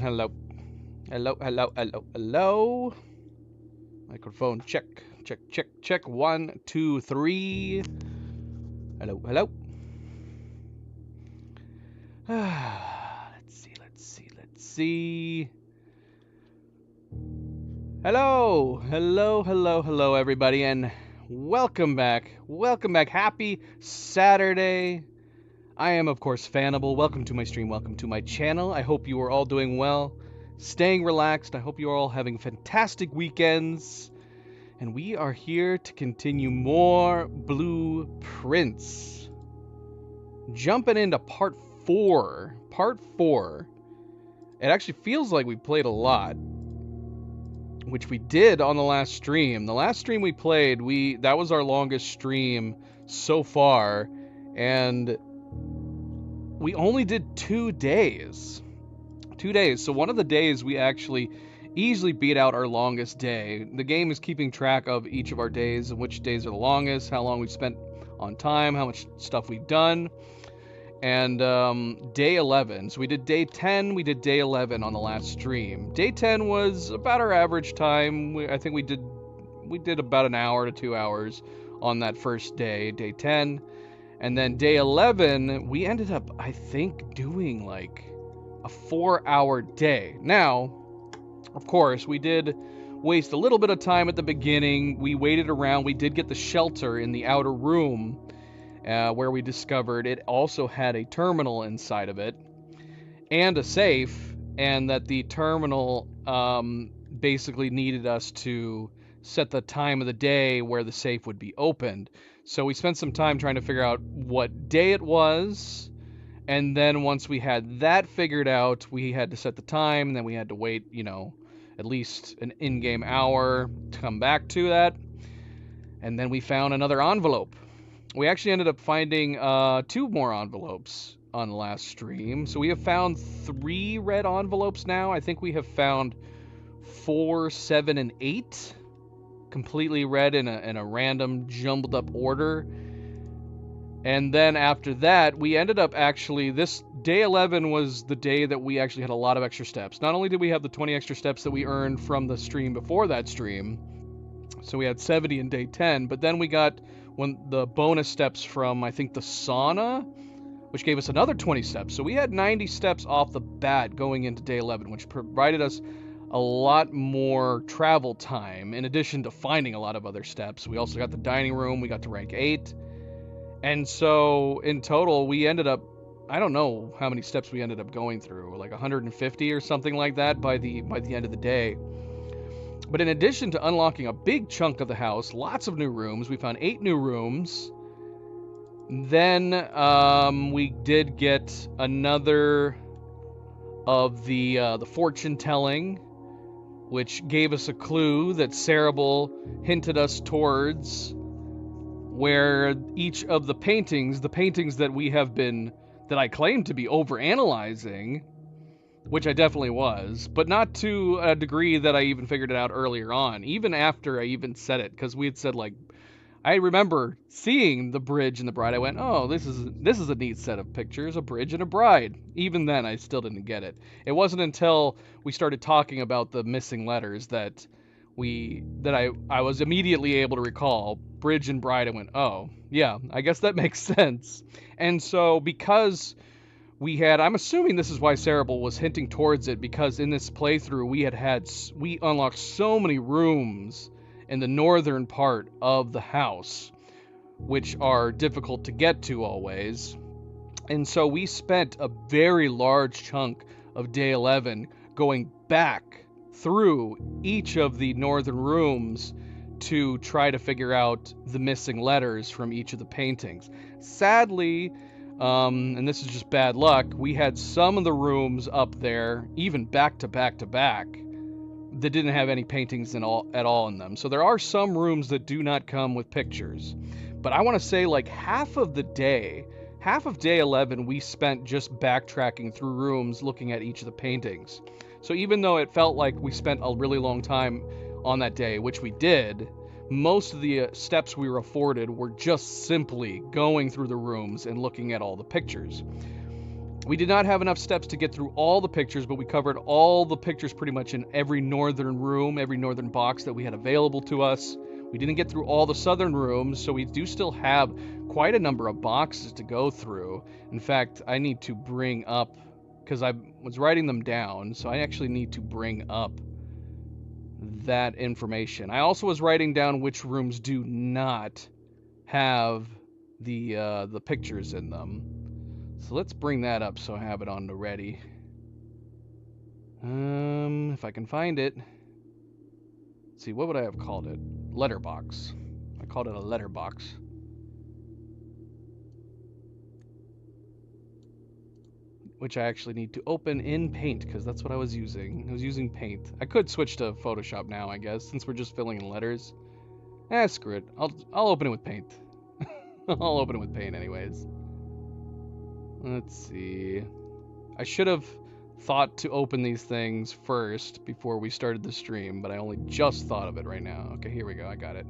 Hello. Hello, hello, hello, hello. Microphone check. Check, check, check. 1, 2, 3. Hello, hello. Let's see. Hello, hello, hello, hello, everybody, and welcome back. Welcome back. Happy Saturday. I am, of course, Fanable. Welcome to my stream. Welcome to my channel. I hope you are all doing well, staying relaxed. I hope you are all having fantastic weekends. And we are here to continue more Blueprints. Jumping into part 4. Part 4. It actually feels like we played a lot, which we did on the last stream. The last stream we played, that was our longest stream so far, and we only did 2 days. 2 days. So one of the days we actually easily beat out our longest day. The game is keeping track of each of our days and which days are the longest, how long we've spent on time, how much stuff we've done. And day 11. So we did day 10, we did day 11 on the last stream. Day 10 was about our average time. I think we did about an hour to 2 hours on that first day, day 10. And then day 11, we ended up, I think, doing like a 4-hour day. Now, of course, we did waste a little bit of time at the beginning. We waited around. We did get the shelter in the outer room where we discovered it also had a terminal inside of it and a safe, and that the terminal basically needed us to set the time of the day where the safe would be opened. So we spent some time trying to figure out what day it was. And then once we had that figured out, we had to set the time, and then we had to wait, at least an in-game hour to come back to that. And then we found another envelope. We actually ended up finding 2 more envelopes on the last stream. So we have found 3 red envelopes now. I think we have found 4, 7, and 8 completely red in a random jumbled up order. And then after that, we ended up actually, this day 11 was the day that we actually had a lot of extra steps. Not only did we have the 20 extra steps that we earned from the stream before that stream, so we had 70 in day 10, but then we got the bonus steps from, I think, the sauna, which gave us another 20 steps. So we had 90 steps off the bat going into day 11, which provided us a lot more travel time, in addition to finding a lot of other steps. We also got the dining room, we got to rank 8. And so in total, we ended up, I don't know how many steps we ended up going through, like 150 or something like that by the end of the day. But in addition to unlocking a big chunk of the house, lots of new rooms, we found 8 new rooms. Then we did get another of the fortune telling, which gave us a clue that Cerebral hinted us towards, where each of the paintings that I claim to be overanalyzing, which I definitely was, but not to a degree that I even figured it out earlier on, even after I even said it, because we had said, like, I remember seeing the bridge and the bride. I went, oh, this is a neat set of pictures, a bridge and a bride. Even then, I still didn't get it. It wasn't until we started talking about the missing letters that I was immediately able to recall bridge and bride. I went, oh, yeah, I guess that makes sense. And so because I'm assuming this is why Cerebral was hinting towards it, because in this playthrough we unlocked so many rooms in the northern part of the house, which are difficult to get to always. And so we spent a very large chunk of day 11 going back through each of the northern rooms to try to figure out the missing letters from each of the paintings. Sadly, and this is just bad luck, we had some of the rooms up there, even back to back to back, that didn't have any paintings at all in them. So there are some rooms that do not come with pictures. But I want to say like half of day 11, we spent just backtracking through rooms looking at each of the paintings. So even though it felt like we spent a really long time on that day, which we did, most of the steps we were afforded were just simply going through the rooms and looking at all the pictures. We did not have enough steps to get through all the pictures, but we covered all the pictures pretty much in every northern room, every northern box that we had available to us. We didn't get through all the southern rooms, so we do still have quite a number of boxes to go through. In fact, I need to bring up, because I was writing them down, so I actually need to bring up that information. I also was writing down which rooms do not have the pictures in them. So let's bring that up so I have it on the ready. If I can find it. Let's see, what would I have called it? Letterbox. I called it a letterbox. Which I actually need to open in Paint, because that's what I was using. I was using Paint. I could switch to Photoshop now, I guess, since we're just filling in letters. Screw it. I'll open it with Paint. I'll open it with Paint anyways. Let's see. I should have thought to open these things first before we started the stream, but I only just thought of it right now. Okay, here we go. I got it.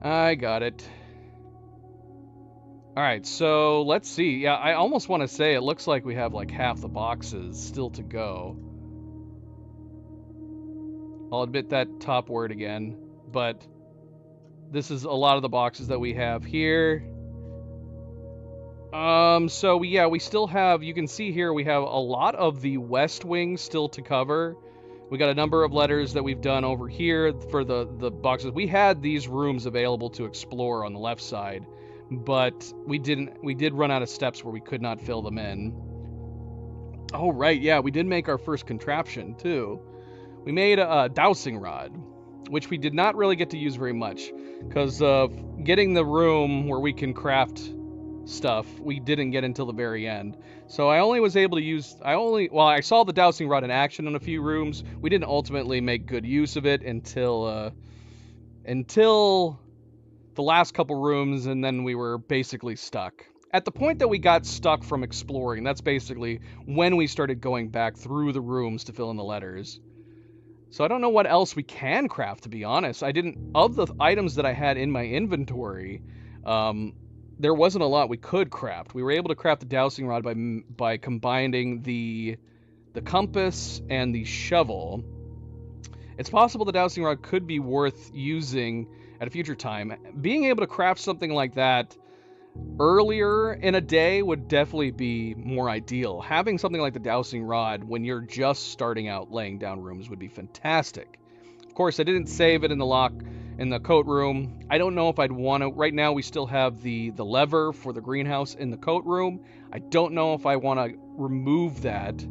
I got it. Alright, so let's see. Yeah, I almost want to say it looks like we have like half the boxes still to go. I'll admit that top word again, but this is a lot of the boxes that we have here. So we still have, you can see here, we have a lot of the West Wing still to cover. We got a number of letters that we've done over here for the boxes. We had these rooms available to explore on the left side, but we did run out of steps where we could not fill them in. Oh, right, yeah, we did make our first contraption, too. We made a dowsing rod, which we did not really get to use very much, because getting the room where we can craft stuff we didn't get until the very end. So I only was able to use, I saw the dowsing rod in action in a few rooms. We didn't ultimately make good use of it until the last couple rooms, and then we were basically stuck. At the point that we got stuck from exploring, that's basically when we started going back through the rooms to fill in the letters. So I don't know what else we can craft, to be honest. Of the items that I had in my inventory, there wasn't a lot we could craft. We were able to craft the dowsing rod by combining the compass and the shovel. It's possible the dowsing rod could be worth using at a future time. Being able to craft something like that earlier in a day would definitely be more ideal. Having something like the dowsing rod when you're just starting out laying down rooms would be fantastic. Of course, I didn't save it in the coat room. I don't know if I'd want to. Right now we still have the lever for the greenhouse in the coat room. I don't know if I want to remove that.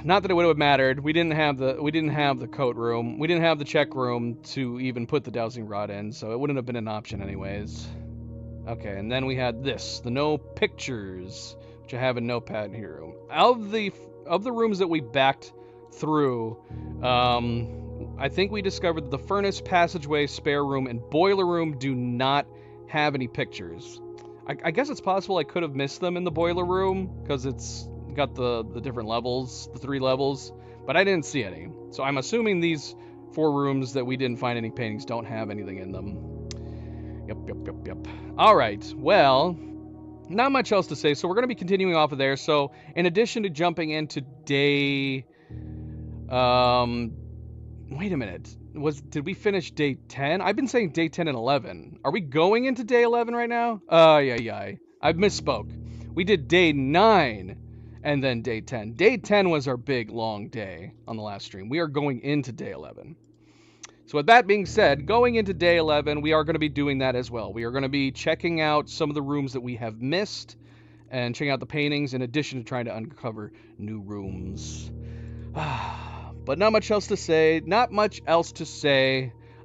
Not that it would have mattered. We didn't have the coat room. We didn't have the check room to even put the dowsing rod in, so it wouldn't have been an option anyways. Okay, and then we had this, the no pictures, which I have in Notepad here. Of the rooms that we backed through, I think we discovered that the furnace, passageway, spare room, and boiler room do not have any pictures. I guess it's possible I could have missed them in the boiler room, because it's got the different levels, the 3 levels, but I didn't see any. So I'm assuming these 4 rooms that we didn't find any paintings don't have anything in them. Yep. Alright, well, not much else to say, so we're going to be continuing off of there. So in addition to jumping into day... wait a minute. Did we finish day 10? I've been saying day 10 and 11. Are we going into day 11 right now? Yeah. I misspoke. We did day 9 and then day 10. Day 10 was our big, long day on the last stream. We are going into day 11. So with that being said, going into day 11, we are going to be doing that as well. We are going to be checking out some of the rooms that we have missed and checking out the paintings in addition to trying to uncover new rooms. But not much else to say.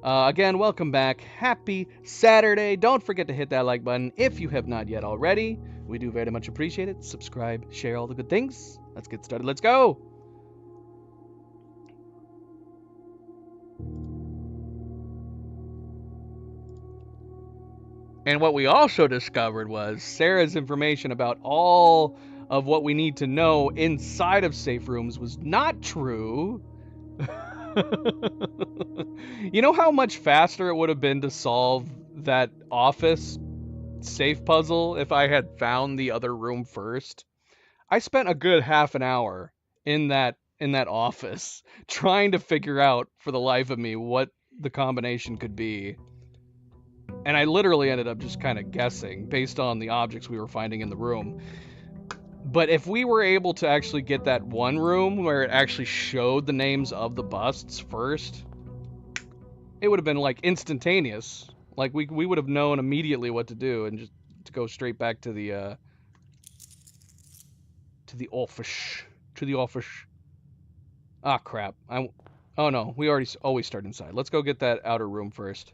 Again, welcome back. Happy Saturday. Don't forget to hit that like button if you have not yet already. We do very much appreciate it. Subscribe, share all the good things. Let's get started. Let's go. And what we also discovered was Sarah's information about all of what we need to know inside of safe rooms was not true. You know how much faster it would have been to solve that office safe puzzle if I had found the other room first. I spent a good half an hour in that office trying to figure out for the life of me what the combination could be. And I literally ended up just kind of guessing based on the objects we were finding in the room. But if we were able to actually get that one room where it actually showed the names of the busts first, it would have been like instantaneous. Like we would have known immediately what to do and just to go straight back to the office. To the office. Ah, crap. Oh no, we always start inside. Let's go get that outer room first.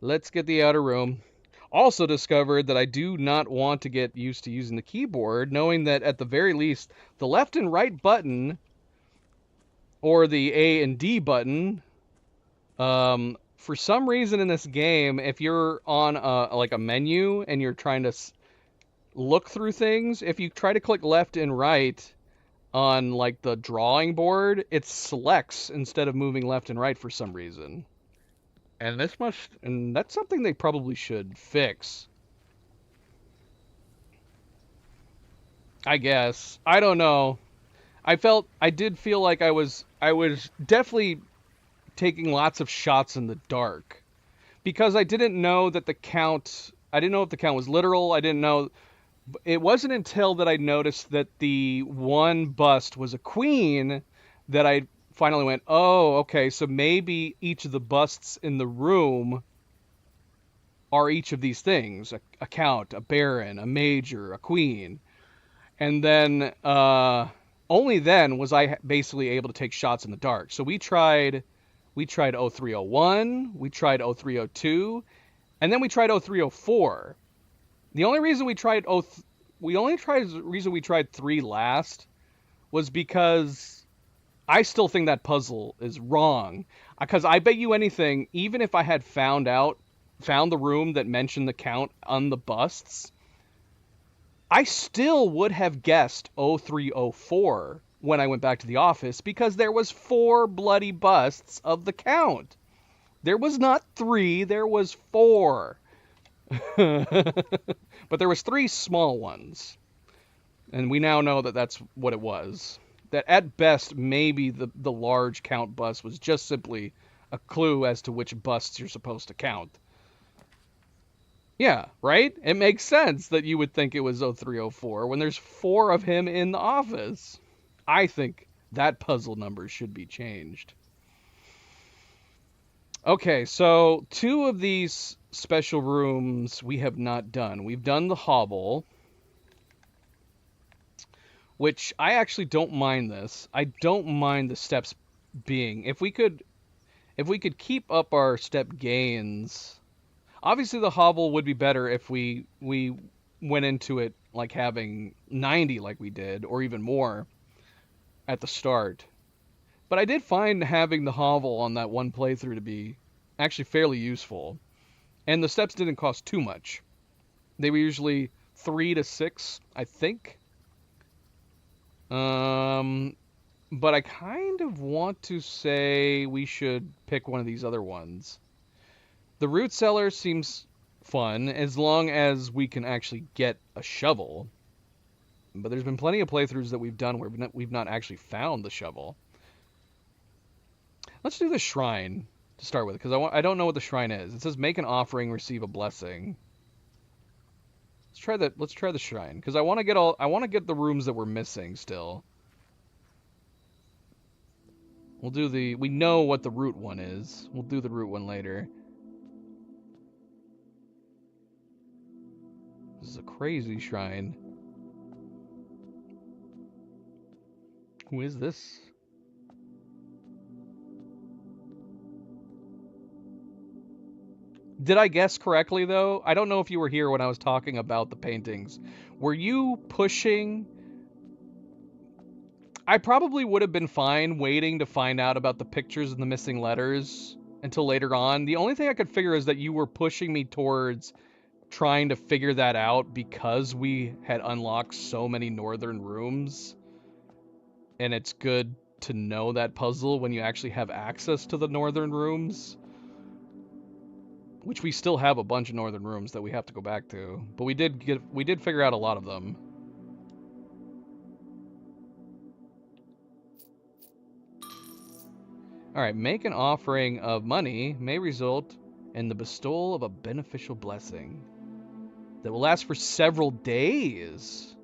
Let's get the outer room. Also discovered that I do not want to get used to using the keyboard, knowing that at the very least, the left and right button, or the A and D button, for some reason in this game, if you're on like a menu and you're trying to look through things, if you try to click left and right on like the drawing board, it selects instead of moving left and right for some reason. And that's something they probably should fix. I guess. I don't know. I did feel like I was definitely taking lots of shots in the dark because I didn't know that I didn't know if the count was literal. I didn't know. It wasn't until that I noticed that the one bust was a queen that I finally went, oh, okay, so maybe each of the busts in the room are each of these things: a count, a baron, a major, a queen. And then only then was I basically able to take shots in the dark. So we tried 0301, we tried 0302, and then we tried 0304. The only reason we tried reason we tried 3 last was because I still think that puzzle is wrong. Because I bet you anything, even if I had found the room that mentioned the count on the busts, I still would have guessed 0304 when I went back to the office because there was 4 bloody busts of the count. There was not 3, there was 4. But there was 3 small ones. And we now know that that's what it was. That at best, maybe the large count bust was just simply a clue as to which busts you're supposed to count. Yeah, right? It makes sense that you would think it was 0304 when there's 4 of him in the office. I think that puzzle number should be changed. Okay, so 2 of these special rooms we have not done. We've done the hovel, which I actually don't mind this. I don't mind the steps being. If we could keep up our step gains. Obviously, the hovel would be better if we went into it like having 90 like we did, or even more at the start. But I did find having the hovel on that one playthrough to be actually fairly useful. And the steps didn't cost too much. They were usually 3 to 6, I think. But I kind of want to say we should pick one of these other ones. The root cellar seems fun as long as we can actually get a shovel. But there's been plenty of playthroughs that we've done where we've not actually found the shovel. Let's do the shrine to start with, because I don't know what the shrine is. It says make an offering, receive a blessing. Let's try the shrine, because I want to get the rooms that we're missing still. We know what the root one is. We'll do the root one later. This is a crazy shrine. Who is this? Did I guess correctly, though? I don't know if you were here when I was talking about the paintings. Were you pushing? I probably would have been fine waiting to find out about the pictures and the missing letters until later on. The only thing I could figure is that you were pushing me towards trying to figure that out because we had unlocked so many northern rooms. And it's good to know that puzzle when you actually have access to the northern rooms. which we still have a bunch of northern rooms that we have to go back to. But we did figure out a lot of them. All right, make an offering of money may result in the bestowal of a beneficial blessing that will last for several days.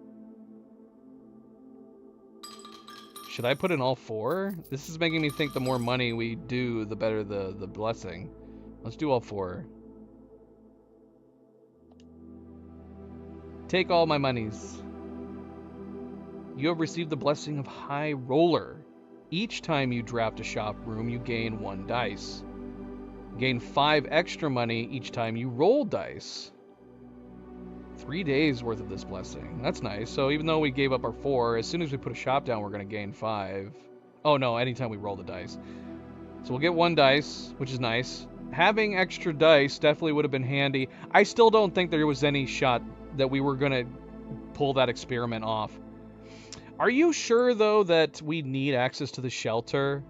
Should I put in all 4? This is making me think the more money we do, the better the blessing. Let's do all 4. Take all my monies. You have received the blessing of High Roller. Each time you draft a shop room, you gain 1 dice. Gain 5 extra money each time you roll dice. 3 days worth of this blessing. That's nice. So even though we gave up our 4, as soon as we put a shop down, we're going to gain 5. Oh no, anytime we roll the dice. So we'll get 1 dice, which is nice. Having extra dice definitely would have been handy. I still don't think there was any shot that we were going to pull that experiment off. Are you sure, though, that we need access to the shelter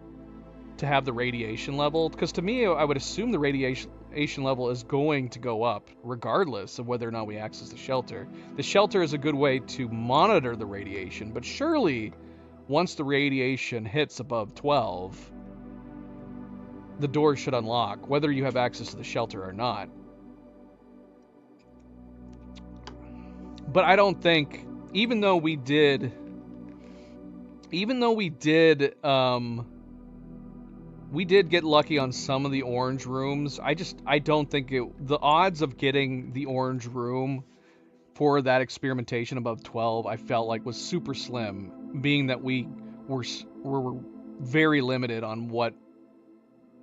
to have the radiation level? Because to me, I would assume the radiation level is going to go up, regardless of whether or not we access the shelter. The shelter is a good way to monitor the radiation, but surely, once the radiation hits above 12, the doors should unlock, whether you have access to the shelter or not. But I don't think, even though we did get lucky on some of the orange rooms. I don't think the odds of getting the orange room for that experimentation above 12, I felt like was super slim, being that we were very limited on what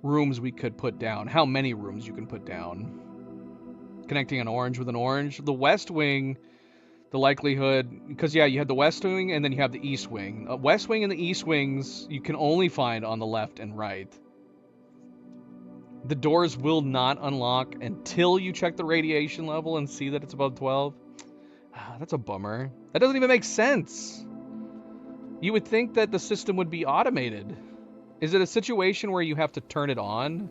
rooms we could put down, how many rooms you can put down. Connecting an orange with an orange. The west wing, the likelihood, because yeah, you had the west wing and then you have the east wing. West wing and the east wings you can only find on the left and right. The doors will not unlock until you check the radiation level and see that it's above 12. That's a bummer. That doesn't even make sense. You would think that the system would be automated. Is it a situation where you have to turn it on?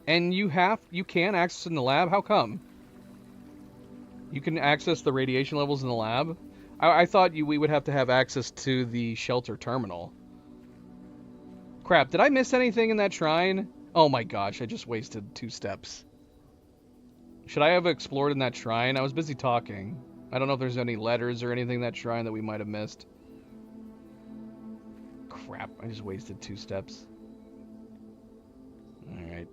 And you can access in the lab? How come? You can access the radiation levels in the lab? I thought we would have to have access to the shelter terminal. Crap, did I miss anything in that shrine? Oh my gosh, I just wasted 2 steps. Should I have explored in that shrine? I was busy talking. I don't know if there's any letters or anything in that shrine that we might have missed. Crap, I just wasted 2 steps. Alright.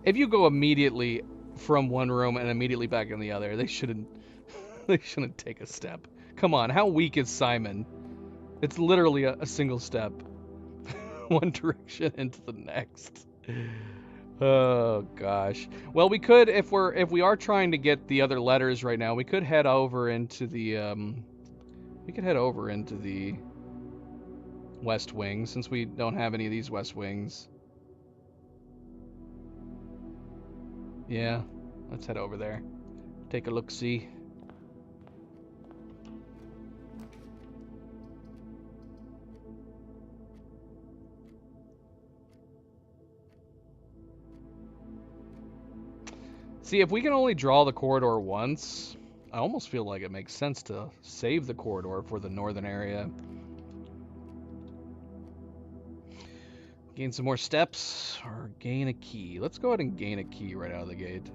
If you go immediately from one room and immediately back in the other, they shouldn't take a step. Come on, how weak is Simon? It's literally a single step. One direction into the next. Oh gosh. Well, we could, if we are trying to get the other letters right now, we could head over into the west wing, since we don't have any of these west wings. Yeah, let's head over there. Take a look-see. See, if we can only draw the corridor once, I almost feel like it makes sense to save the corridor for the northern area. Gain some more steps, or gain a key. Let's go ahead and gain a key right out of the gate.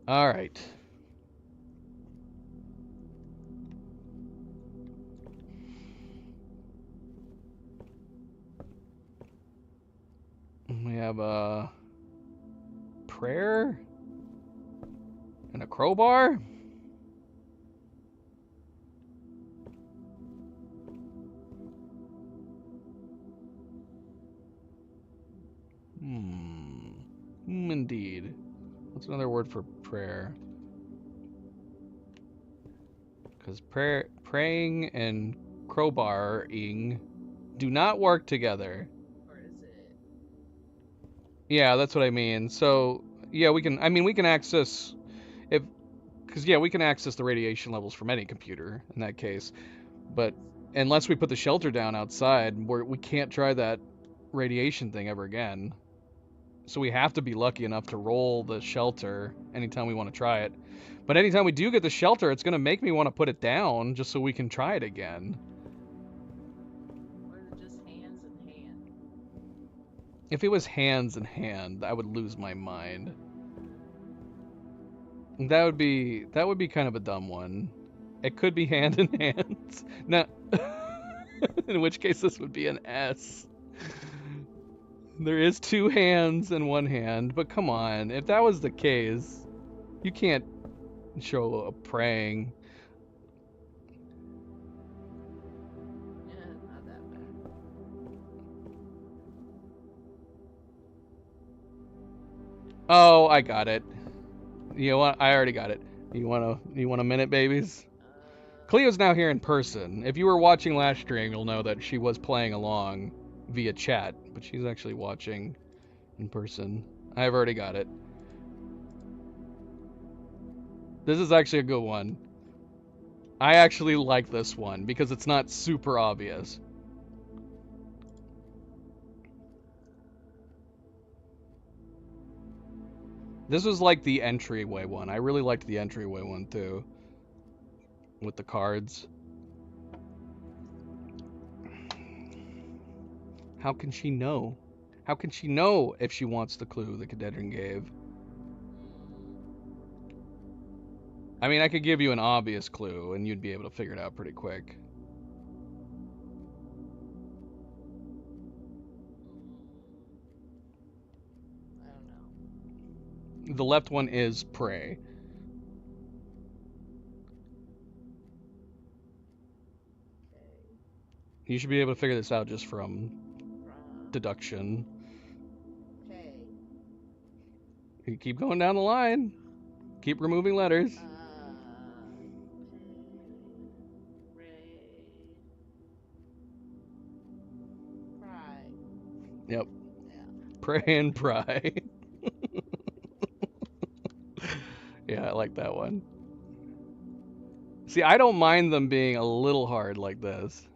All right. We have a prayer and a crowbar. Indeed. What's another word for prayer? Because praying and crowbarring do not work together. Or is it? Yeah, that's what I mean. So, yeah, we can, I mean, we can access, if, because, yeah, we can access the radiation levels from any computer in that case. But unless we put the shelter down outside, we can't try that radiation thing ever again. So we have to be lucky enough to roll the shelter anytime we want to try it. But anytime we do get the shelter, it's going to make me want to put it down just so we can try it again. Or is it just hands in hand? If it was hands in hand, I would lose my mind. That would be kind of a dumb one. It could be hand in hand. Now, in which case this would be an S. There is two hands and one hand, but come on, if that was the case, you can't show a praying. Yeah, it's not that bad. Oh, I got it. You know what? I already got it. You want a minute, babies? Cleo's now here in person. If you were watching last stream, you'll know that she was playing along via chat, but she's actually watching in person. I've already got it. This is actually a good one. I actually like this one because it's not super obvious. This was like the entryway one. I really liked the entryway one too. With the cards. How can she know? How can she know if she wants the clue the Cadedran gave? I mean, I could give you an obvious clue and you'd be able to figure it out pretty quick. I don't know. The left one is pray. Okay. You should be able to figure this out just from deduction. Okay. You keep going down the line. Keep removing letters. Pry. Yep. Yeah. Pray and pry. Yeah, I like that one. See, I don't mind them being a little hard like this.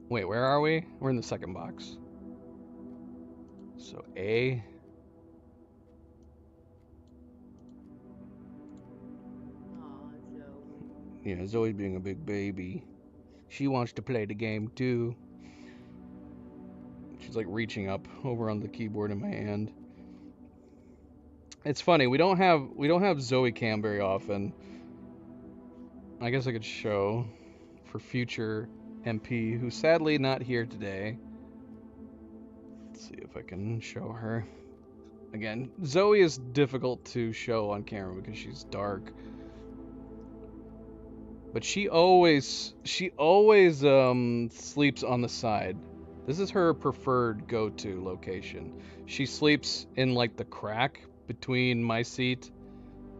Wait, where are we? We're in the second box. So A. Aw, Zoe. Yeah, Zoe's being a big baby. She wants to play the game too. She's like reaching up over on the keyboard in my hand. It's funny, we don't have Zoe Cam very often. I guess I could show for future MP, who's sadly not here today. Let's see if I can show her. Again, Zoe is difficult to show on camera because she's dark. But she always sleeps on the side. This is her preferred go-to location. She sleeps in like the crack between my seat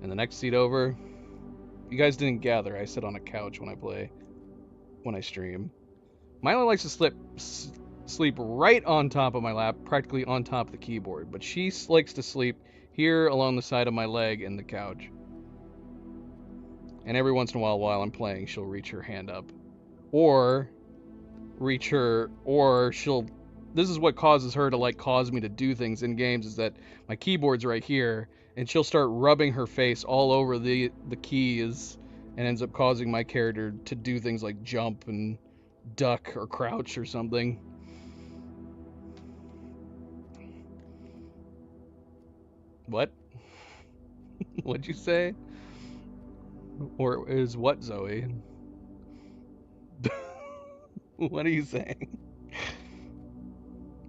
and the next seat over. You guys didn't gather. I sit on a couch when I stream. Milo likes to sleep right on top of my lap, practically on top of the keyboard, but she likes to sleep here along the side of my leg in the couch. And every once in a while I'm playing, she'll reach her hand up. Or she'll, this is what causes her to like cause me to do things in games, is that my keyboard's right here, and she'll start rubbing her face all over the keys, and ends up causing my character to do things like jump and duck or crouch or something. What? What'd you say? Or is what, Zoe? What are you saying?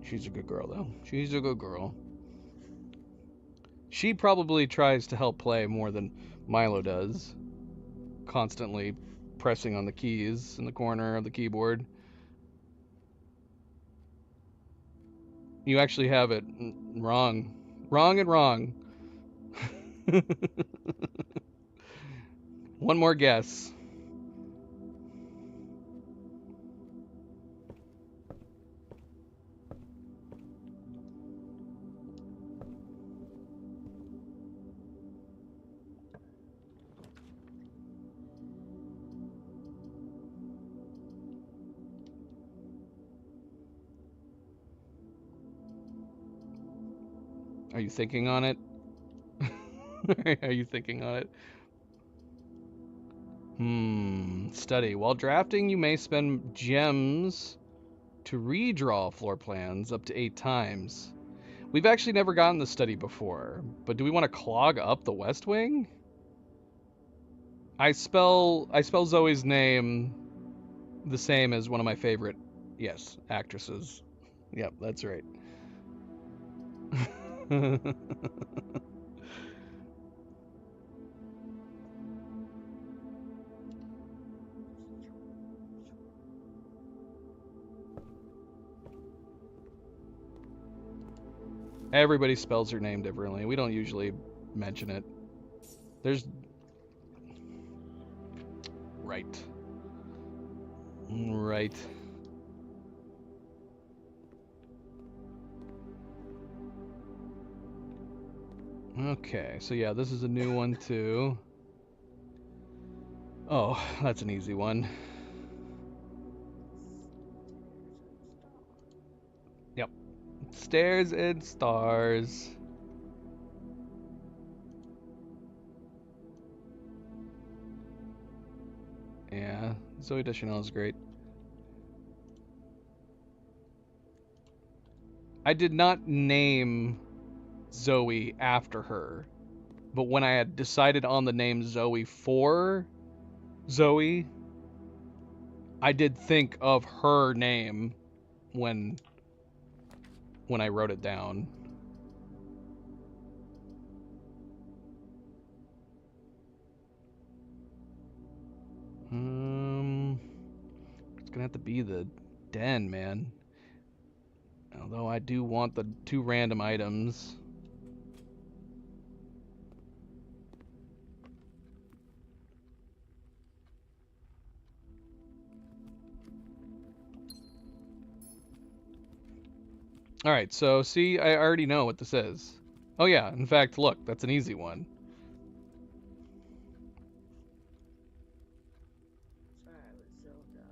She's a good girl, though. She's a good girl. She probably tries to help play more than Milo does. Constantly pressing on the keys in the corner of the keyboard. You actually have it wrong. Wrong and wrong. One more guess. Are you thinking on it? Are you thinking on it? Study. While drafting, you may spend gems to redraw floor plans up to 8 times. We've actually never gotten the study before, but do we want to clog up the West Wing? I spell Zoe's name the same as one of my favorite, yes, actresses. Yep, that's right. Everybody spells her name differently. We don't usually mention it. There's... Right. Right. Okay, so yeah, this is a new one too. Oh, that's an easy one. Yep. Stairs and stars. Yeah, Zoe Deschanel is great. I did not name Zoe after her, but when I had decided on the name Zoe for Zoe, I did think of her name when I wrote it down. It's gonna have to be the den, man. Although I do want the 2 random items. Alright, so see, I already know what this is. Oh yeah, in fact, look, that's an easy one. Sorry, I was zoned out.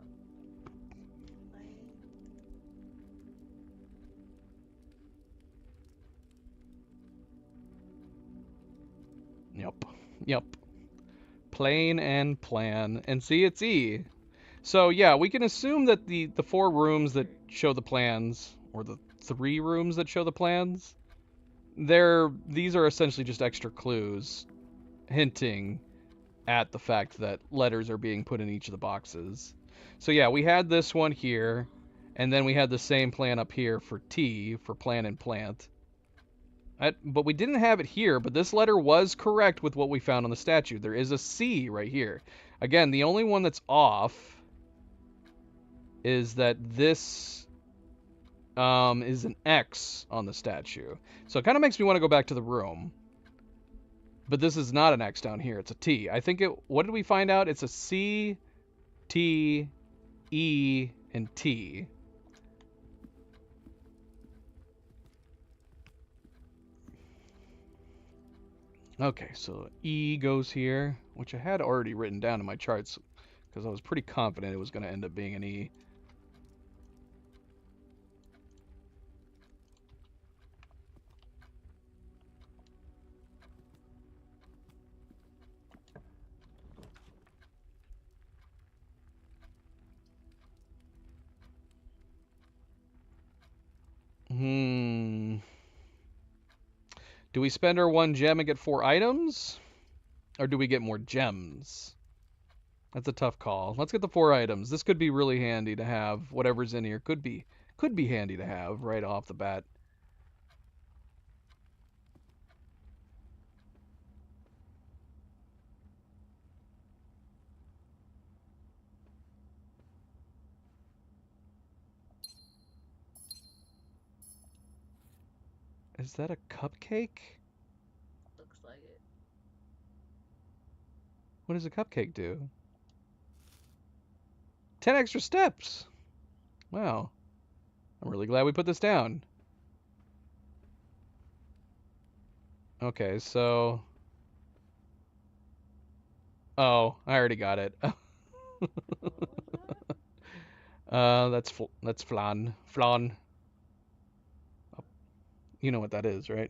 Yep. Plane and plan. And see, it's E. So yeah, we can assume that the 4 rooms that show the plans, or the 3 rooms that show the plans, these are essentially just extra clues hinting at the fact that letters are being put in each of the boxes. So yeah, we had this one here, and then we had the same plan up here for T, for plan and plant. But we didn't have it here, but this letter was correct with what we found on the statue. There is a C right here. Again, the only one that's off is that this is an X on the statue. So it kind of makes me want to go back to the room. But this is not an X down here. It's a T. I think what did we find out? It's a C, T, E, and T. Okay, so E goes here, which I had already written down in my charts because I was pretty confident it was going to end up being an E. Do we spend our 1 gem and get 4 items? Or do we get more gems? That's a tough call. Let's get the 4 items. This could be really handy to have. Whatever's in here could be handy to have right off the bat. Is that a cupcake? Looks like it. What does a cupcake do? 10 extra steps. Wow. I'm really glad we put this down. Okay, so... Oh, I already got it. That's flan. Flan. You know what that is, right?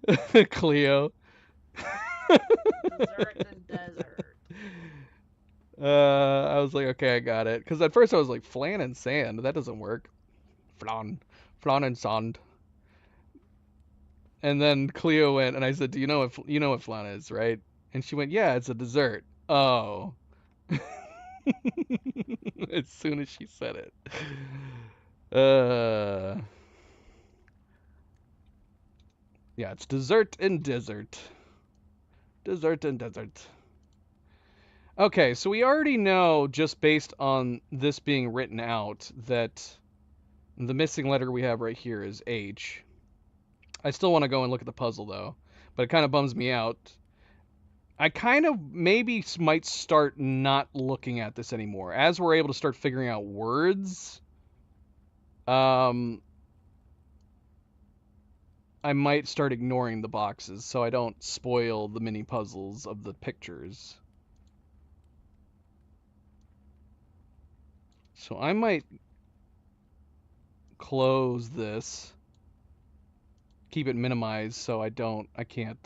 Let's see. Cleo. Dessert and desert. I was like, okay, I got it. Because at first I was like, flan and sand. That doesn't work. Flan. Flan and sand. And then Cleo went, and I said, "Do you know what flan is, right?" And she went, "Yeah, it's a dessert." Oh. As soon as she said it. Uh, yeah, it's dessert and desert. Dessert and desert. Okay, so we already know, just based on this being written out, that the missing letter we have right here is H. I still want to go and look at the puzzle, though, but it kind of bums me out. I kind of maybe might start not looking at this anymore. As we're able to start figuring out words, I might start ignoring the boxes so I don't spoil the mini puzzles of the pictures. So I might close this, keep it minimized so I can't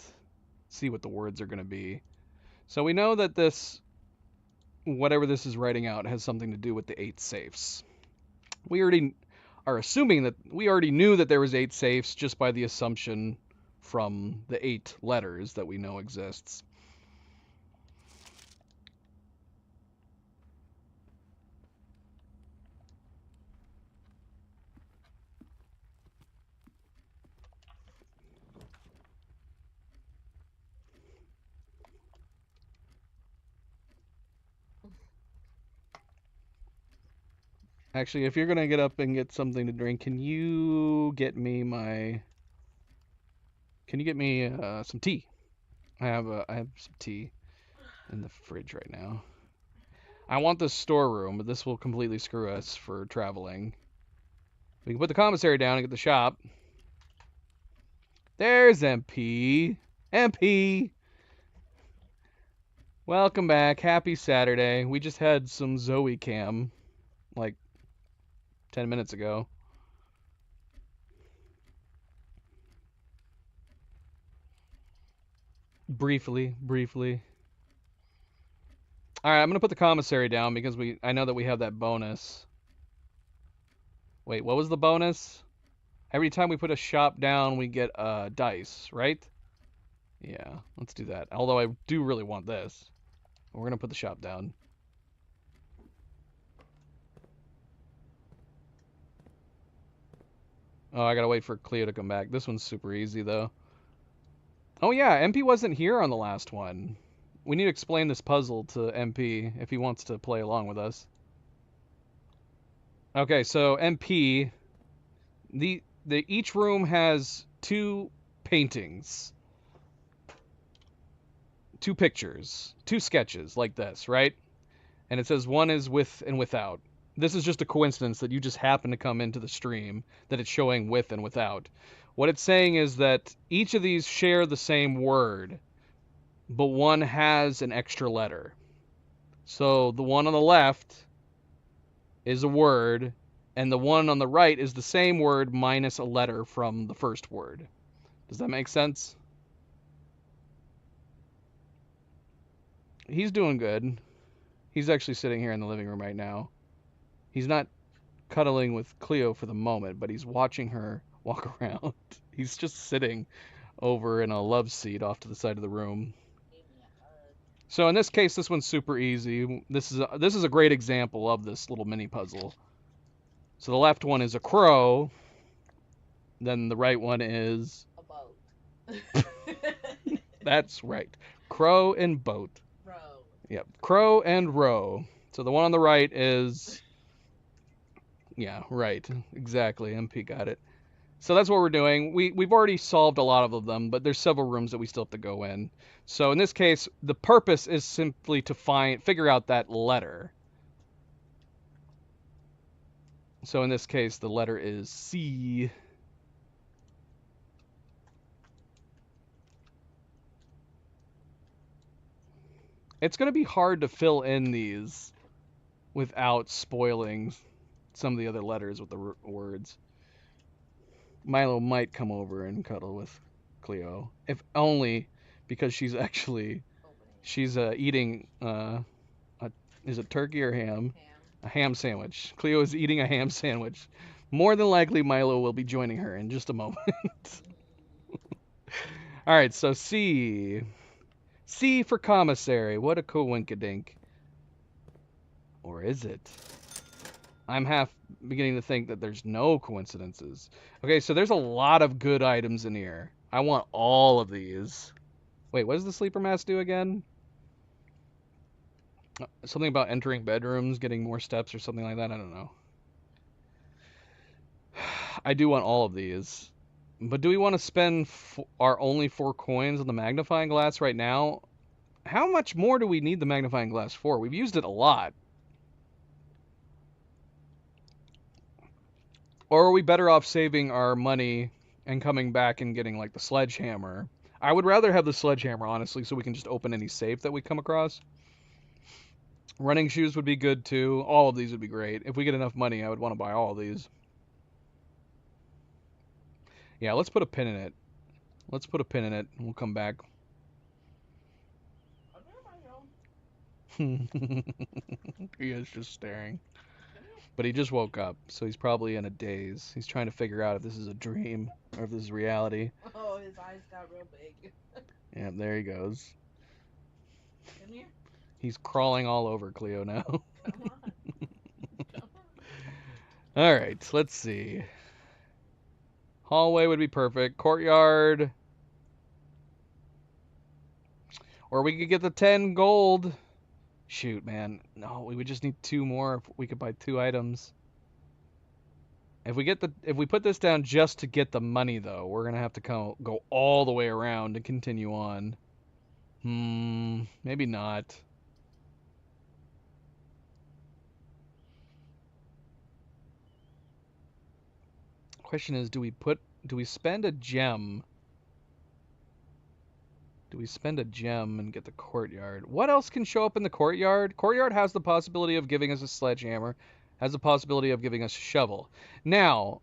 see what the words are going to be. So we know that this, whatever this is writing out, has something to do with the 8 safes. We already are assuming that we already knew that there was 8 safes just by the assumption from the 8 letters that we know exists. Actually, if you're gonna get up and get something to drink, can you get me some tea? I have some tea in the fridge right now. I want the storeroom, but this will completely screw us for traveling. We can put the commissary down and get the shop. There's MP. MP. Welcome back. Happy Saturday. We just had some Zoe cam like 10 minutes ago. Briefly. All right, I'm going to put the commissary down because I know that we have that bonus. Wait, what was the bonus? Every time we put a shop down, we get dice, right? Yeah, let's do that. Although I do really want this. We're going to put the shop down. Oh, I got to wait for Cleo to come back. This one's super easy, though. Oh, yeah, MP wasn't here on the last one. We need to explain this puzzle to MP if he wants to play along with us. Okay, so MP, each room has 2 paintings, 2 pictures, 2 sketches like this, right? And it says one is with and without. This is just a coincidence that you just happen to come into the stream that it's showing with and without. What it's saying is that each of these share the same word, but one has an extra letter. So the one on the left is a word, and the one on the right is the same word minus a letter from the first word. Does that make sense? He's doing good. He's actually sitting here in the living room right now. He's not cuddling with Cleo for the moment, but he's watching her walk around. He's just sitting over in a love seat off to the side of the room. So in this case, this one's super easy. This is a great example of this little mini puzzle. So the left one is a crow. Then the right one is A boat. That's right. Crow and boat. Row. Yep. Crow and row. So the one on the right is yeah, right. Exactly. MP got it. So that's what we're doing. We've already solved a lot of them, but there's several rooms that we still have to go in. So in this case, the purpose is simply to figure out that letter. So in this case, the letter is C. It's going to be hard to fill in these without spoiling some of the other letters with the words. Milo might come over and cuddle with Cleo, if only because she's actually eating is it turkey or ham? Ham. A ham sandwich. Cleo is eating a ham sandwich. More than likely, Milo will be joining her in just a moment. All right, so C. C for commissary. What a coinkadink. Or is it? I'm half beginning to think that there's no coincidences. Okay, so there's a lot of good items in here. I want all of these. Wait, what does the sleeper mask do again? Something about entering bedrooms, getting more steps or something like that. I don't know. I do want all of these. But do we want to spend our only 4 coins on the magnifying glass right now? How much more do we need the magnifying glass for? We've used it a lot. Or are we better off saving our money and coming back and getting like the sledgehammer? I would rather have the sledgehammer, honestly, so we can just open any safe that we come across. Running shoes would be good too. All of these would be great. If we get enough money, I would want to buy all of these. Yeah, let's put a pin in it. Let's put a pin in it and we'll come back. He is just staring. But he just woke up, so he's probably in a daze. He's trying to figure out if this is a dream or if this is reality. Oh, his eyes got real big. Yeah, there he goes. Come here. He's crawling all over Cleo now. Come on. Come on. All right, let's see. Hallway would be perfect. Courtyard. Or we could get the 10 gold. Shoot, man. No, we would just need 2 more if we could buy 2 items. If we put this down just to get the money though, we're going to have to go all the way around to continue on. Maybe not. Question is, do we spend a gem? Do we spend a gem and get the courtyard? What else can show up in the courtyard? Courtyard has the possibility of giving us a sledgehammer, has the possibility of giving us a shovel. Now,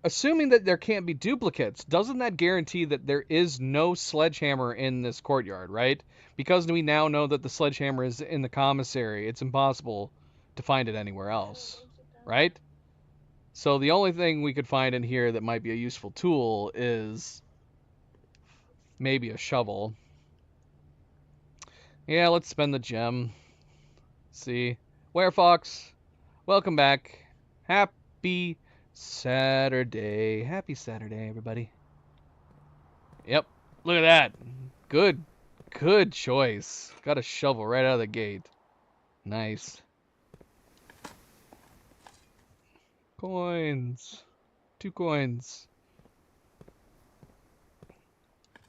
assuming that there can't be duplicates, doesn't that guarantee that there is no sledgehammer in this courtyard, right? Because we now know that the sledgehammer is in the commissary, it's impossible to find it anywhere else, right? So the only thing we could find in here that might be a useful tool is maybe a shovel. Yeah, let's spend the gem. See. Werefox, welcome back. Happy Saturday. Happy Saturday, everybody. Yep. Look at that. Good choice. Got a shovel right out of the gate. Nice. Coins. 2 coins.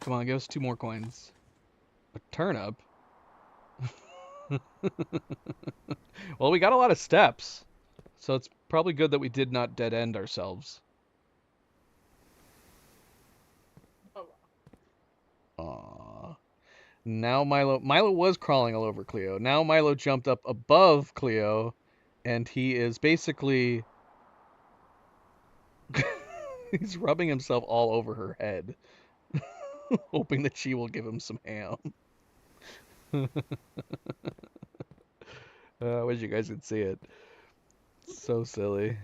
Come on, give us 2 more coins. A turnip? Well, we got a lot of steps, so it's probably good that we did not dead end ourselves. Aww. Now Milo was crawling all over Cleo. Now Milo jumped up above Cleo, and he is basically he's rubbing himself all over her head, hoping that she will give him some ham. I wish you guys could see it. So silly.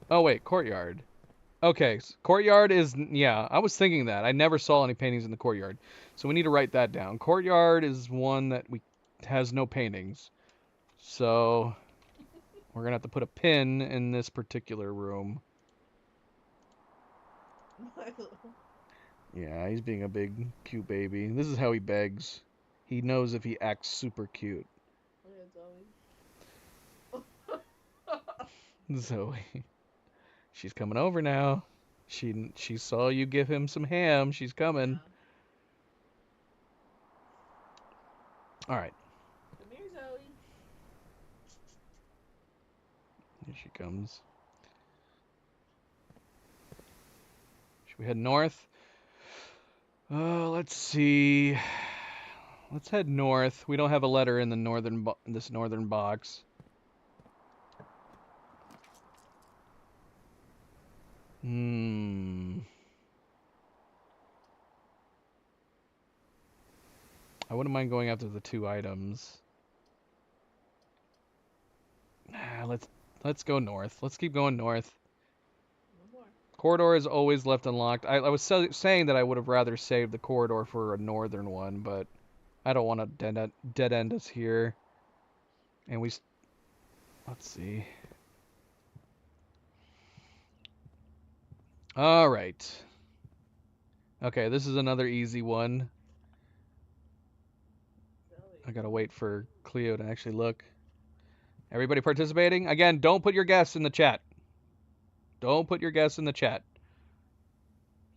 Oh wait, courtyard. Okay, courtyard is, yeah, I was thinking that. I never saw any paintings in the courtyard. So we need to write that down. Courtyard is one that has no paintings. So we're going to have to put a pin in this particular room. Yeah, he's being a big, cute baby. This is how he begs. He knows if he acts super cute. Zoe. She's coming over now. She saw you give him some ham. She's coming. All right. Come here, Zoe. Here she comes. Should we head north? Let's see. Let's head north. We don't have a letter in the this northern box. I wouldn't mind going after the 2 items. Let's go north. Let's keep going north. No more. Corridor is always left unlocked. I was saying that I would have rather saved the corridor for a northern one, but I don't want to dead end us here. And let's see. All right. Okay, this is another easy one. I gotta wait for Cleo to actually look. Everybody participating? Again, don't put your guess in the chat. Don't put your guess in the chat.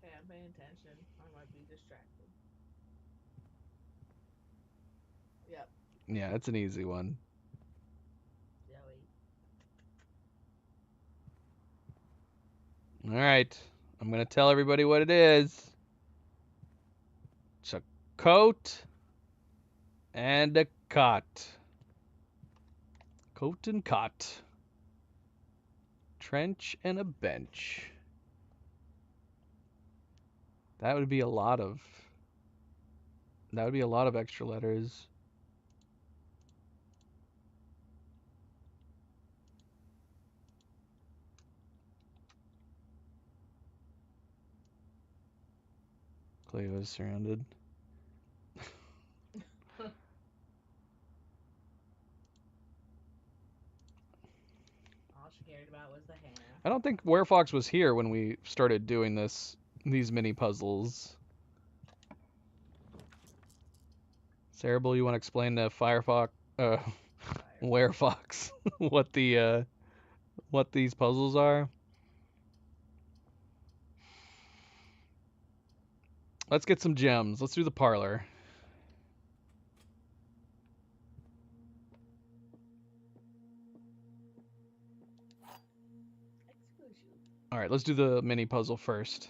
Okay, I'm paying attention. I might be distracted. Yep. Yeah, it's an easy one. Joey. All right. I'm going to tell everybody what it is. It's a coat and a cot. Coat and cot. Trench and a bench. That would be a lot of extra letters. Cleo is surrounded. All she cared about was the ham. I don't think Werefox was here when we started doing these mini puzzles. Cerebral, you want to explain to Firefox, Werefox, what these puzzles are? Let's get some gems. Let's do the parlor. All right, let's do the mini puzzle first.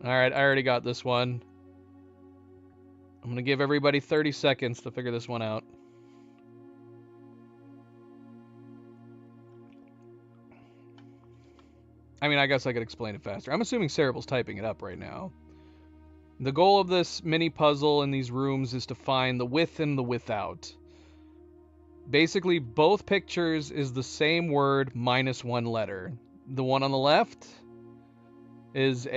All right, I already got this one. I'm going to give everybody 30 seconds to figure this one out. I mean, I guess I could explain it faster. I'm assuming Cerebral's typing it up right now. The goal of this mini puzzle in these rooms is to find the with and the without. Basically, both pictures is the same word minus 1 letter. The one on the left has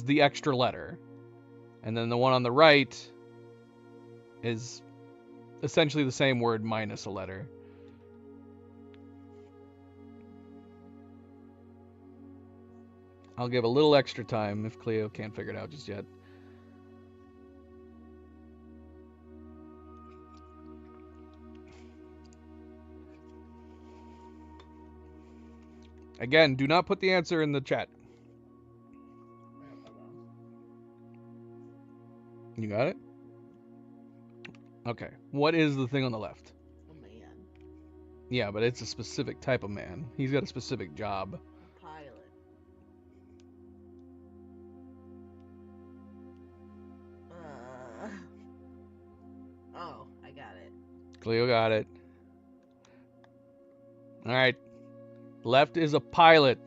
the extra letter. And then the one on the right is essentially the same word minus a letter. I'll give a little extra time if Cleo can't figure it out just yet. Again, do not put the answer in the chat. You got it? Okay. What is the thing on the left? A man. Yeah, but it's a specific type of man. He's got a specific job. A pilot. Oh, I got it. Cleo got it. All right. Left is a pilot.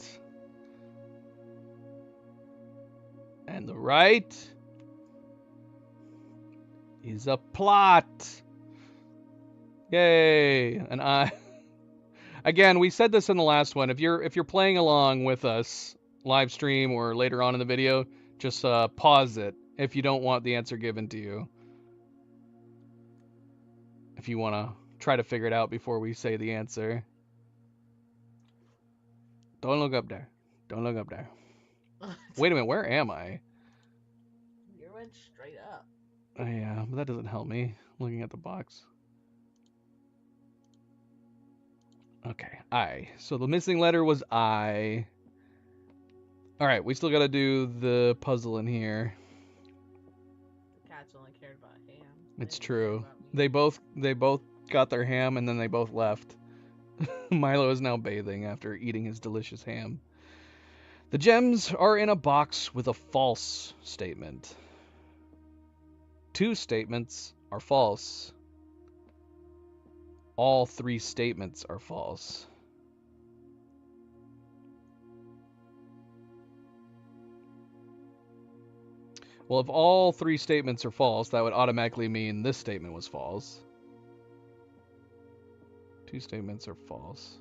And the right is a plot. Yay! And again, we said this in the last one. If you're playing along with us live stream or later on in the video, just pause it if you don't want the answer given to you. If you want to try to figure it out before we say the answer. Don't look up there. Don't look up there. Wait a minute, where am I? You went straight up. Oh, yeah, but that doesn't help me looking at the box. Okay, I. So the missing letter was I. All right, we still got to do the puzzle in here. The cats only cared about ham. It's true. They both got their ham and then they both left. Milo is now bathing after eating his delicious ham. The gems are in a box with a false statement. 2 statements are false. All 3 statements are false. Well, if all 3 statements are false, that would automatically mean this statement was false. 2 statements are false.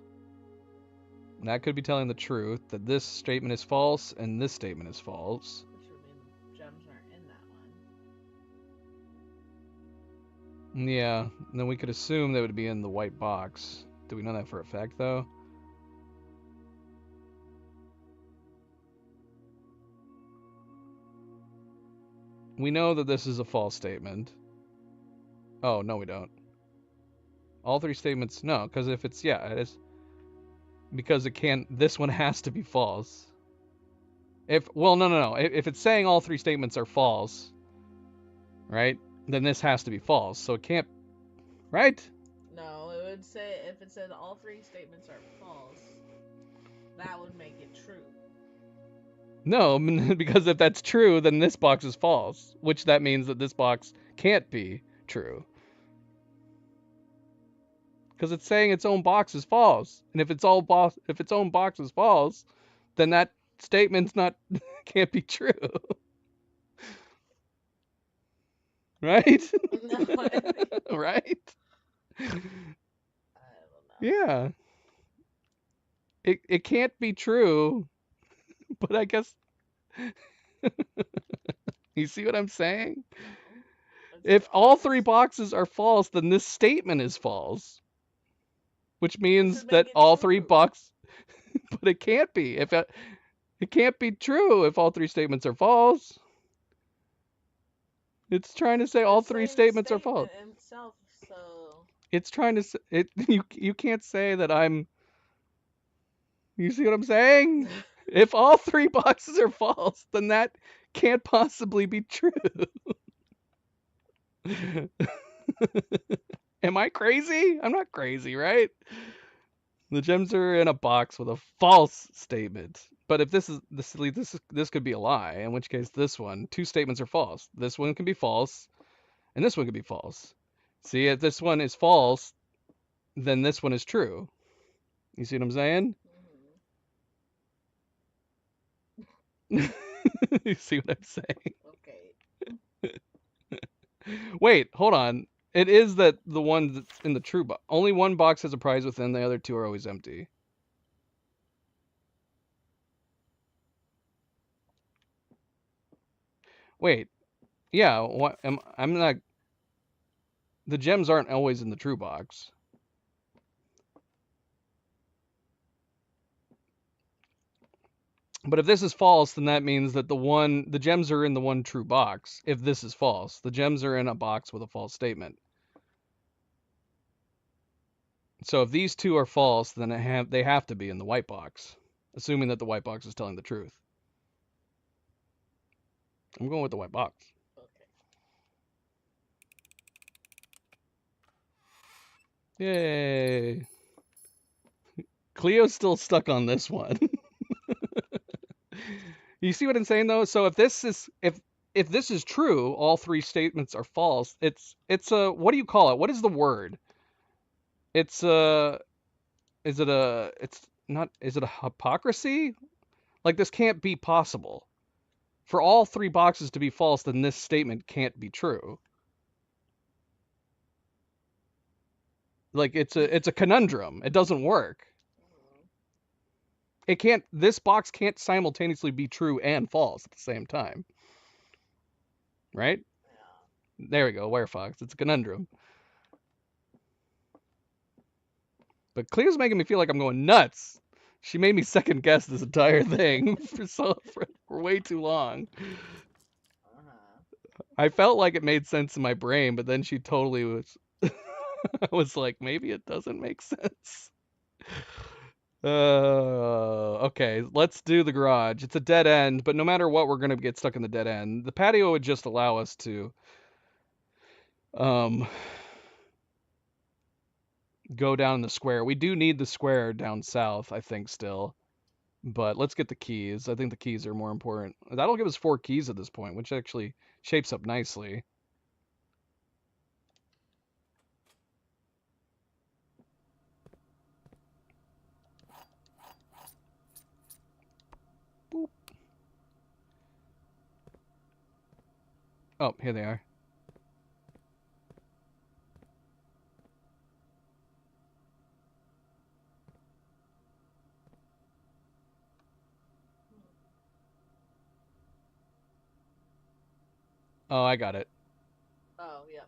And that could be telling the truth, that this statement is false and this statement is false. Which would mean the gems aren't in that one. Yeah, and then we could assume they would be in the white box. Do we know that for a fact, though? We know that this is a false statement. Oh, no, we don't. All 3 statements, no, because if it's, yeah, it is. Because it can't, this one has to be false. No. If it's saying all 3 statements are false, right, then this has to be false. So it can't, right? No, it would say, if it said all 3 statements are false, that would make it true. No, because if that's true, then this box is false, which that means that this box can't be true. Because it's saying its own box is false, and if its own box is false, then that statement's not can't be true, right? No, Right? I don't know. Yeah. It can't be true, but I guess you see what I'm saying? If all 3 boxes are false, then this statement is false. Which means that all 3 boxes, but it can't be. If it can't be true if all 3 statements are false. It's trying to say all 3 statements are false. Itself, so... It's trying to say it. You can't say that I'm. You see what I'm saying? If all 3 boxes are false, then that can't possibly be true. Am I crazy? I'm not crazy, right? The gems are in a box with a false statement. But if this could be a lie, in which case this one, 2 statements are false. This one can be false, and this one can be false. See, if this one is false, then this one is true. You see what I'm saying? Mm-hmm. You see what I'm saying? Okay. Wait, hold on. It is that the one that's in the true box. Only one box has a prize within, the other 2 are always empty. Wait. Yeah, what I'm not. The gems aren't always in the true box. But if this is false, then that means that the gems are in the one true box. If this is false, the gems are in a box with a false statement. So if these 2 are false, then they have to be in the white box, assuming that the white box is telling the truth. I'm going with the white box. Okay. Yay. Cleo's still stuck on this one. You see what I'm saying though? So if this is true, all 3 statements are false. It's a, what do you call it? What is the word? It's a is it a hypocrisy? Like, this can't be possible. For all 3 boxes to be false, then this statement can't be true. Like, it's a conundrum. It doesn't work. This box can't simultaneously be true and false at the same time. Right? Yeah. There we go, Werefox. It's a conundrum. But Cleo's making me feel like I'm going nuts. She made me second guess this entire thing for way too long. I felt like it made sense in my brain, but then she totally was. I was like, maybe it doesn't make sense. Okay, let's do the garage. It's a dead end, but no matter what, we're gonna get stuck in the dead end. The patio would just allow us to go down the square. We do need the square down south, I think, still. But let's get the keys. I think the keys are more important. That'll give us 4 keys at this point, which actually shapes up nicely. Boop. Oh, here they are. Oh, I got it. Oh, yep.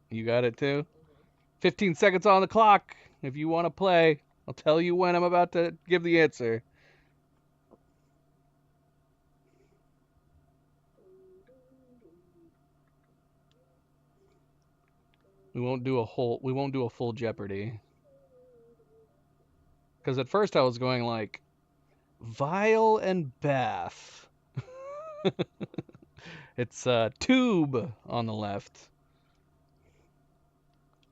You got it too? Mm-hmm. 15 seconds on the clock. If you want to play, I'll tell you when I'm about to give the answer. We won't do a full Jeopardy. Because at first I was going like vial and bath. It's a tube on the left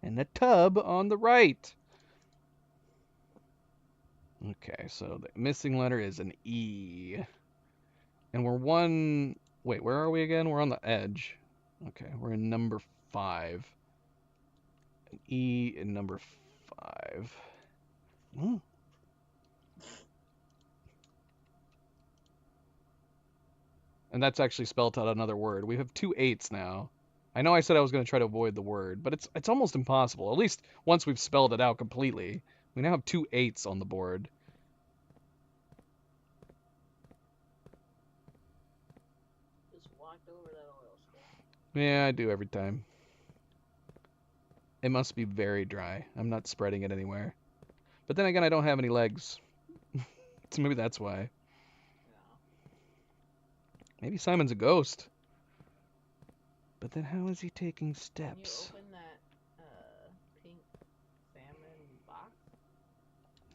and a tub on the right. Okay, so the missing letter is an E. And we're one. Wait, where are we again? We're on the edge. Okay, we're in number 5. An E in number 5. Hmm. And that's actually spelled out another word. We have 2 8s now. I know I said I was going to try to avoid the word, but it's almost impossible. At least once we've spelled it out completely. We now have 2 8s on the board. Just walked over that oil spill. Yeah, I do every time. It must be very dry. I'm not spreading it anywhere. But then again, I don't have any legs. So maybe that's why. Yeah. Maybe Simon's a ghost. But then how is he taking Can steps? you open that pink salmon box?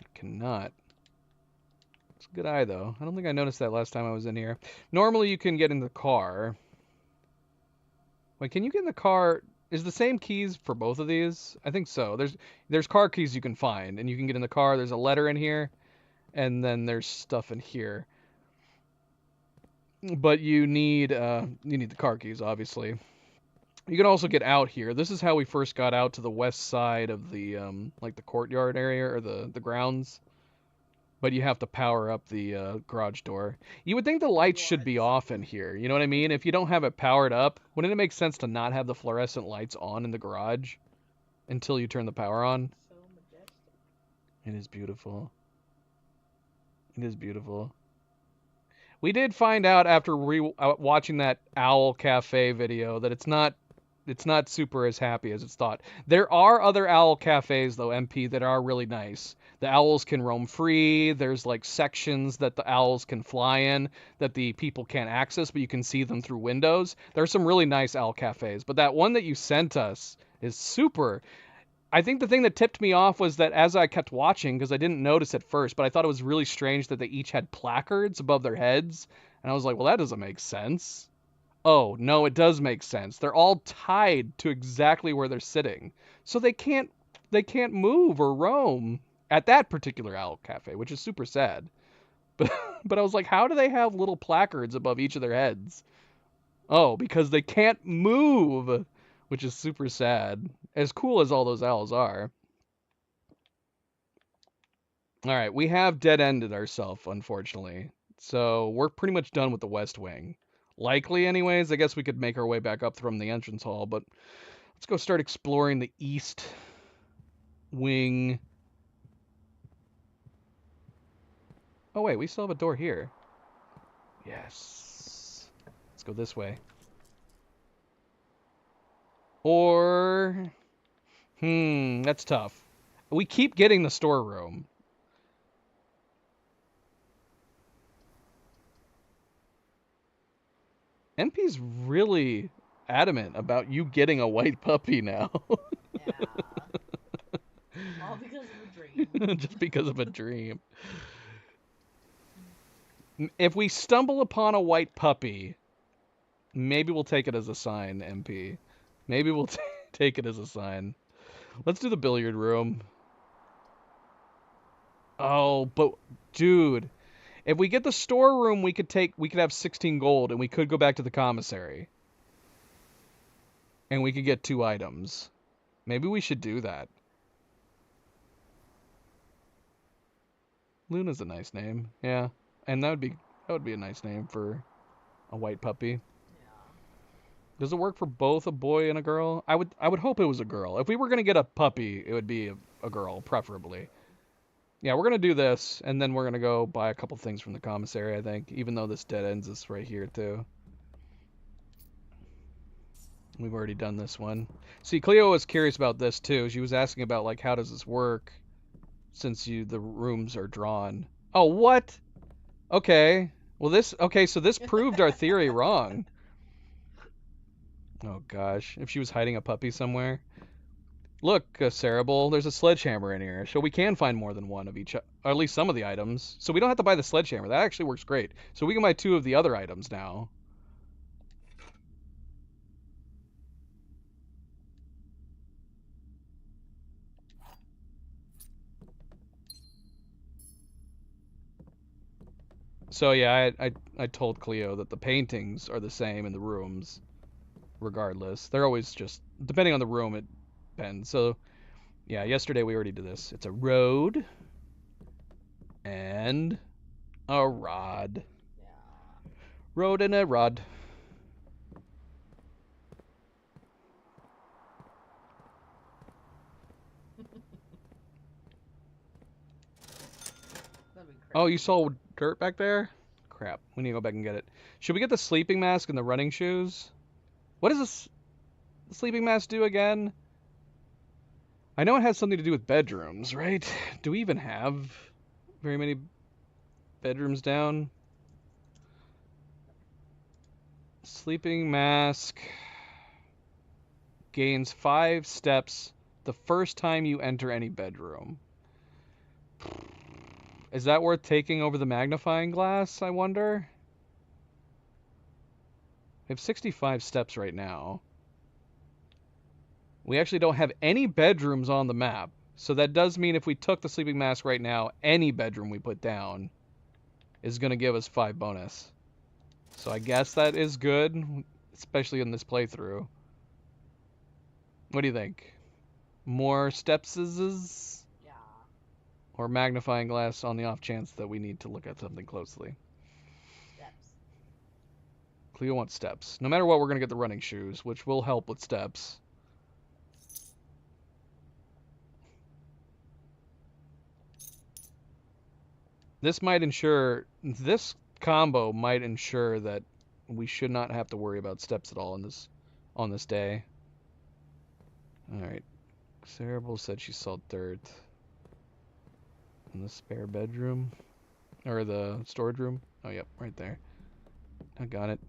I cannot. It's a good eye, though. I don't think I noticed that last time I was in here. Normally, you can get in the car. Wait, can you get in the car? Is the same keys for both of these? I think so. There's car keys you can find, and you can get in the car. There's a letter in here, and then there's stuff in here. But you need the car keys, obviously. You can also get out here. This is how we first got out to the west side of the like the courtyard area or the grounds. But you have to power up the garage door. You would think the lights should be off in here. You know what I mean? If you don't have it powered up, wouldn't it make sense to not have the fluorescent lights on in the garage until you turn the power on? So majestic. It is beautiful. It is beautiful. We did find out after watching that Owl Cafe video that it's not super as happy as it's thought. There are other owl cafes though, MP, that are really nice. The owls can roam free. There's like sections that the owls can fly in that the people can't access, but you can see them through windows. There are some really nice owl cafes, but that one that you sent us is super. I think the thing that tipped me off was that as I kept watching, because I didn't notice at first, but I thought it was really strange that they each had placards above their heads. And I was like, well, that doesn't make sense. Oh, no, it does make sense. They're all tied to exactly where they're sitting. So they can't move or roam at that particular owl cafe, which is super sad. But but I was like, how do they have little placards above each of their heads? Oh, because they can't move, which is super sad. As cool as all those owls are. All right, we have dead-ended ourselves, unfortunately. So we're pretty much done with the West Wing. Likely, anyways. I guess we could make our way back up from the entrance hall, but let's go start exploring the East Wing. Oh, wait, we still have a door here. Yes. Let's go this way. Or... that's tough. We keep getting the storeroom. MP's really adamant about you getting a white puppy now. Yeah. All because of a dream. Just because of a dream. If we stumble upon a white puppy, maybe we'll take it as a sign, MP. Maybe we'll take it as a sign. Let's do the billiard room. Oh, but dude, If we get the storeroom, we could have 16 gold, and we could go back to the commissary. And we could get 2 items. Maybe we should do that. Luna's a nice name, yeah. And that would be a nice name for a white puppy. Yeah. Does it work for both a boy and a girl? I would hope it was a girl. If we were gonna get a puppy, it would be a girl, preferably. Yeah, we're gonna do this, and then we're gonna go buy a couple things from the commissary, I think, even though this dead ends us right here too. We've already done this one. See, Cleo was curious about this too. She was asking about like how does this work since the rooms are drawn. Oh, what? Okay. Well, so this proved our theory wrong. Oh gosh, if she was hiding a puppy somewhere. Look, Cerebral, there's a sledgehammer in here, so we can find more than one of each, or at least some of the items. So we don't have to buy the sledgehammer. That actually works great. So we can buy 2 of the other items now. So yeah, I told Cleo that the paintings are the same in the rooms, regardless. They're always just, depending on the room, it depends. So yeah, yesterday we already did this. It's a road and a rod. Yeah. Road and a rod. That'd be crazy. Oh, you saw dirt back there? Crap, we need to go back and get it. Should we get the sleeping mask and the running shoes? What does this sleeping mask do again? I know it has something to do with bedrooms, right? Do we even have very many bedrooms down? Sleeping mask gains 5 steps the first time you enter any bedroom. Is that worth taking over the magnifying glass, I wonder? We have 65 steps right now. We actually don't have any bedrooms on the map. So that does mean if we took the sleeping mask right now, any bedroom we put down is going to give us 5 bonus. So I guess that is good, especially in this playthrough. What do you think? More stepses? Yeah. Or magnifying glass on the off chance that we need to look at something closely? Steps. Cleo wants steps. No matter what, we're going to get the running shoes, which will help with steps. This combo might ensure that we should not have to worry about steps at all on this day. All right. Cerebral said she saw dirt in the spare bedroom or the storage room. Oh, yep, right there. I got it.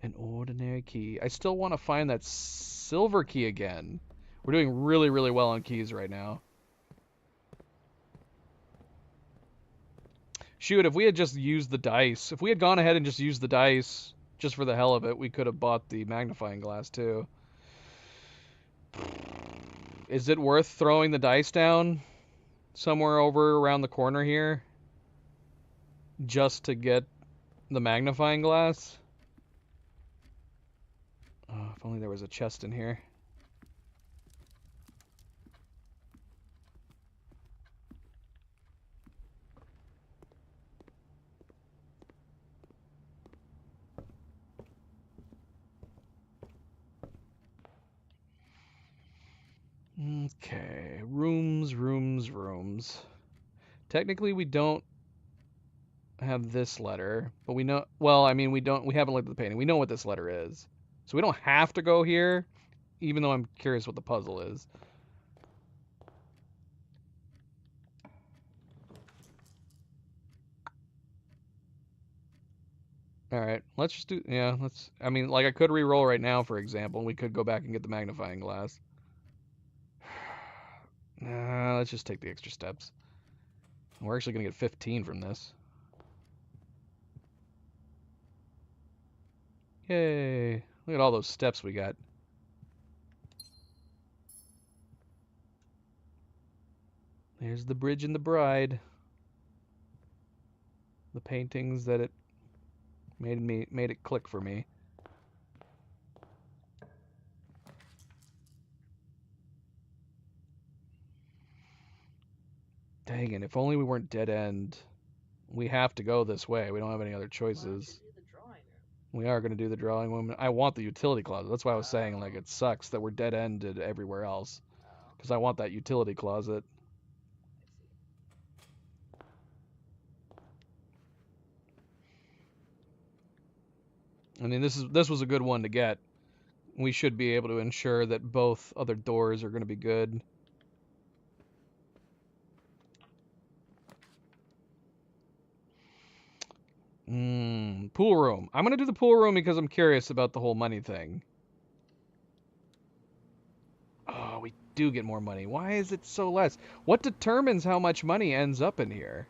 An ordinary key. I still want to find that silver key again. We're doing really, really well on keys right now. Shoot, if we had just used the dice, if we had gone ahead and just used the dice just for the hell of it, we could have bought the magnifying glass too. Is it worth throwing the dice down somewhere over around the corner here just to get the magnifying glass? Oh, if only there was a chest in here. Okay, rooms. Technically, we don't have this letter, but we know, well, I mean, we haven't looked at the painting. We know what this letter is. So we don't have to go here, even though I'm curious what the puzzle is. Alright, let's just do, yeah, I mean, like I could re-roll right now, for example, and we could go back and get the magnifying glass. Nah, let's just take the extra steps. We're actually going to get 15 from this. Yay. Look at all those steps we got. There's the bridge and the bride. The paintings that it made it click for me. Dang it, if only we weren't dead end. We have to go this way. We don't have any other choices. We are going to do the drawing room. I want the utility closet. That's why I was saying, like, it sucks that we're dead ended everywhere else. Because I want that utility closet. I mean, this was a good one to get. We should be able to ensure that both other doors are going to be good. Pool room. I'm going to do the pool room because I'm curious about the whole money thing. Oh, we do get more money. Why is it so less? What determines how much money ends up in here?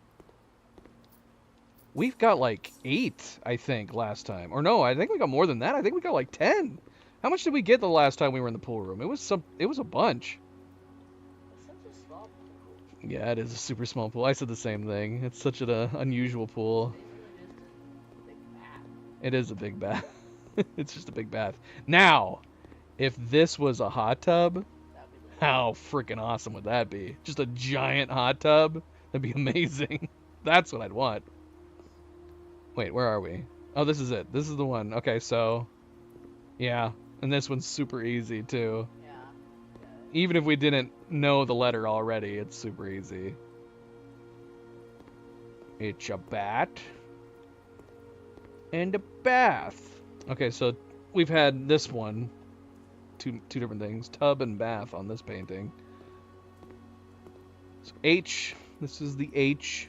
We've got like 8, I think, last time. Or no, I think we got more than that. I think we got like 10. How much did we get the last time we were in the pool room? It was a bunch. It's such a small pool. Yeah, it is a super small pool. I said the same thing. It's such an unusual pool. It is a big bath. It's just a big bath. Now, if this was a hot tub, how freaking awesome would that be? Just a giant hot tub? That'd be amazing. That's what I'd want. Wait, where are we? Oh, this is it. This is the one. Okay, so... yeah, and this one's super easy, too. Yeah. Even if we didn't know the letter already, it's super easy. It's a bat. And a bath. Okay, so we've had this one. Two different things. Tub and bath on this painting. So H. This is the H.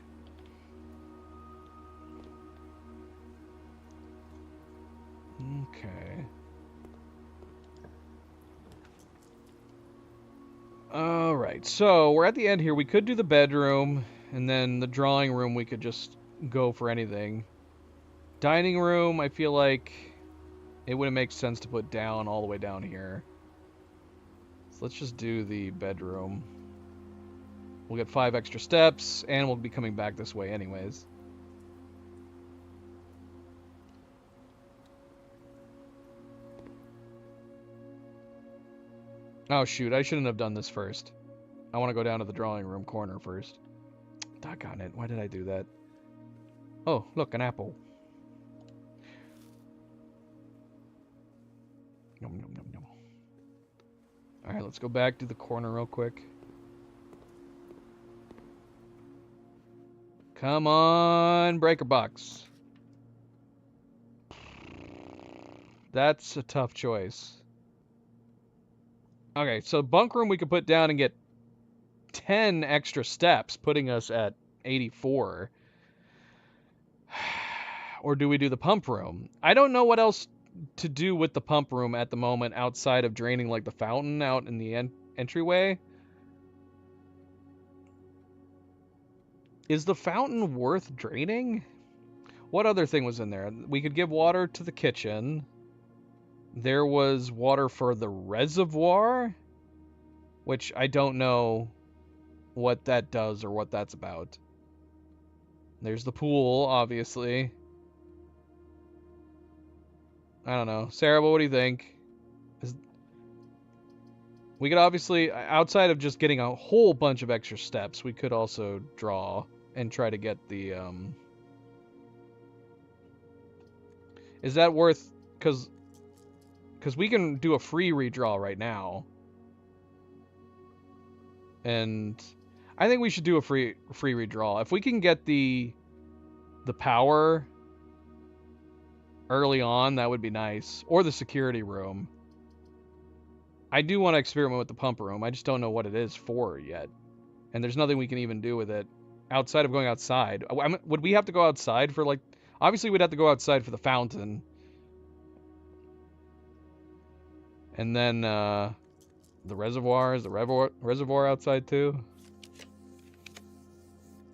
Okay. Alright, so we're at the end here. We could do the bedroom, and then the drawing room we could just go for anything. Dining room, I feel like it wouldn't make sense to put down all the way down here. So let's just do the bedroom. We'll get 5 extra steps, and we'll be coming back this way anyways. Oh shoot, I shouldn't have done this first. I want to go down to the drawing room corner first. Doggone it, why did I do that? Oh, look, an apple. Nom, nom, nom, nom. Alright, let's go back to the corner real quick. Come on, breaker box. That's a tough choice. Okay, so bunk room we could put down and get 10 extra steps, putting us at 84. Or do we do the pump room? I don't know what else to do with the pump room at the moment outside of draining like the fountain out in the entryway. Is the fountain worth draining? What other thing was in there? We could give water to the kitchen. There was water for the reservoir, which I don't know what that does or what that's about. There's the pool, obviously. I don't know. Sarah, what do you think? We could obviously, outside of just getting a whole bunch of extra steps, we could also draw and try to get the, Is that worth, because we can do a free redraw right now. And I think we should do a free redraw. If we can get the power early on, that would be nice. Or the security room. I do want to experiment with the pump room. I just don't know what it is for yet. And there's nothing we can even do with it outside of going outside. Would we have to go outside for, like... Obviously, we'd have to go outside for the fountain. And then, the reservoir. Is the reservoir outside, too?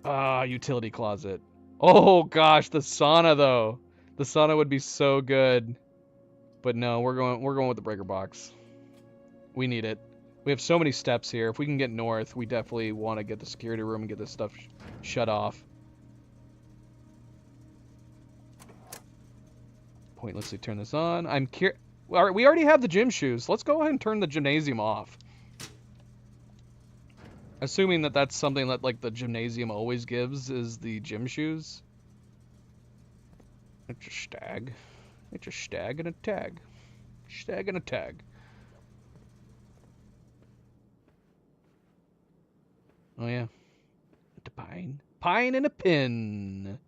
Ah, utility closet. Oh, gosh, the sauna, though. The sauna would be so good. But no, we're going with the breaker box. We need it. We have so many steps here. If we can get north, we definitely want to get the security room and get this stuff shut off. Pointlessly turn this on. We already have the gym shoes. Let's go ahead and turn the gymnasium off. Assuming that that's something that like the gymnasium always gives is the gym shoes. It's a stag. It's a stag and a tag. Stag and a tag. Oh yeah. The pine. Pine and a pin.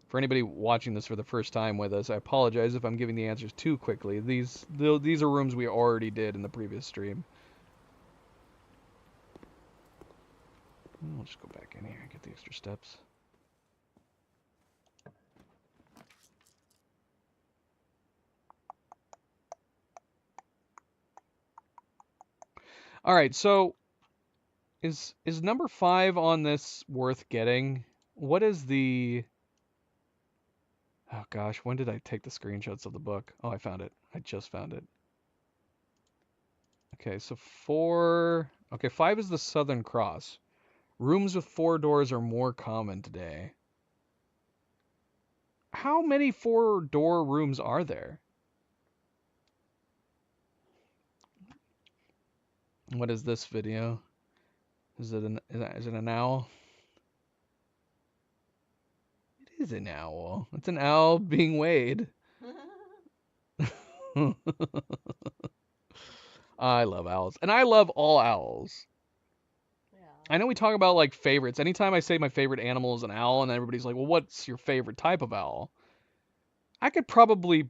For anybody watching this for the first time with us, I apologize if I'm giving the answers too quickly. These are rooms we already did in the previous stream. I'll just go back in here and get the extra steps. All right, so is number 5 on this worth getting? What is the... Oh gosh, when did I take the screenshots of the book? Oh, I found it. I just found it. Okay, so 4... Okay, 5 is the Southern Cross. Rooms with 4 doors are more common today. How many 4-door rooms are there? What is this video? Is it an owl? It is an owl. It's an owl being weighed. I love owls. And I love all owls. Yeah. I know we talk about like favorites. Anytime I say my favorite animal is an owl, and everybody's like, well, what's your favorite type of owl? I could probably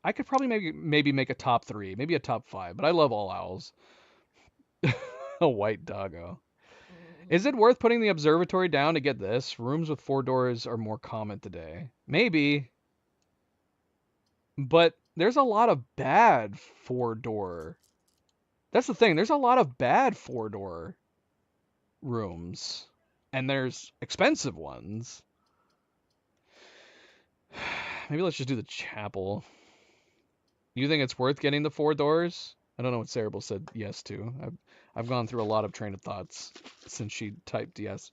maybe make a top 3, maybe a top 5, but I love all owls. A white doggo. Is it worth putting the observatory down to get this? Rooms with 4 doors are more common today. Maybe. But there's a lot of bad 4-door. That's the thing. There's a lot of bad 4-door rooms. And there's expensive ones. Maybe let's just do the chapel. You think it's worth getting the 4 doors? I don't know what Cerebral said yes to. I've gone through a lot of train of thoughts since she typed yes.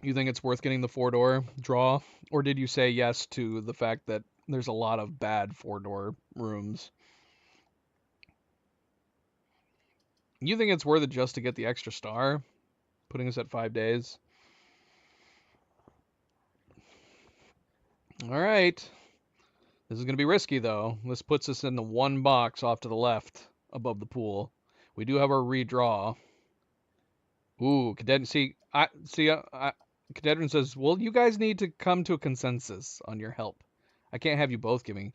You think it's worth getting the 4-door draw? Or did you say yes to the fact that there's a lot of bad 4-door rooms? You think it's worth it just to get the extra star? Putting us at 5 days? Alright. This is going to be risky, though. This puts us in the 1 box off to the left above the pool. We do have our redraw. Ooh, Cadedrin, Cadedrin says, well, you guys need to come to a consensus on your help. I can't have you both giving.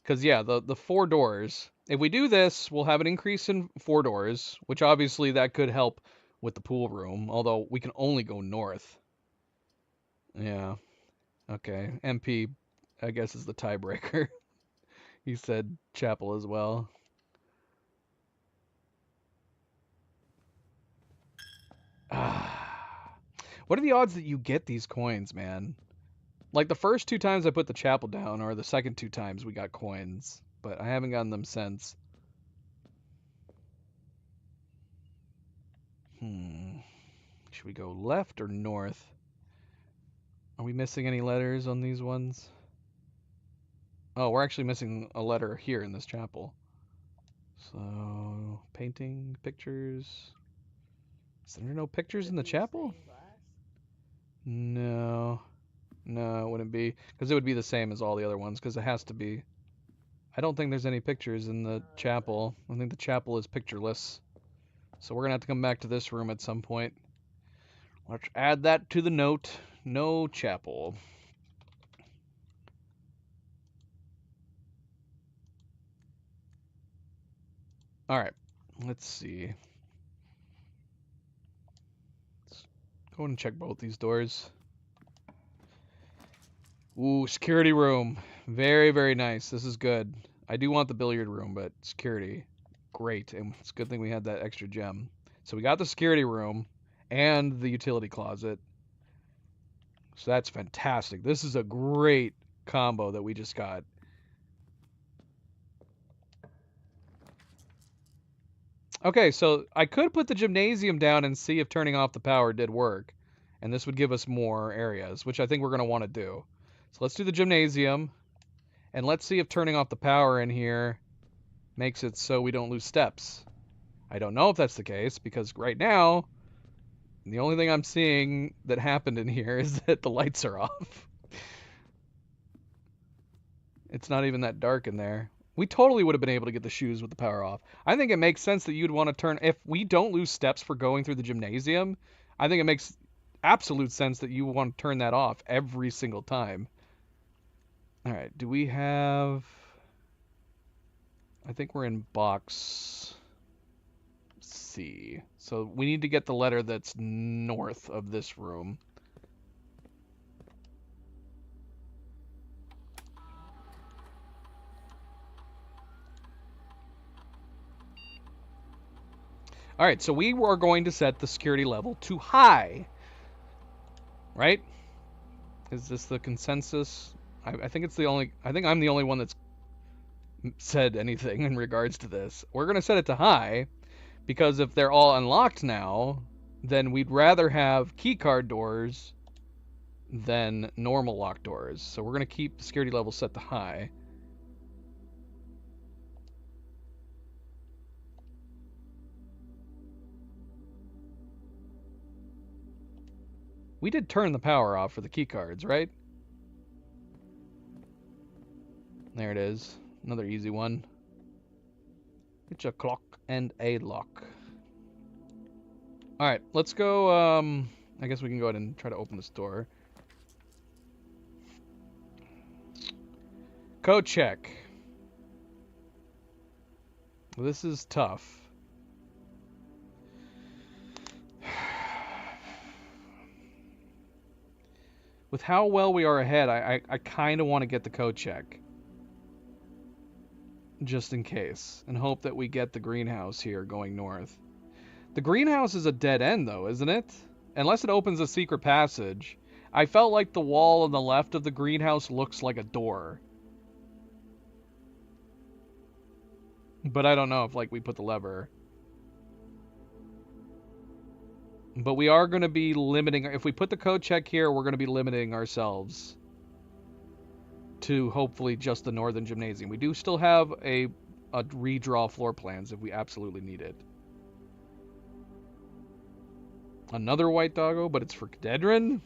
Because, yeah, the 4 doors. If we do this, we'll have an increase in 4 doors, which obviously that could help with the pool room, although we can only go north. Yeah. Okay. MP, I guess, is the tiebreaker. He said chapel as well. What are the odds that you get these coins, man? Like the first 2 times I put the chapel down, or the second 2 times we got coins, but I haven't gotten them since. Should we go left or north? Are we missing any letters on these ones? Oh, we're actually missing a letter here in this chapel. So, painting, pictures. Is there no pictures in the chapel? No. No, it wouldn't be. Because it would be the same as all the other ones, because it has to be. I don't think there's any pictures in the chapel. I think the chapel is pictureless. So we're going to have to come back to this room at some point. Let's add that to the note. No chapel. Alright, let's see. Let's go and check both these doors. Ooh, security room. Very, very nice. This is good. I do want the billiard room, but security, great. And it's a good thing we had that extra gem. So we got the security room and the utility closet. So that's fantastic. This is a great combo that we just got. Okay, so I could put the gymnasium down and see if turning off the power did work. And this would give us more areas, which I think we're going to want to do. So let's do the gymnasium. And let's see if turning off the power in here makes it so we don't lose steps. I don't know if that's the case, because right now, the only thing I'm seeing that happened in here is that the lights are off. It's not even that dark in there. We totally would have been able to get the shoes with the power off. I think it makes sense that you'd want to turn... If we don't lose steps for going through the gymnasium, I think it makes absolute sense that you want to turn that off every single time. All right, do we have... I think we're in box C. So we need to get the letter that's north of this room. All right, so we are going to set the security level to high. Right? Is this the consensus? I think it's the only... I think I'm the only one that's said anything in regards to this. We're going to set it to high because if they're all unlocked now, then we'd rather have keycard doors than normal lock doors. So we're going to keep the security level set to high. We did turn the power off for the keycards, right? There it is. Another easy one. It's a clock and a lock. Alright, let's go, I guess we can go ahead and try to open this door. Code check. Well, this is tough. With how well we are ahead, I kind of want to get the code check. Just in case. And hope that we get the greenhouse here going north. The greenhouse is a dead end, though, isn't it? Unless it opens a secret passage. I felt like the wall on the left of the greenhouse looks like a door. But I don't know if, like, we put the lever. But we are going to be limiting... If we put the code check here, we're going to be limiting ourselves to hopefully just the northern gymnasium. We do still have a redraw floor plans if we absolutely need it. Another white doggo, but it's for Cadedran.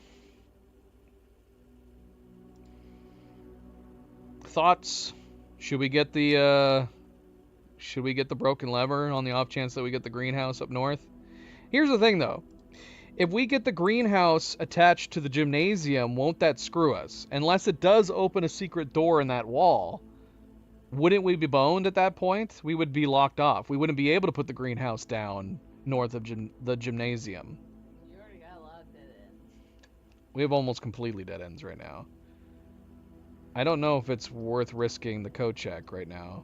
Thoughts? Should we get the broken lever on the off chance that we get the greenhouse up north? Here's the thing, though. If we get the greenhouse attached to the gymnasium, won't that screw us? Unless it does open a secret door in that wall, wouldn't we be boned at that point? We would be locked off. We wouldn't be able to put the greenhouse down north of the gymnasium. You already got a lot of dead ends. We have almost completely dead ends right now. I don't know if it's worth risking the code check right now.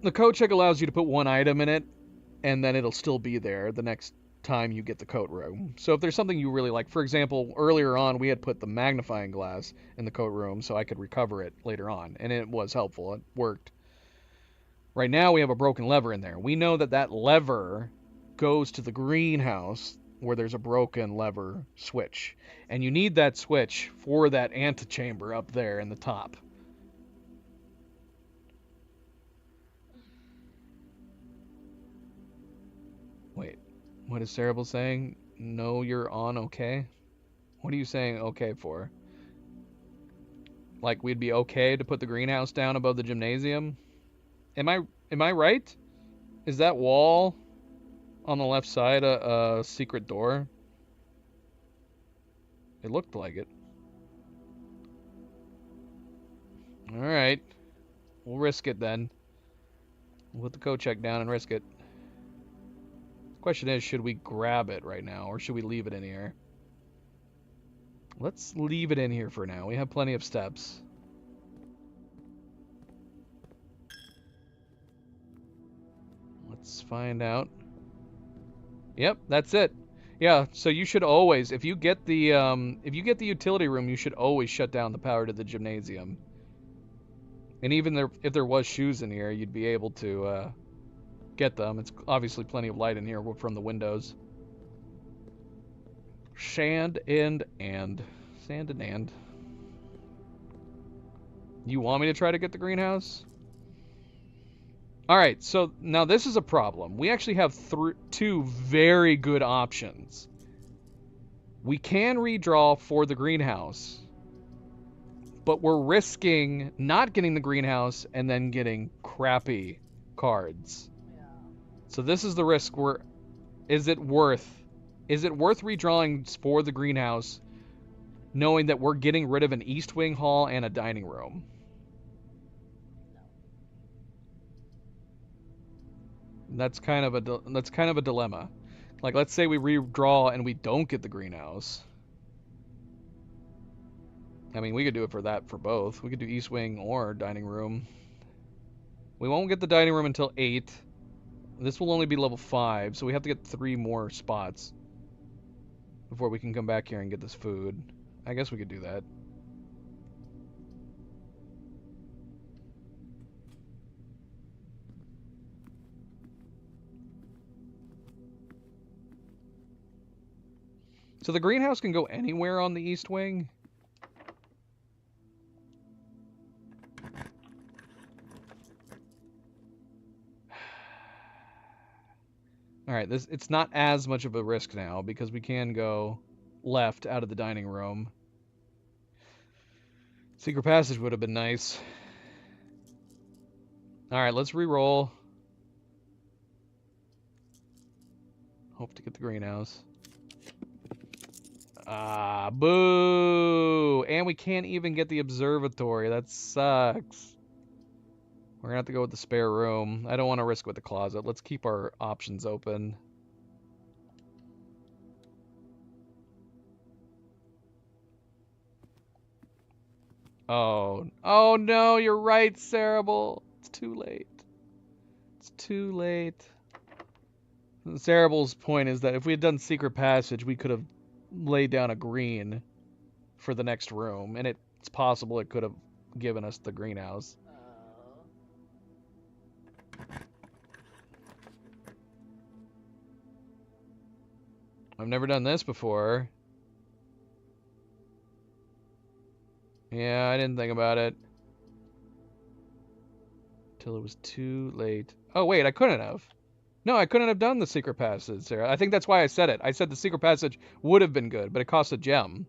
The code check allows you to put one item in it, and then it'll still be there the next time you get the coat room. So if there's something you really like, for example, earlier on we had put the magnifying glass in the coat room so I could recover it later on, and it was helpful. It worked. Right now we have a broken lever in there. We know that that lever goes to the greenhouse where there's a broken lever switch, and you need that switch for that antechamber up there in the top. Wait, what is Cerebral saying? No, you're on okay? What are you saying okay for? Like we'd be okay to put the greenhouse down above the gymnasium? Am I right? Is that wall on the left side a secret door? It looked like it. Alright. We'll risk it then. We'll put the code check down and risk it. Question is, should we grab it right now, or should we leave it in here? Let's leave it in here for now. We have plenty of steps. find out. Yep, that's it. Yeah, so you should always, if you get the utility room, you should always shut down the power to the gymnasium. And even if there was shoes in here, you'd be able to get them. It's obviously plenty of light in here from the windows. Sand and. You want me to try to get the greenhouse? Alright, so now this is a problem. We actually have two very good options. We can redraw for the greenhouse, but we're risking not getting the greenhouse and then getting crappy cards. Yeah. So this is the risk. Is it worth redrawing for the greenhouse, knowing that we're getting rid of an East Wing hall and a dining room? That's kind of a dilemma. Like, let's say we redraw and we don't get the greenhouse. I mean, we could do it for both. We could do East Wing or dining room. We won't get the dining room until 8. This will only be level 5, so we have to get 3 more spots before we can come back here and get this food. I guess we could do that. So the greenhouse can go anywhere on the East Wing? Alright, it's not as much of a risk now because we can go left out of the dining room. Secret passage would have been nice. Alright, let's re-roll. Hope to get the greenhouse. Ah, boo! And we can't even get the observatory. That sucks. We're gonna have to go with the spare room. I don't want to risk with the closet. Let's keep our options open. Oh no, you're right, Cerebral. It's too late. It's too late. Cerebral's point is that if we had done Secret Passage, we could have laid down a green for the next room, and it's possible it could have given us the greenhouse. I've never done this before. Yeah, I didn't think about it. Till it was too late. Oh, wait, I couldn't have. No, I couldn't have done the secret passage, Sarah. I think that's why I said it. I said the secret passage would have been good, but it cost a gem.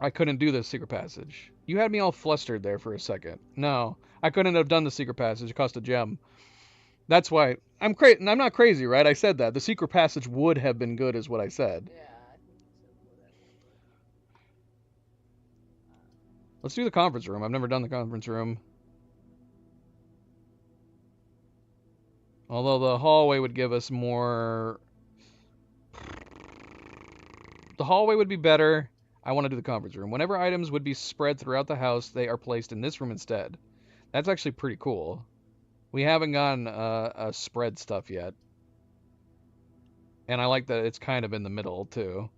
I couldn't do the secret passage. You had me all flustered there for a second. No, I couldn't have done the secret passage. It cost a gem. That's why I'm not crazy, right? I said that. The secret passage would have been good is what I said. Yeah, I think you said would have been good. Let's do the conference room. I've never done the conference room. Although the hallway would give us more... The hallway would be better. I want to do the conference room. Whenever items would be spread throughout the house, they are placed in this room instead. That's actually pretty cool. We haven't gotten a spread stuff yet. And I like that it's kind of in the middle, too.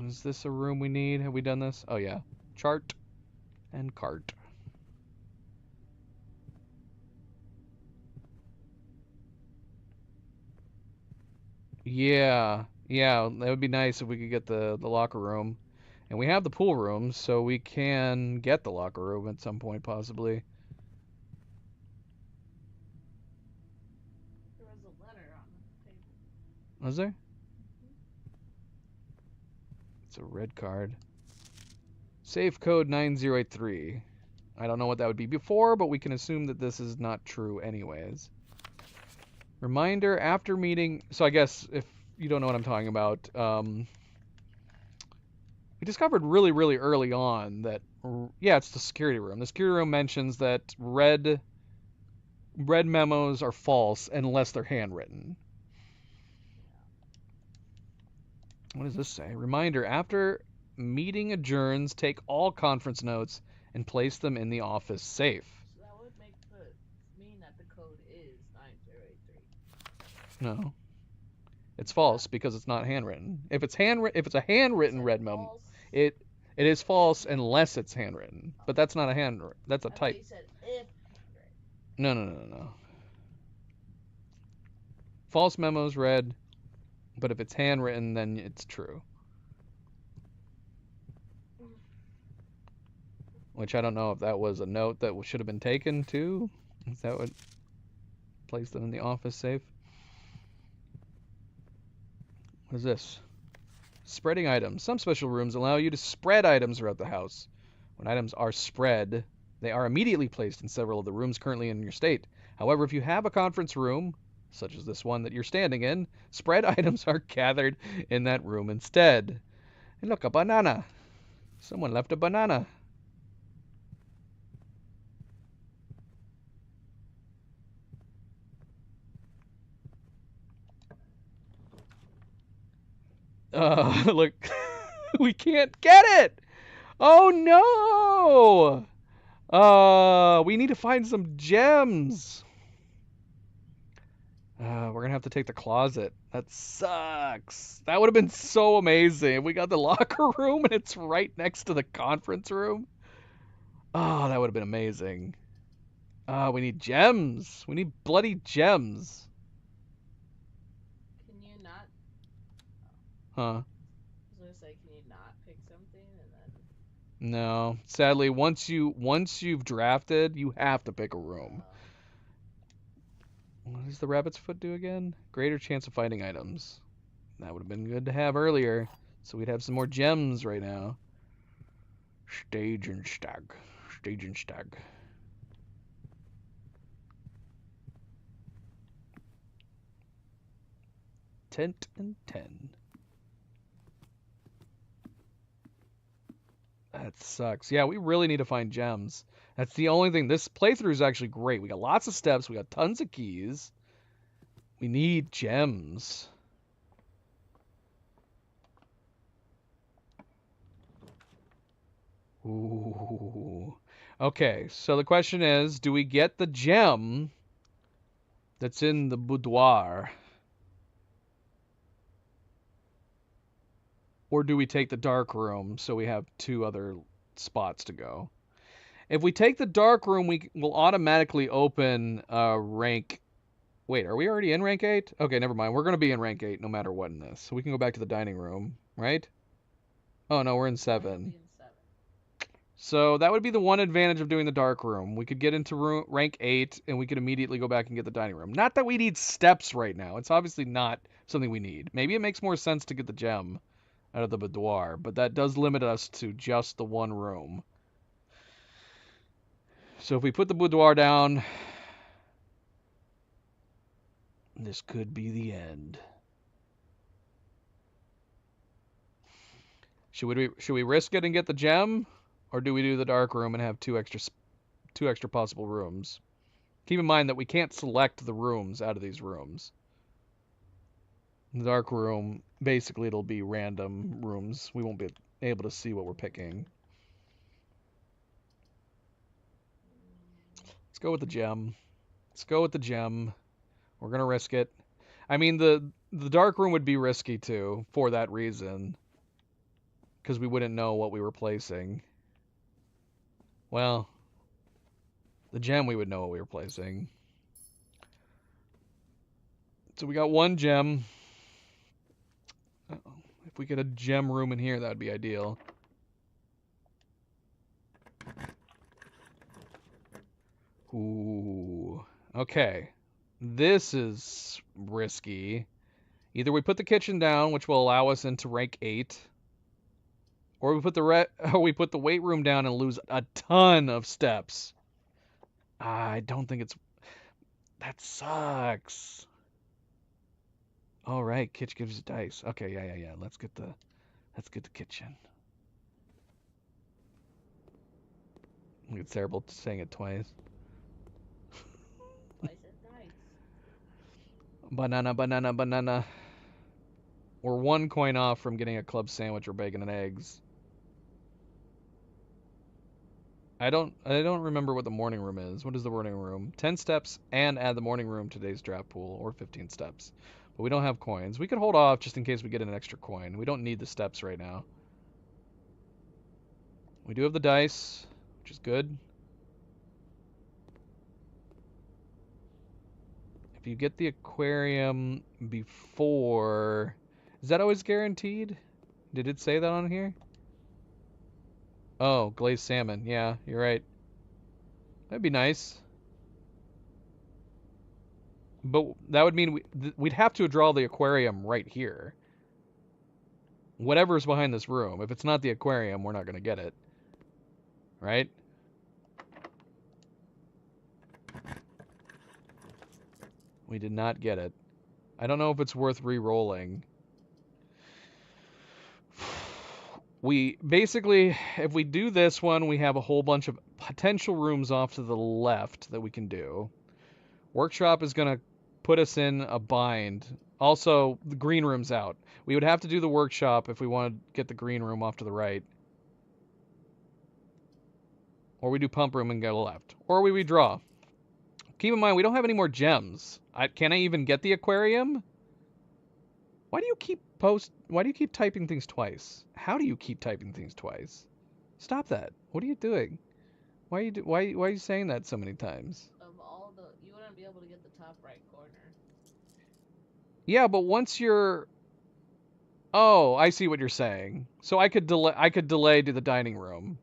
Is this a room we need? Have we done this? Oh, yeah. Chart and cart. Yeah, that would be nice if we could get the locker room. And we have the pool room, so we can get the locker room at some point, possibly. There was a letter on the table. Was there? It's a red card. Safe code 9083. I don't know what that would be before, but we can assume that this is not true anyways. Reminder after meeting... So I guess if you don't know what I'm talking about, we discovered really, really early on that... Yeah, it's the security room. The security room mentions that red memos are false unless they're handwritten. What does this say? Reminder, after meeting adjourns, take all conference notes and place them in the office safe. So that would mean that the code is 9083. No. It's false because it's not handwritten. If it's a handwritten Said red memo, false. it is false unless it's handwritten. But that's not that's a I thought type. you said if handwritten. No. False memo's red, but if it's handwritten, then it's true. Which I don't know if that was a note that should have been taken too. Is that what placed them in the office safe? What is this? Spreading items. Some special rooms allow you to spread items throughout the house. When items are spread, they are immediately placed in several of the rooms currently in your state. However, if you have a conference room, such as this one that you're standing in, spread items are gathered in that room instead. And look, a banana. Someone left a banana. Look, we can't get it. Oh no. We need to find some gems. We're gonna have to take the closet. That sucks. That would have been so amazing. We got the locker room and it's right next to the conference room. Oh, that would have been amazing. We need gems. We need bloody gems. Can you not? Huh? I was gonna say, can you not pick something and then? No. Sadly, once you've drafted, you have to pick a room. What does the rabbit's foot do again? Greater chance of finding items. That would have been good to have earlier, so we'd have some more gems right now. Stage and stag. Tent and 10. That sucks. Yeah, we really need to find gems. That's the only thing. This playthrough is actually great. We got lots of steps. We got tons of keys. We need gems. Ooh. Okay, so the question is, do we get the gem that's in the boudoir? Or do we take the dark room so we have 2 other spots to go? If we take the dark room, we will automatically open rank. Wait, are we already in rank 8? Okay, never mind. We're going to be in rank 8 no matter what in this. So we can go back to the dining room, right? Oh, no, we're in 7. So that would be the one advantage of doing the dark room. We could get into rank 8 and we could immediately go back and get the dining room. Not that we need steps right now. It's obviously not something we need. Maybe it makes more sense to get the gem out of the boudoir, but that does limit us to just the one room. So if we put the boudoir down, this could be the end. Should we risk it and get the gem, or do we do the dark room and have two extra possible rooms? Keep in mind that we can't select the rooms out of these rooms. In the dark room, basically it'll be random rooms. We won't be able to see what we're picking. Let's go with the gem. We're gonna risk it. I mean, the dark room would be risky too for that reason, because we wouldn't know what we were placing. Well, the gem we would know what we were placing. So we got one gem. Uh-oh. If we get a gem room in here, that would be ideal. Ooh. Okay. This is risky. Either we put the kitchen down, which will allow us into rank 8, or we put the weight room down and lose a ton of steps. I don't think it's... That sucks. All right, Kitch gives you dice. Okay, yeah. Let's get the kitchen. It's terrible saying it twice. Twice as nice. Banana. We're 1 coin off from getting a club sandwich or bacon and eggs. I don't remember what the morning room is. What is the morning room? 10 steps and add the morning room to today's draft pool, or 15 steps. But we don't have coins. We could hold off just in case we get an extra coin. We don't need the steps right now. We do have the dice, which is good. If you get the aquarium before... Is that always guaranteed? Did it say that on here? Oh, glazed salmon. Yeah, you're right. That'd be nice. But that would mean we'd have to draw the aquarium right here. Whatever's behind this room. If it's not the aquarium, we're not going to get it. Right? We did not get it. I don't know if it's worth re-rolling. We basically, if we do this one, we have a whole bunch of potential rooms off to the left that we can do. Workshop is going to put us in a bind. Also, the green room's out. We would have to do the workshop if we want to get the green room off to the right. Or we do pump room and go left. Or we redraw. Keep in mind, we don't have any more gems. Can I even get the aquarium? Why do you keep typing things twice? How do you keep typing things twice? Stop that. What are you doing? Why are you saying that so many times? You wouldn't be able to get the top right corner. Yeah, but once you're... Oh, I see what you're saying. So I could delay to the dining room.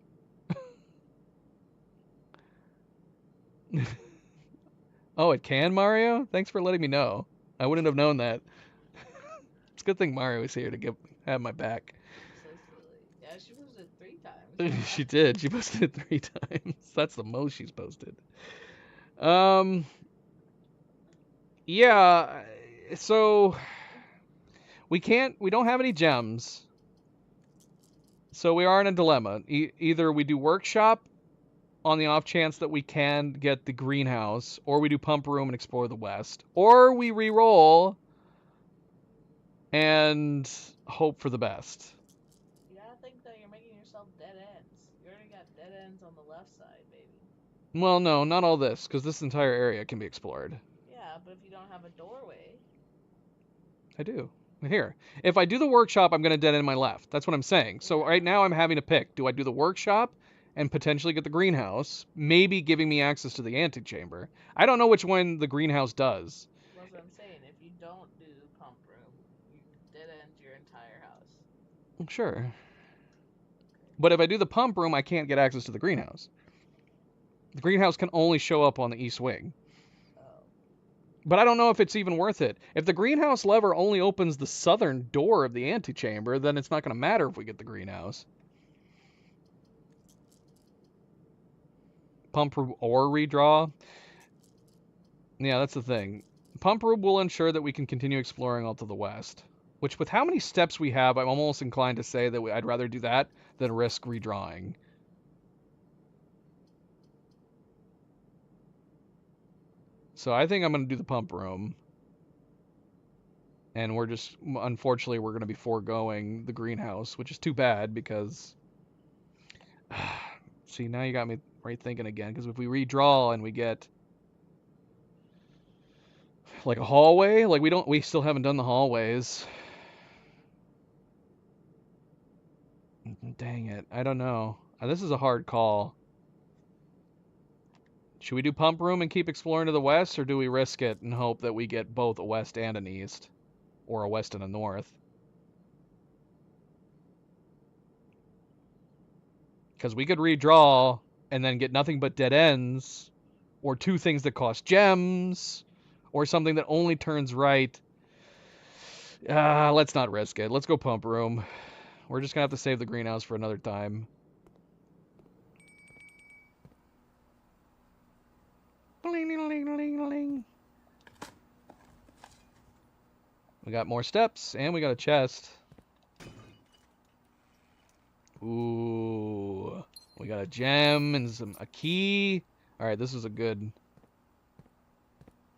Oh, it can, Mario? Thanks for letting me know. I wouldn't have known that. It's a good thing Mario is here to have my back. So silly. Yeah, she posted 3 times. She did. She posted it 3 times. That's the most she's posted. Yeah, so we don't have any gems. So we are in a dilemma. Either we do workshop on the off chance that we can get the greenhouse, or we do pump room and explore the west, or we re-roll and hope for the best. You gotta think that you're making yourself dead ends. You already got dead ends on the left side, baby. Well, no, not all this, because this entire area can be explored. Yeah, but if you don't have a doorway... I do. Here. If I do the workshop, I'm going to dead end my left. That's what I'm saying. So right now I'm having to pick. Do I do the workshop and potentially get the greenhouse, maybe giving me access to the antechamber? I don't know which one the greenhouse does. That's what I'm saying. If you don't do pump room, you dead end your entire house. Sure. But if I do the pump room, I can't get access to the greenhouse. The greenhouse can only show up on the east wing. But I don't know if it's even worth it. If the greenhouse lever only opens the southern door of the antechamber, then it's not going to matter if we get the greenhouse. Pump room or redraw. Yeah, that's the thing. Pump room will ensure that we can continue exploring all to the west. Which, with how many steps we have, I'm almost inclined to say that I'd rather do that than risk redrawing. So I think I'm going to do the pump room. And unfortunately, we're going to be foregoing the greenhouse, which is too bad because... See, now you got me right thinking again, because if we redraw and we get... like a hallway, like we still haven't done the hallways. Dang it, I don't know. This is a hard call. Should we do pump room and keep exploring to the west, or do we risk it and hope that we get both a west and an east? Or a west and a north? Because we could redraw and then get nothing but dead ends, or 2 things that cost gems, or something that only turns right. Let's not risk it. Let's go pump room. We're just going to have to save the greenhouse for another time. We got more steps, and we got a chest. Ooh. We got a gem and a key. Alright, this is a good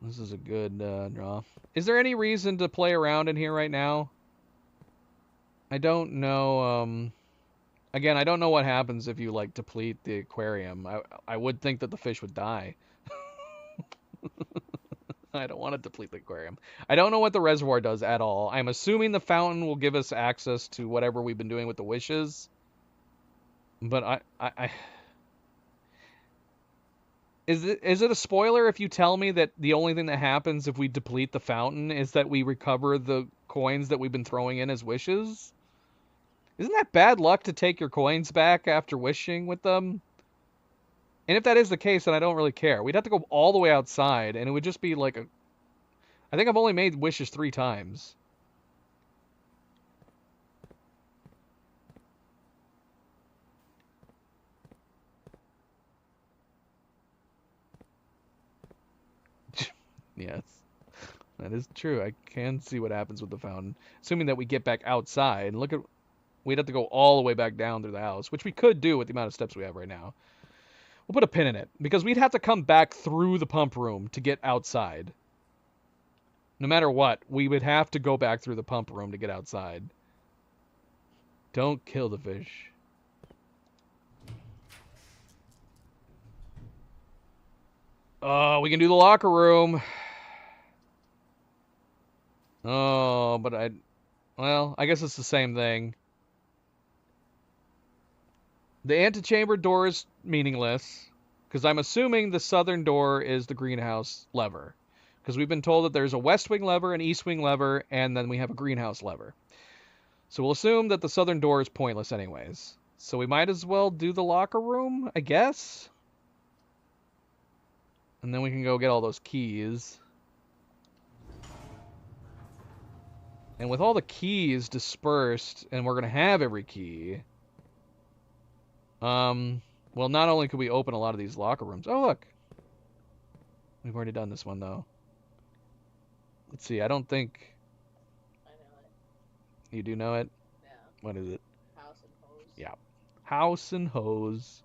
draw. Is there any reason to play around in here right now? I don't know, Again, I don't know what happens if you, like, deplete the aquarium. I would think that the fish would die. I don't want to deplete the aquarium. I don't know what the reservoir does at all. I'm assuming the fountain will give us access to whatever we've been doing with the wishes. But is it a spoiler if you tell me that the only thing that happens if we deplete the fountain is that we recover the coins that we've been throwing in as wishes? Isn't that bad luck to take your coins back after wishing with them? And if that is the case, then I don't really care. We'd have to go all the way outside, and it would just be like a... I think I've only made wishes 3 times. Yes, that is true. I can see what happens with the fountain. Assuming that we get back outside. Look at... We'd have to go all the way back down through the house, which we could do with the amount of steps we have right now. We'll put a pin in it, because we'd have to come back through the pump room to get outside. No matter what, we would have to go back through the pump room to get outside. Don't kill the fish. Oh, we can do the locker room. Oh, but well, I guess it's the same thing. The antechamber door is meaningless, because I'm assuming the southern door is the greenhouse lever. Because we've been told that there's a west wing lever, an east wing lever, and then we have a greenhouse lever. So we'll assume that the southern door is pointless anyways. So we might as well do the locker room, I guess? And then we can go get all those keys. And with all the keys dispersed, and we're going to have every key... well, not only could we open a lot of these locker rooms... Oh, look! We've already done this one, though. Let's see, I don't think... I know it. You do know it? Yeah. What is it? House and hose. Yeah. House and hose.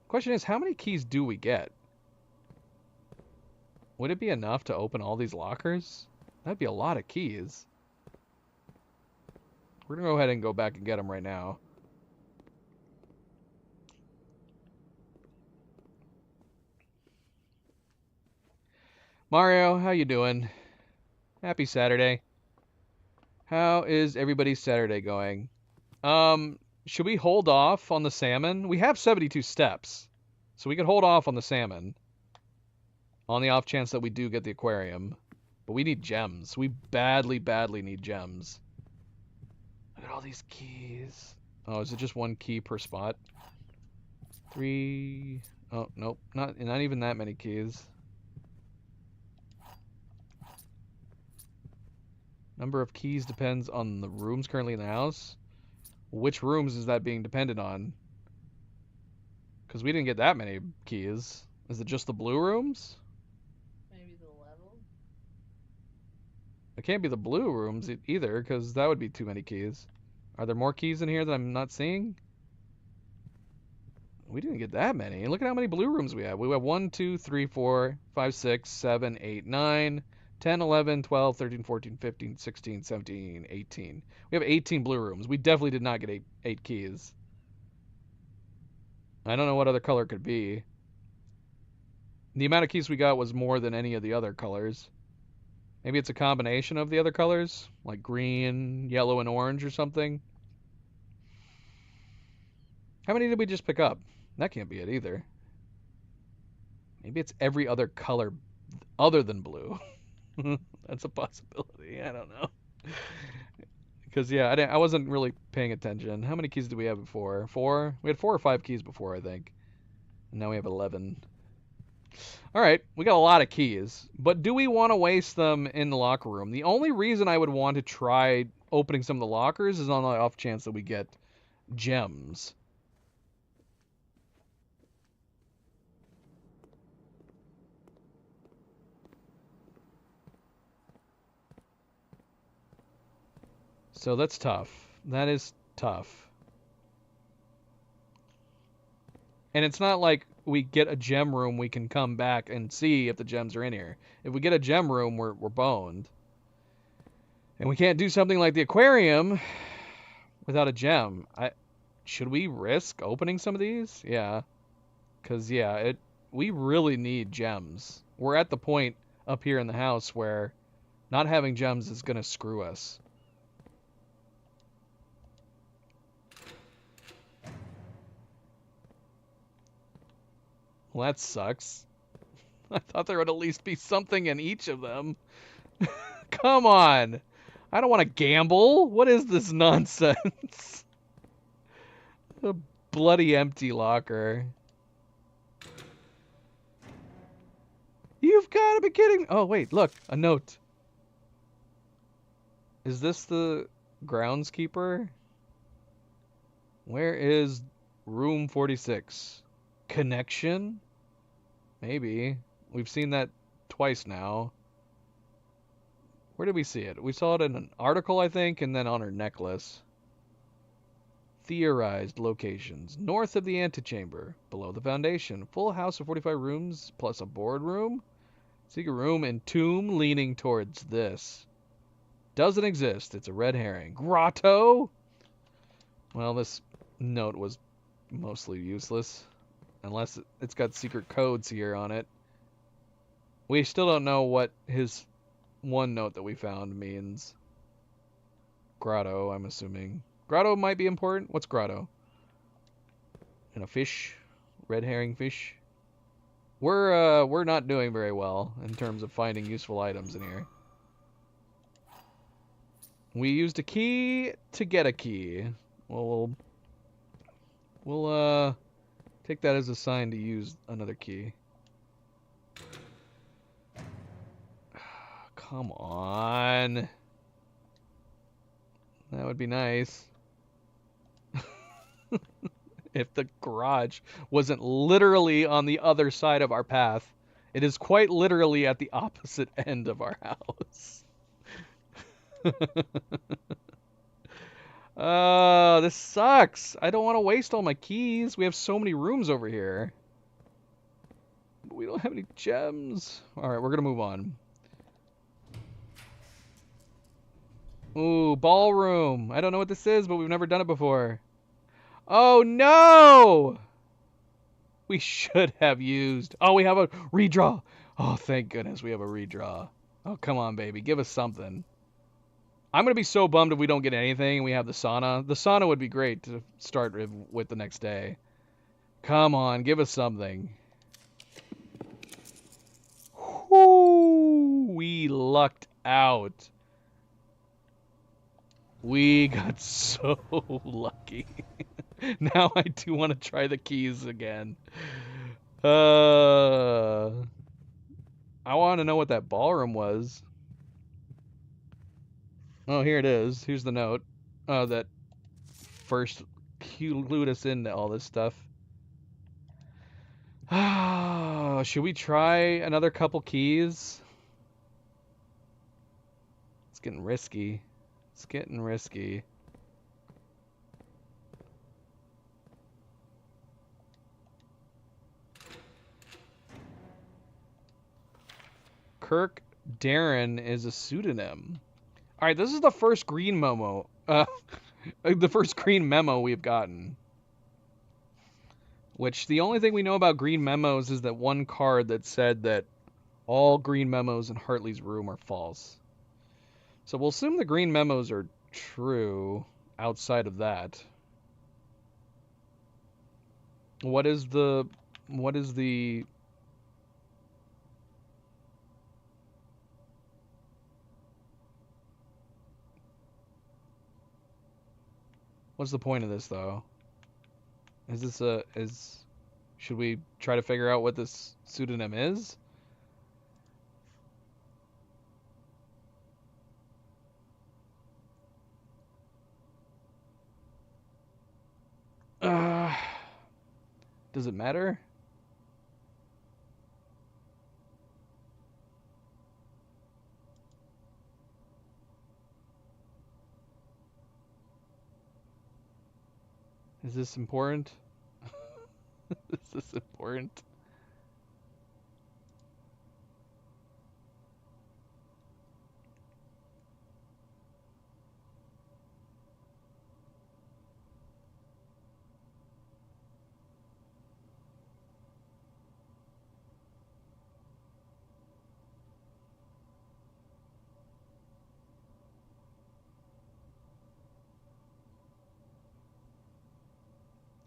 Question is, how many keys do we get? Would it be enough to open all these lockers? That'd be a lot of keys. We're gonna go ahead and go back and get them right now. Mario, how you doing? Happy Saturday. How is everybody's Saturday going? Should we hold off on the salmon? We have 72 steps, so we could hold off on the salmon. On the off chance that we do get the aquarium. But we need gems. We badly, badly need gems. Look at all these keys. Oh, is it just 1 key per spot? 3... Oh, nope. Not even that many keys. Number of keys depends on the rooms currently in the house. Which rooms is that being dependent on? Because we didn't get that many keys. Is it just the blue rooms? Maybe the level? It can't be the blue rooms either, because that would be too many keys. Are there more keys in here that I'm not seeing? We didn't get that many. Look at how many blue rooms we have. We have 1, 2, 3, 4, 5, 6, 7, 8, 9, 10, 11, 12, 13, 14, 15, 16, 17, 18. We have 18 blue rooms. We definitely did not get 8 keys. I don't know what other color it could be. The amount of keys we got was more than any of the other colors. Maybe it's a combination of the other colors, like green, yellow, and orange or something. How many did we just pick up? That can't be it either. Maybe it's every other color other than blue. That's a possibility. I don't know. Because, yeah, I wasn't really paying attention. How many keys did we have before? 4? We had 4 or 5 keys before, I think. And now we have 11. All right, we got a lot of keys. But do we want to waste them in the locker room? The only reason I would want to try opening some of the lockers is on the off chance that we get gems. So that's tough. That is tough. And it's not like we get a gem room, we can come back and see if the gems are in here. If we get a gem room, we're boned. And we can't do something like the aquarium. without a gem. Should we risk opening some of these? Yeah. Cause yeah, we really need gems. We're at the point up here in the house where not having gems is gonna screw us. Well, that sucks. I thought there would at least be something in each of them. Come on. I don't want to gamble. What is this nonsense? A bloody empty locker. You've got to be kidding me. Oh, wait, look, a note. Is this the groundskeeper? Where is room 46? Connection? Maybe. We've seen that twice now. Where did we see it? We saw it in an article, I think, and then on her necklace. Theorized locations. North of the antechamber. Below the foundation. Full house of 45 rooms plus a boardroom. Secret room and tomb leaning towards this. Doesn't exist. It's a red herring. Grotto? Well, this note was mostly useless. Unless it's got secret codes here on it. We still don't know what his one note that we found means. Grotto, I'm assuming. Grotto might be important. What's grotto? And a fish? Red herring fish? We're not doing very well in terms of finding useful items in here. We used a key to get a key. Well, we'll take that as a sign to use another key. Come on. That would be nice. If the garage wasn't literally on the other side of our path. It is quite literally at the opposite end of our house. This sucks. I don't want to waste all my keys. We have so many rooms over here. But we don't have any gems. Alright, we're going to move on. Ooh, ballroom. I don't know what this is, but we've never done it before. Oh, no! We should have used... Oh, we have a redraw. Oh, thank goodness we have a redraw. Oh, come on, baby. Give us something. I'm going to be so bummed if we don't get anything and we have the sauna. The sauna would be great to start with the next day. Come on, give us something. Whoo! We lucked out. We got so lucky. Now I do want to try the keys again. I want to know what that ballroom was. Oh, here it is. Here's the note. That first clued us into all this stuff. Should we try another couple keys? It's getting risky. It's getting risky. Kirk Darren is a pseudonym. All right, this is the first green memo. The first green memo we've gotten. Which the only thing we know about green memos is that one card that said that all green memos in Hartley's room are false. So we'll assume the green memos are true outside of that. What is the what's the point of this though? Should we try to figure out what this pseudonym is? Does it matter? Is this important? Is this important?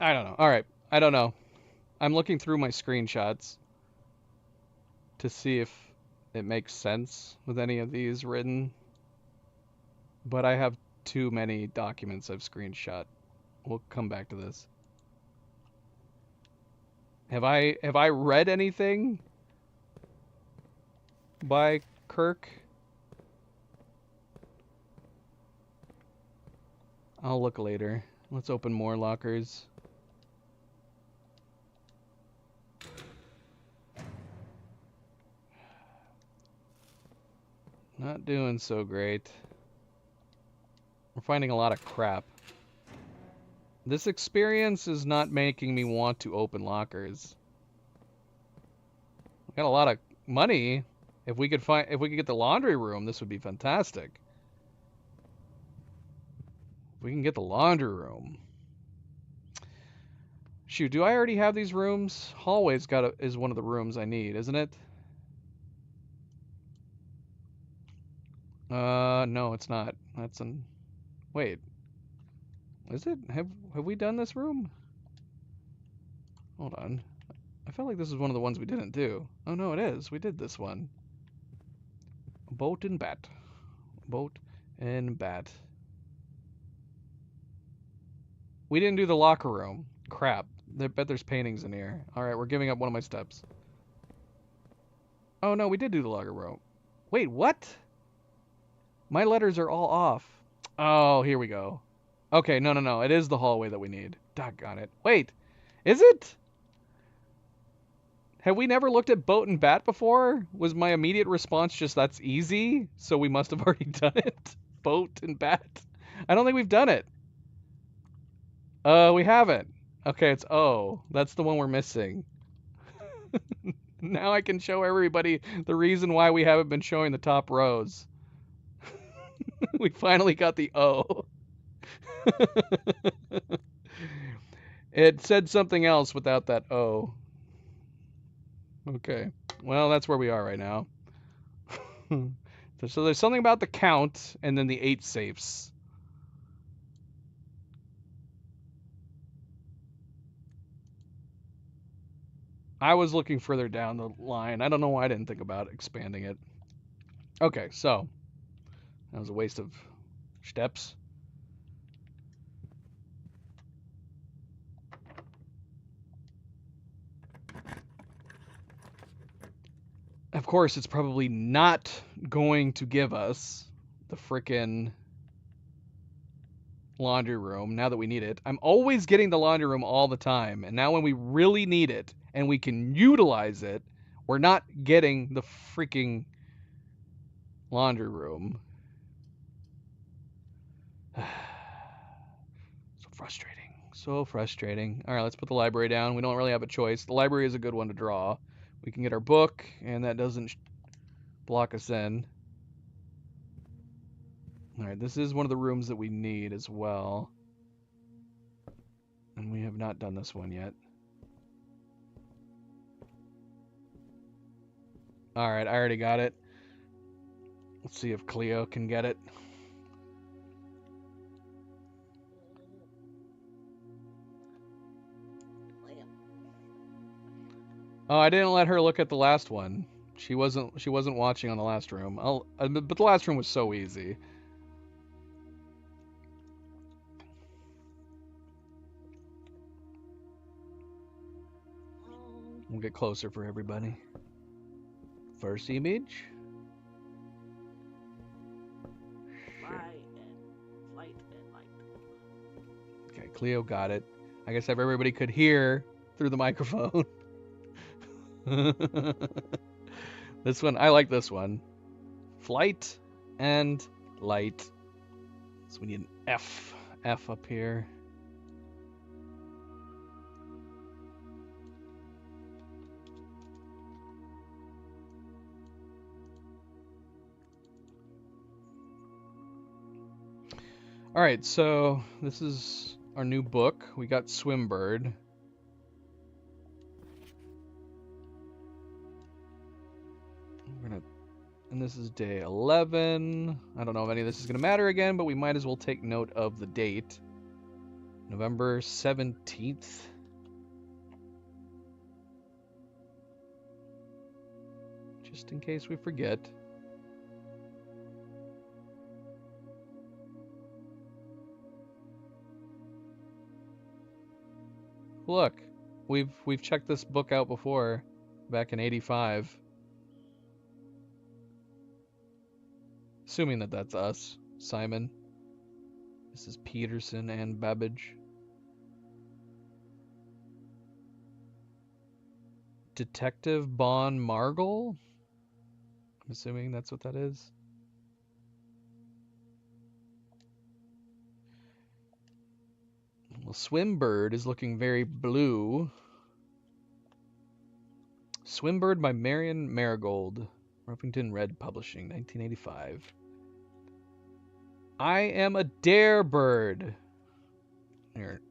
I don't know. All right. I don't know. I'm looking through my screenshots to see if it makes sense with any of these written, but I have too many documents I've screenshot. We'll come back to this. Have I read anything by Kirk? I'll look later. Let's open more lockers. Not doing so great. We're finding a lot of crap. This experience is not making me want to open lockers. We got a lot of money. If we could get the laundry room, this would be fantastic. If we can get the laundry room. Shoot, do I already have these rooms? Hallway's is one of the rooms I need, isn't it? No, it's not. Wait. Is it? Have we done this room? Hold on. I felt like this is one of the ones we didn't do. Oh no, it is. We did this one. Boat and bat. Boat and bat. We didn't do the locker room. Crap. I bet there's paintings in here. Alright, we're giving up one of my steps. Oh no, we did do the locker room. Wait, what? My letters are all off. Oh, here we go. Okay, no. It is the hallway that we need. Doggone it. Wait, is it? Have we never looked at boat and bat before? Was my immediate response just that's easy? So we must have already done it? Boat and bat? I don't think we've done it. We haven't. Okay, it's O. That's the one we're missing. Now I can show everybody the reason why we haven't been showing the top rows. We finally got the O. It said something else without that O. Okay. Well, that's where we are right now. So there's something about the count and then the 8 safes. I was looking further down the line. I don't know why I didn't think about expanding it. Okay, so that was a waste of steps. Of course, it's probably not going to give us the frickin' laundry room now that we need it. I'm always getting the laundry room all the time, and now when we really need it and we can utilize it, we're not getting the freaking laundry room. So frustrating. So frustrating. All right, let's put the library down. We don't really have a choice. The library is a good one to draw. We can get our book, and that doesn't block us in. All right, this is one of the rooms that we need as well. And we have not done this one yet. All right, I already got it. Let's see if Cleo can get it. Oh, I didn't let her look at the last one. She wasn't watching on the last room. But the last room was so easy. We'll get closer for everybody. First image. Light. Okay, Cleo got it. I guess if everybody could hear through the microphone. This one, I like this one. Flight and light. So we need an F. F up here. All right, so this is our new book. We got Swimbird. And this is day 11. I don't know if any of this is going to matter again, but we might as well take note of the date. November 17th. Just in case we forget. Look, we've checked this book out before, back in '85. Assuming that that's us, Simon. This is Peterson and Babbage. Detective Bon Margol? I'm assuming that's what that is. Well, Swimbird is looking very blue. Swimbird by Marion Marigold. Ruffington Red Publishing, 1985. I am a dare bird. Here.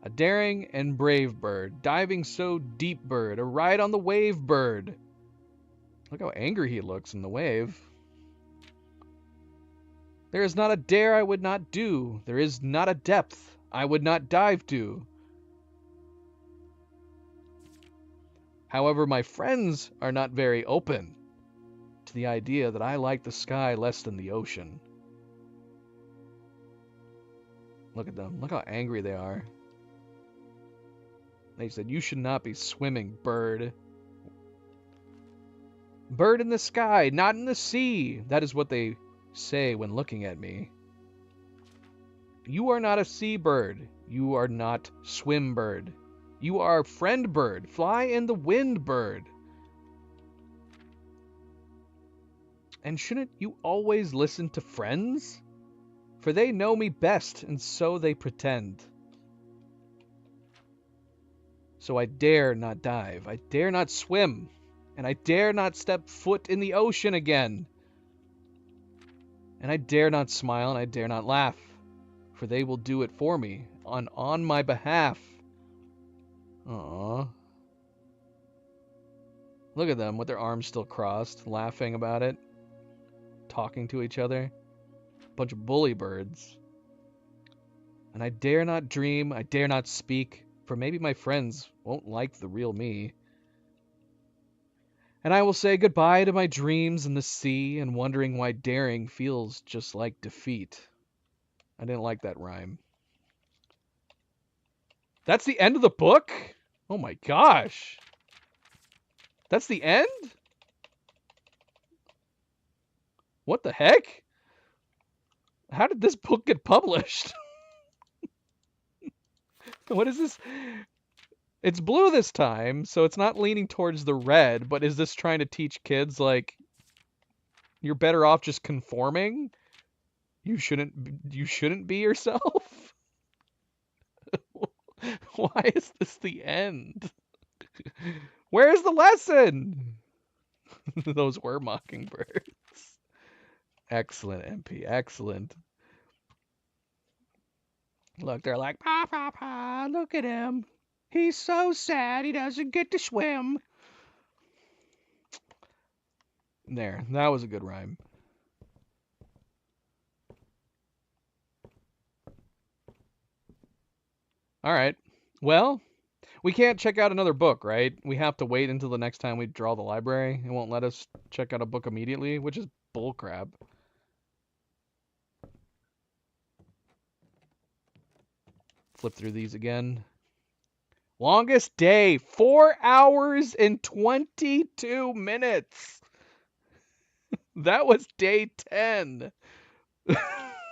A daring and brave bird, diving so deep bird, a ride on the wave bird. Look how angry he looks in the wave. There is not a dare I would not do. There is not a depth I would not dive to. However, my friends are not very open to the idea that I like the sky less than the ocean. Look at them. Look how angry they are. They said, you should not be swimming, bird. Bird in the sky, not in the sea. That is what they say when looking at me. You are not a seabird. You are not swim bird. You are friend bird. Fly in the wind bird. And shouldn't you always listen to friends? For they know me best, and so they pretend. So I dare not dive. I dare not swim. And I dare not step foot in the ocean again. And I dare not smile, and I dare not laugh. For they will do it for me, on my behalf. Aww. Look at them with their arms still crossed, laughing about it. Talking to each other. Bunch of bully birds. And I dare not dream, I dare not speak, for maybe my friends won't like the real me. And I will say goodbye to my dreams in the sea, and wondering why daring feels just like defeat. I didn't like that rhyme. That's the end of the book? Oh my gosh. That's the end? What the heck? How did this book get published? What is this? It's blue this time, so it's not leaning towards the red, but is this trying to teach kids, like, you're better off just conforming? You shouldn't be yourself? Why is this the end? Where's the lesson? Those were mockingbirds. Excellent, MP. Excellent. Look, they're like, pa, pa, pa, look at him. He's so sad he doesn't get to swim. There, that was a good rhyme. All right. Well, we can't check out another book, right? We have to wait until the next time we draw the library. It won't let us check out a book immediately, which is bullcrap. Flip through these again. Longest day, 4 hours and 22 minutes. That was day 10.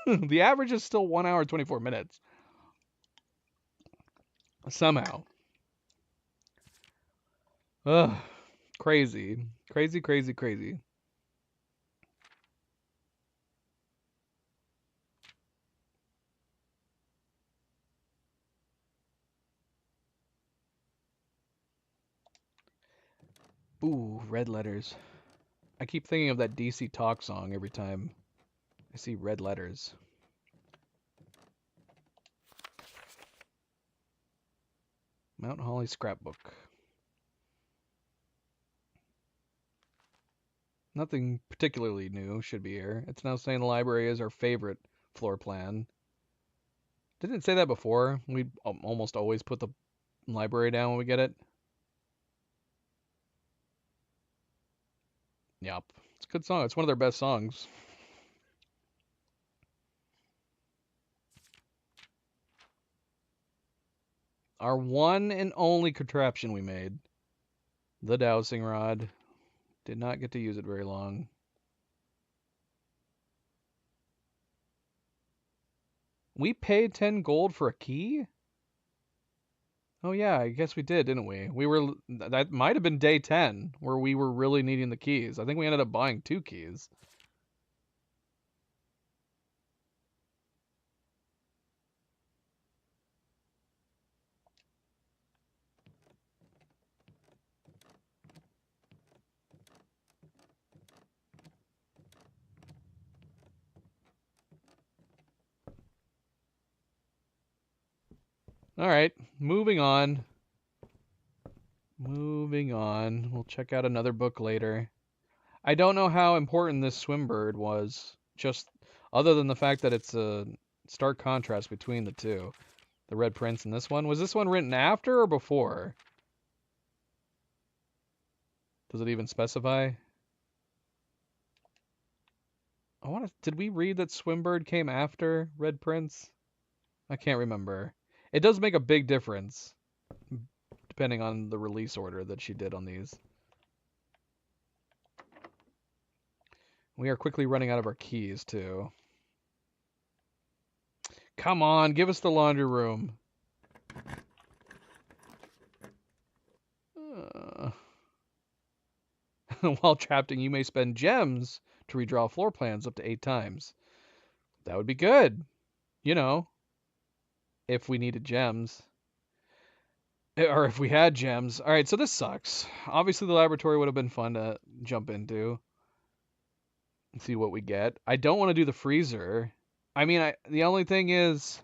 The average is still 1 hour, 24 minutes. Somehow. Ugh. Crazy. Crazy, crazy, crazy. Ooh, red letters. I keep thinking of that DC Talk song every time I see red letters. Mount Holly scrapbook. Nothing particularly new should be here. It's now saying the library is our favorite floor plan. Didn't it say that before? We almost always put the library down when we get it. Yep. It's a good song. It's one of their best songs. Our one and only contraption we made. The dowsing rod. Did not get to use it very long. We paid 10 gold for a key? Oh yeah, I guess we did, didn't we? That might have been day 10 where we were really needing the keys. I think we ended up buying 2 keys. All right, moving on. Moving on. We'll check out another book later. I don't know how important this Swimbird was, just other than the fact that it's a stark contrast between the two. The Red Prince and this one. Was this one written after or before? Does it even specify? Did we read that Swimbird came after Red Prince? I can't remember. It does make a big difference depending on the release order that she did on these. We are quickly running out of our keys, too. Come on, give us the laundry room. While drafting, you may spend gems to redraw floor plans up to 8 times. That would be good. You know, if we needed gems. Or if we had gems. All right, so this sucks. Obviously, the laboratory would have been fun to jump into and see what we get. I don't want to do the freezer. I mean, the only thing is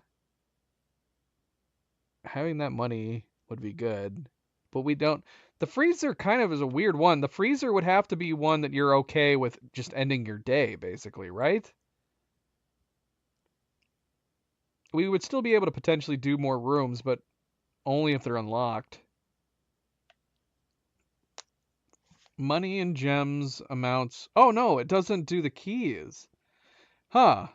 having that money would be good, but we don't. The freezer kind of is a weird one. The freezer would have to be one that you're okay with just ending your day, basically, right? We would still be able to potentially do more rooms, but only if they're unlocked. Money and gems amounts. Oh no, it doesn't do the keys. Huh.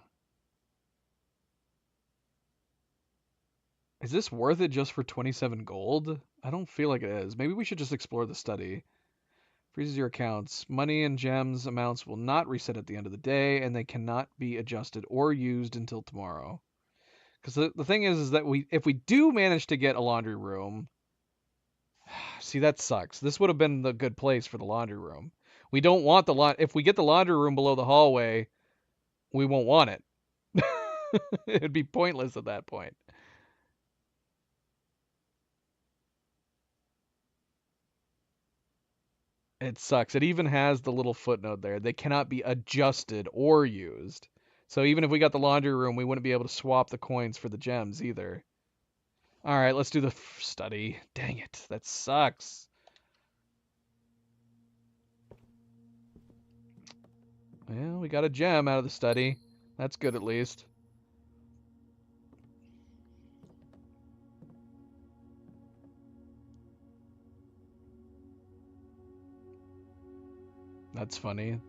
Is this worth it just for 27 gold? I don't feel like it is. Maybe we should just explore the study. Freezes your accounts. Money and gems amounts will not reset at the end of the day, and they cannot be adjusted or used until tomorrow. Because the thing is that if we do manage to get a laundry room, see, that sucks. This would have been the good place for the laundry room. We don't want if we get the laundry room below the hallway, we won't want it. It'd be pointless at that point. It sucks. It even has the little footnote there. They cannot be adjusted or used. So even if we got the laundry room, we wouldn't be able to swap the coins for the gems either. All right, let's do the study. Dang it, that sucks. Well, we got a gem out of the study. That's good at least. That's funny.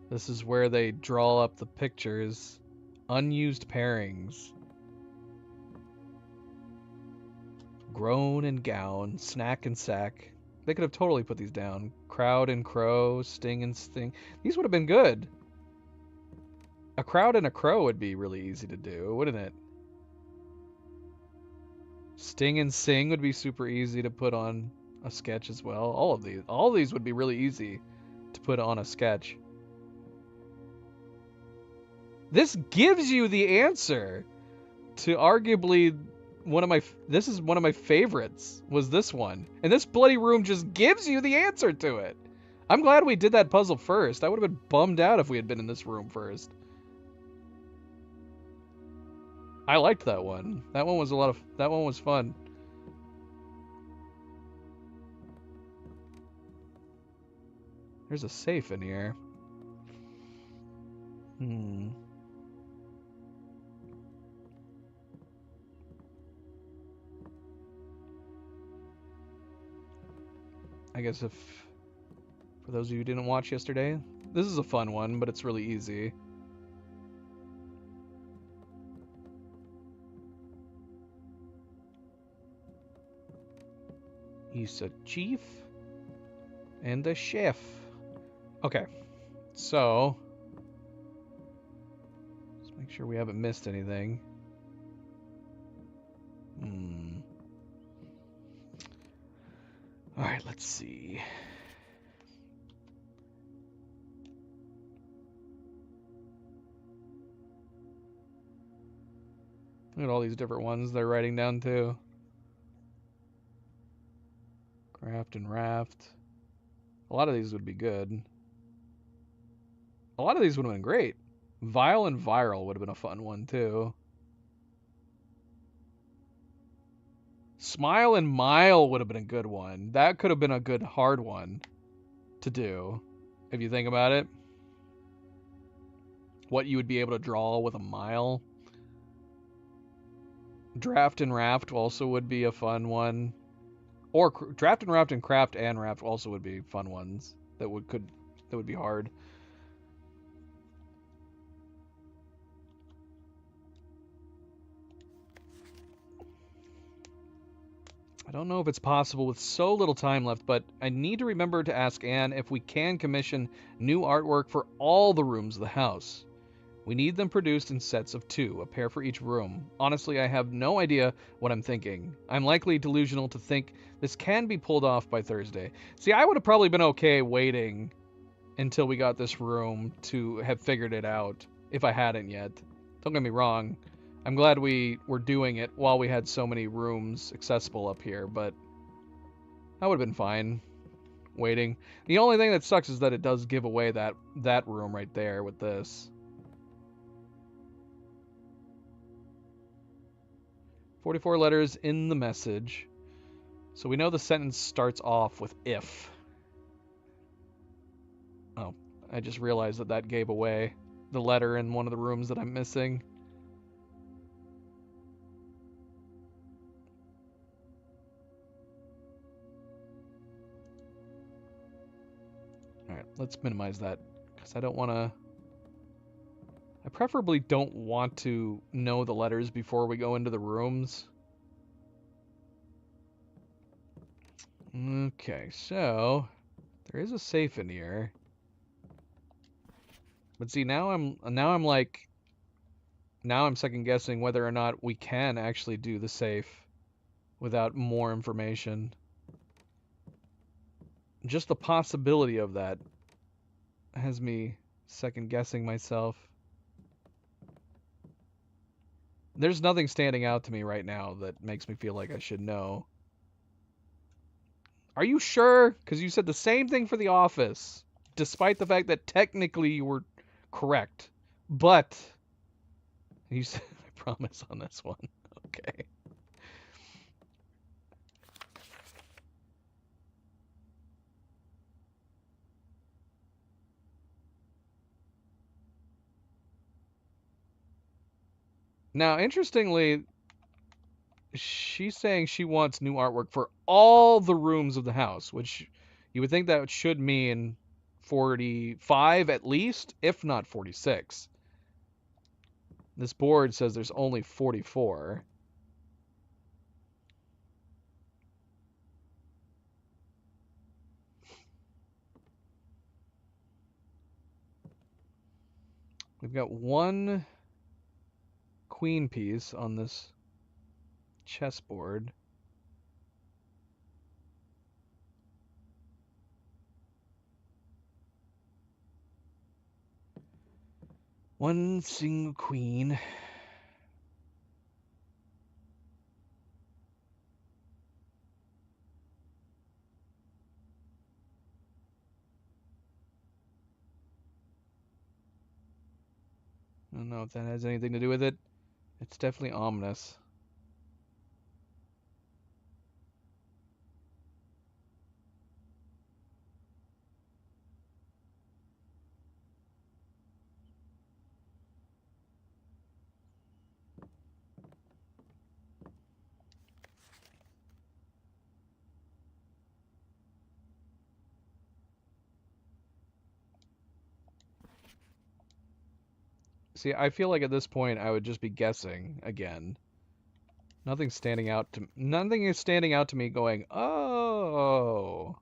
This is where they draw up the pictures. Unused pairings. Groan and gown, snack and sack. They could have totally put these down. Crowd and crow, sting and sting. These would have been good. A crowd and a crow would be really easy to do, wouldn't it? Sting and sing would be super easy to put on a sketch as well. All of these would be really easy to put on a sketch. This gives you the answer to arguably this is one of my favorites, was this one. And this bloody room just gives you the answer to it. I'm glad we did that puzzle first. I would have been bummed out if we had been in this room first. I liked that one. That one was fun. There's a safe in here. I guess if, for those of you who didn't watch yesterday, this is a fun one, but it's really easy. He's a chief and a chef. Okay, so let's make sure we haven't missed anything. All right, let's see. Look at all these different ones they're writing down too. Craft and raft. A lot of these would be good. A lot of these would have been great. Vile and viral would have been a fun one too. Smile and mile would have been a good one. That could have been a good hard one to do, if you think about it. What you would be able to draw with a mile. Draft and raft also would be a fun one. Or draft and raft and craft and raft also would be fun ones that would be hard. I don't know if it's possible with so little time left, but I need to remember to ask Anne if we can commission new artwork for all the rooms of the house. We need them produced in sets of 2, a pair for each room. Honestly, I have no idea what I'm thinking. I'm likely delusional to think this can be pulled off by Thursday. See, I would have probably been okay waiting until we got this room to have figured it out, if I hadn't yet. Don't get me wrong. I'm glad we were doing it while we had so many rooms accessible up here, but that would have been fine waiting. The only thing that sucks is that it does give away that room right there with this. 44 letters in the message. So we know the sentence starts off with if. Oh, I just realized that gave away the letter in one of the rooms that I'm missing. Alright, let's minimize that, because I don't want to... I preferably don't want to know the letters before we go into the rooms. Okay, so there is a safe in here. But see, now I'm second guessing whether or not we can actually do the safe without more information. Just the possibility of that has me second guessing myself. There's nothing standing out to me right now that makes me feel like I should know. Are you sure? Because you said the same thing for The Office, despite the fact that technically you were correct. But you said, I promise on this one. Okay. Now, interestingly, she's saying she wants new artwork for all the rooms of the house, which you would think that should mean 45 at least, if not 46. This board says there's only 44. We've got one queen piece on this chessboard. One single queen. I don't know if that has anything to do with it. It's definitely ominous. See, I feel like at this point I would just be guessing again. Nothing is standing out to me going, "Oh."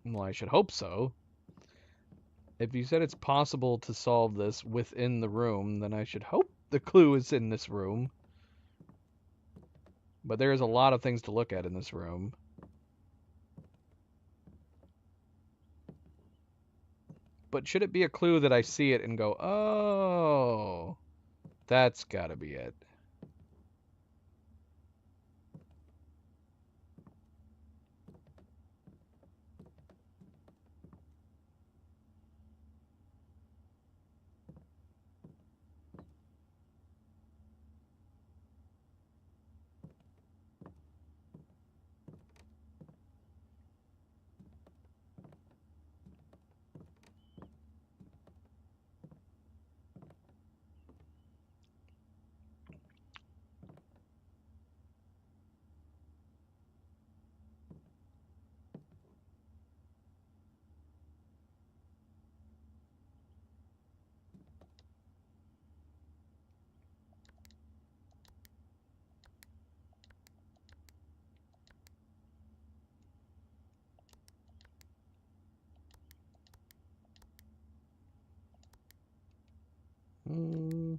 Well, I should hope so. If you said it's possible to solve this within the room, then I should hope the clue is in this room. But there is a lot of things to look at in this room. But should it be a clue that I see it and go, "Oh, that's gotta be it." Hmm.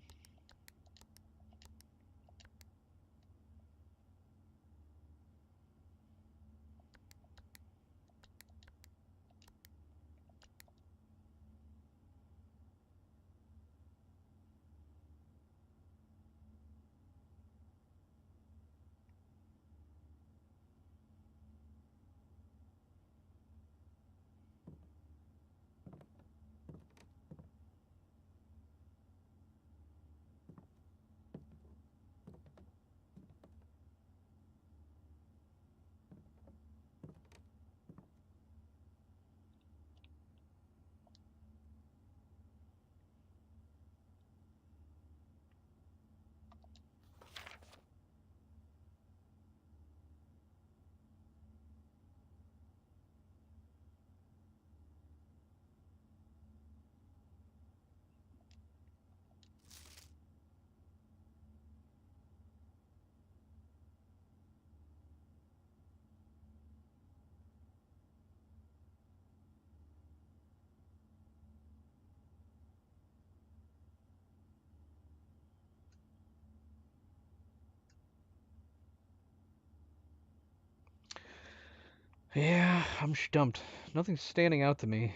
Yeah, I'm stumped. Nothing's standing out to me.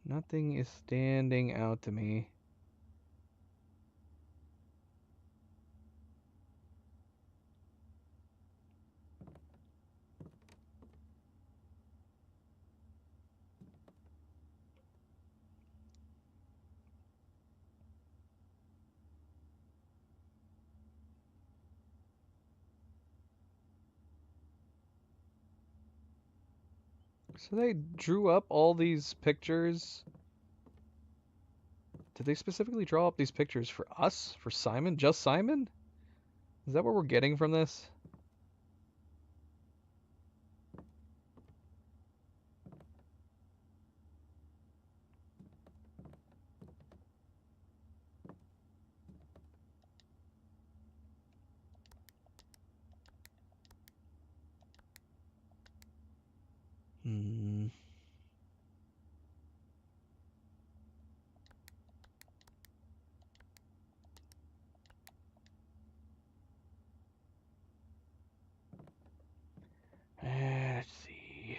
Nothing is standing out to me. So they drew up all these pictures. Did they specifically draw up these pictures for us? For Simon? Just Simon? Is that what we're getting from this? Hmm. Let's see.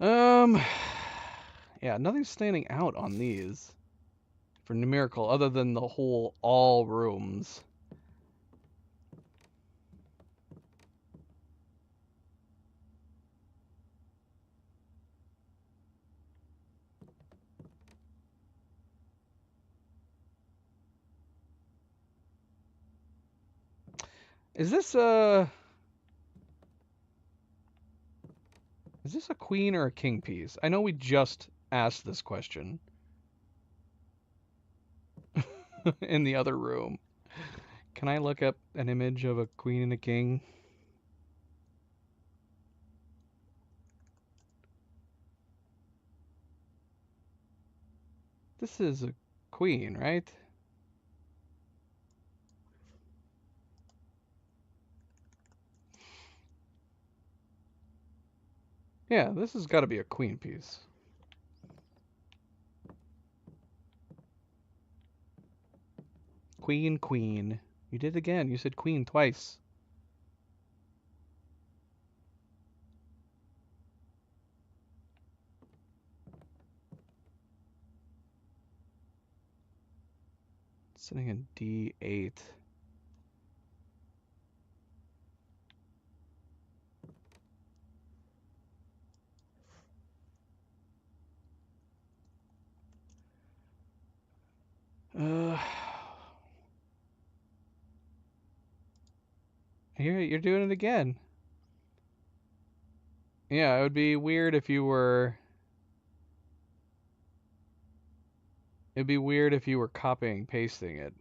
Um, yeah, nothing's standing out on these for numerical other than the whole all rooms. Is this a queen or a king piece? I know we just asked this question in the other room. Can I look up an image of a queen and a king? This is a queen, right? Yeah, this has got to be a queen piece. Queen, queen. You did it again. You said queen twice. Sitting in D8. Uh, you're doing it again. Yeah, it would be weird if you were. It'd be weird if you were copying pasting it.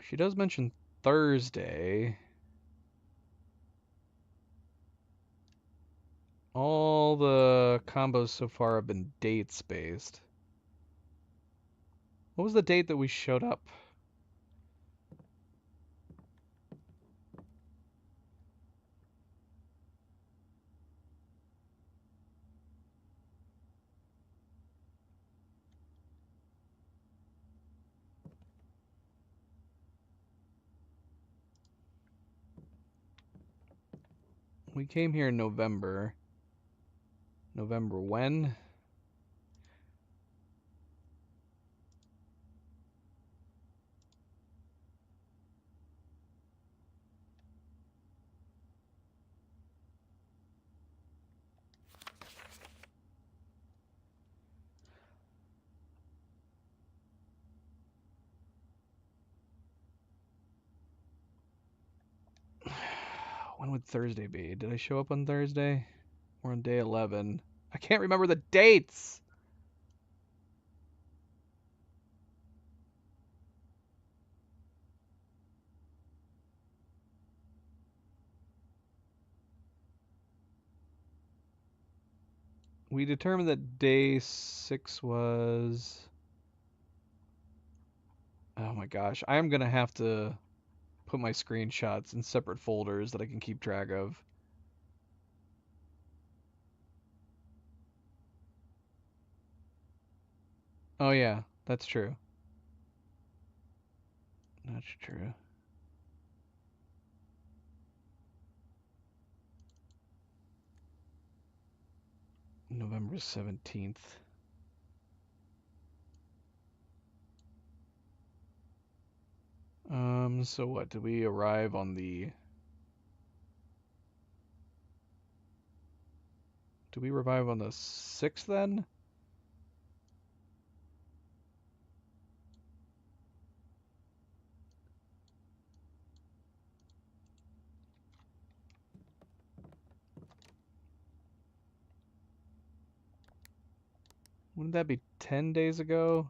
She does mention Thursday. All the combos so far have been dates based. What was the date that we showed up? We came here in November. November when? When would Thursday be? Did I show up on Thursday? We're on day 11. I can't remember the dates! We determined that day 6 was... Oh my gosh. I am going to have to put my screenshots in separate folders that I can keep track of. Oh yeah, that's true. That's true. November 17th. So what? Did we arrive on the... Did we arrive on the 6th then? Wouldn't that be 10 days ago?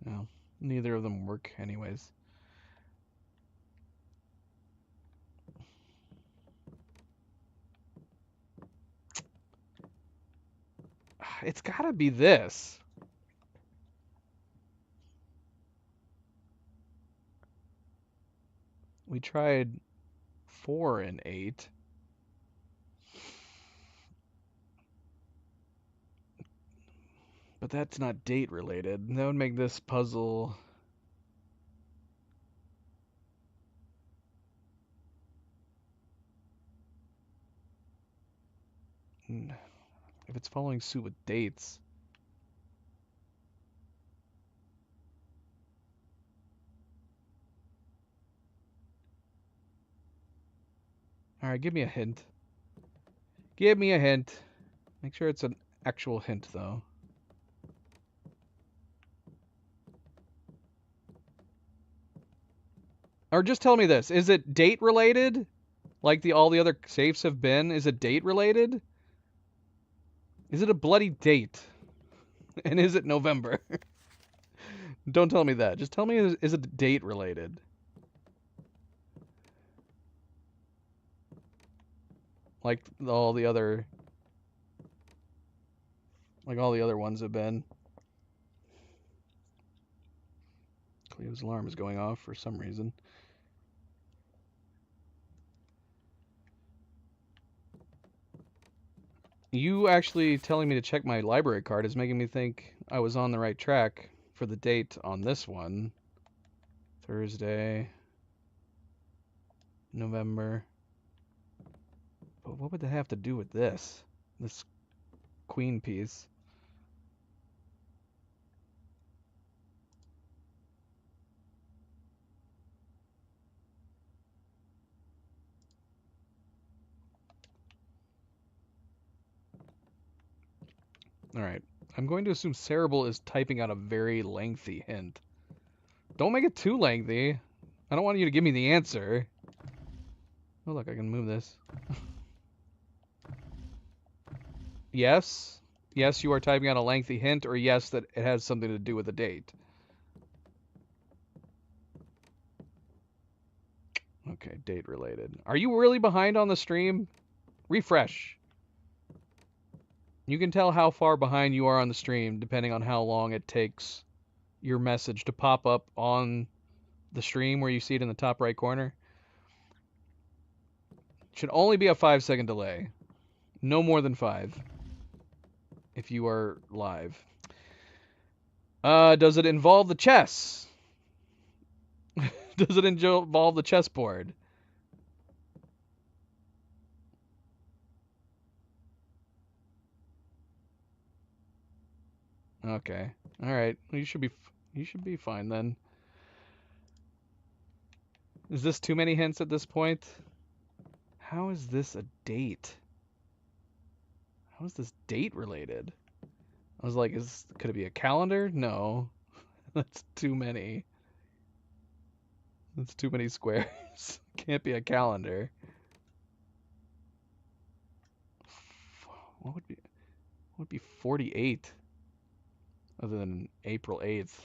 No, neither of them work anyways. It's gotta be this. We tried 4 and 8. But that's not date related. That would make this puzzle... If it's following suit with dates... Alright, give me a hint. Give me a hint. Make sure it's an actual hint, though. Or just tell me this. Is it date related? Like all the other safes have been? Is it date related? Is it a bloody date? And is it November? Don't tell me that. Just tell me, is it date related? Like all the other ones have been. Cleo's alarm is going off for some reason. You actually telling me to check my library card is making me think I was on the right track for the date on this one. Thursday, November. But what would that have to do with this? This queen piece. Alright. I'm going to assume Cerebral is typing out a very lengthy hint. Don't make it too lengthy. I don't want you to give me the answer. Oh, look, I can move this. Yes. Yes, you are typing out a lengthy hint, or yes, that it has something to do with a date. Okay, date related. Are you really behind on the stream? Refresh. You can tell how far behind you are on the stream depending on how long it takes your message to pop up on the stream where you see it in the top right corner. Should only be a 5-second delay. No more than 5. If you are live. Does it involve the chess? Does it involve the chessboard? Okay. All right. You should be fine then. Is this too many hints at this point? How is this a date? How is this date related? I was like, could it be a calendar? No. That's too many. That's too many squares. Can't be a calendar. What would be 48 other than April 8th?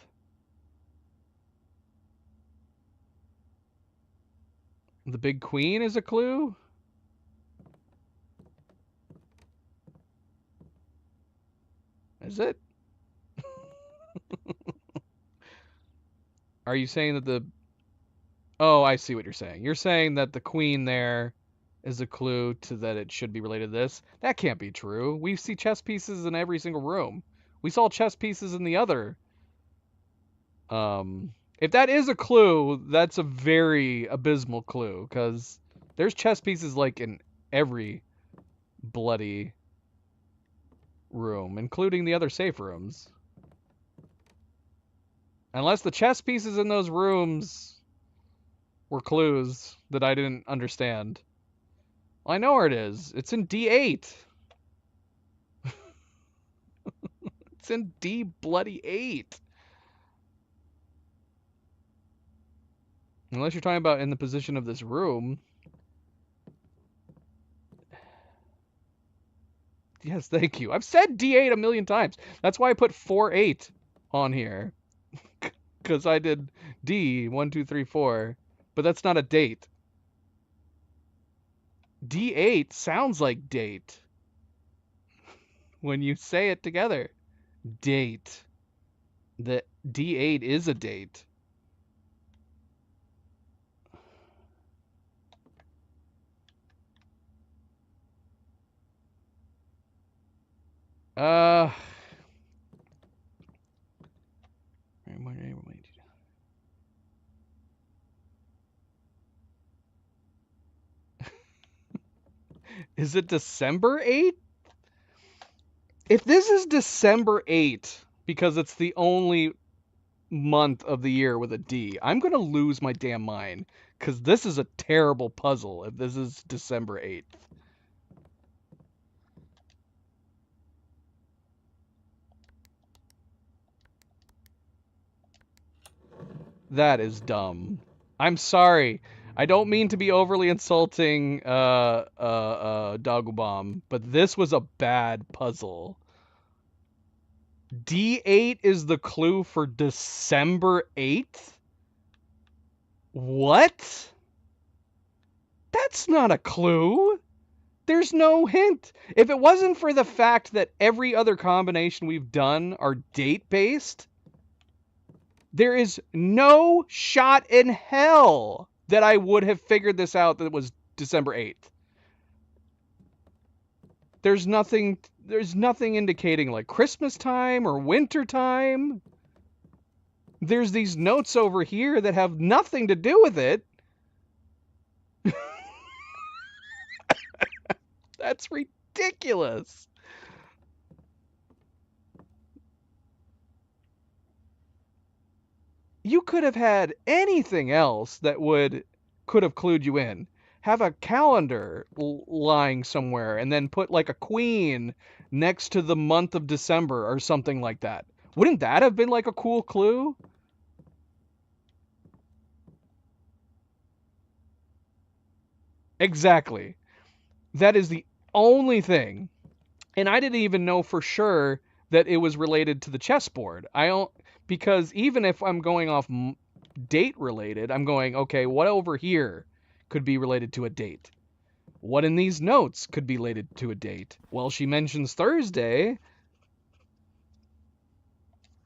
The Big Queen is a clue? Is it? Are you saying that the... Oh, I see what you're saying. You're saying that the queen there is a clue to that it should be related to this. That can't be true. We see chess pieces in every single room. We saw chess pieces in the other. If that is a clue, that's a very abysmal clue, because there's chess pieces like in every bloody room, including the other safe rooms. Unless the chess pieces in those rooms were clues that I didn't understand. I know where it is. It's in D8. It's in D bloody 8. Unless you're talking about in the position of this room. Yes, thank you. I've said D8 a million times. That's why I put 4-8 on here. Because I did D, 1, 2, 3, 4. But that's not a date. D8 sounds like date. when you say it together. Date. The D8 is a date. Uh. Is it December 8th? If this is December 8th, because it's the only month of the year with a D, I'm going to lose my damn mind, because this is a terrible puzzle if this is December 8th. That is dumb. I'm sorry. I don't mean to be overly insulting, Dogubomb, but this was a bad puzzle. D8 is the clue for December 8th? What? That's not a clue. There's no hint. If it wasn't for the fact that every other combination we've done are date-based, there is no shot in hell that I would have figured this out that it was December 8th. There's nothing indicating like Christmas time or winter time. There's these notes over here that have nothing to do with it. That's ridiculous. You could have had anything else that could have clued you in. Have a calendar lying somewhere and then put like a queen next to the month of December or something like that. Wouldn't that have been like a cool clue? Exactly. That is the only thing. And I didn't even know for sure that it was related to the chessboard. I don't, because even if I'm going off date related, I'm going, okay, what over here could be related to a date? What in these notes could be related to a date? Well, she mentions Thursday.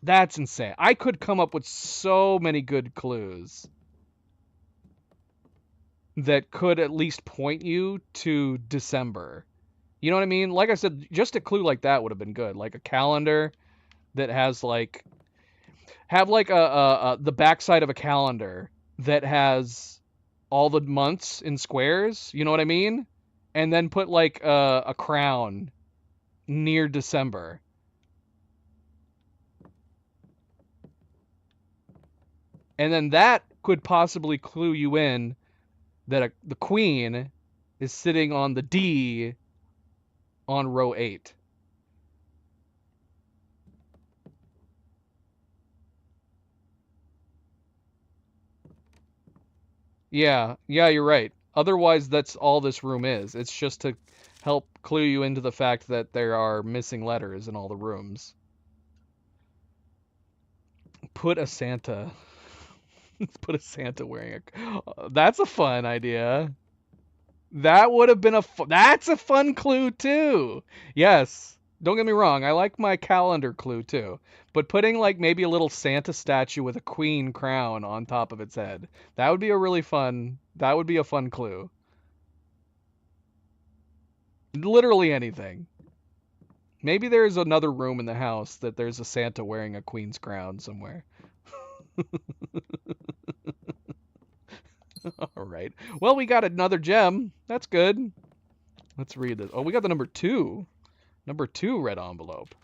That's insane. I could come up with so many good clues that could at least point you to December. You know what I mean? Like I said, just a clue like that would have been good. Like a calendar that has like have like the backside of a calendar that has all the months in squares. You know what I mean? And then put like a crown near December. And then that could possibly clue you in that the queen is sitting on the D on row 8. Yeah, you're right. Otherwise, that's all this room is. It's just to help clue you into the fact that there are missing letters in all the rooms. Put a Santa. Put a Santa wearing a... That's a fun idea. That would have been that's a fun clue too. Yes. Don't get me wrong, I like my calendar clue too. But putting like maybe a little Santa statue with a queen crown on top of its head. That would be a fun clue. Literally anything. Maybe there's another room in the house that there's a Santa wearing a queen's crown somewhere. All right. Well, we got another gem. That's good. Let's read this. Oh, we got the number 2. Number 2 red envelope.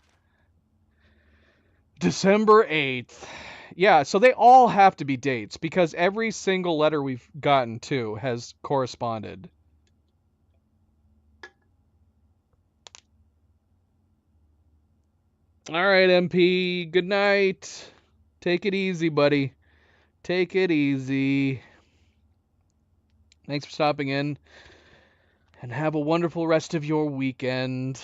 December 8th. Yeah, so they all have to be dates because every single letter we've gotten to has corresponded. All right, MP. Good night. Take it easy, buddy. Take it easy. Thanks for stopping in. And have a wonderful rest of your weekend.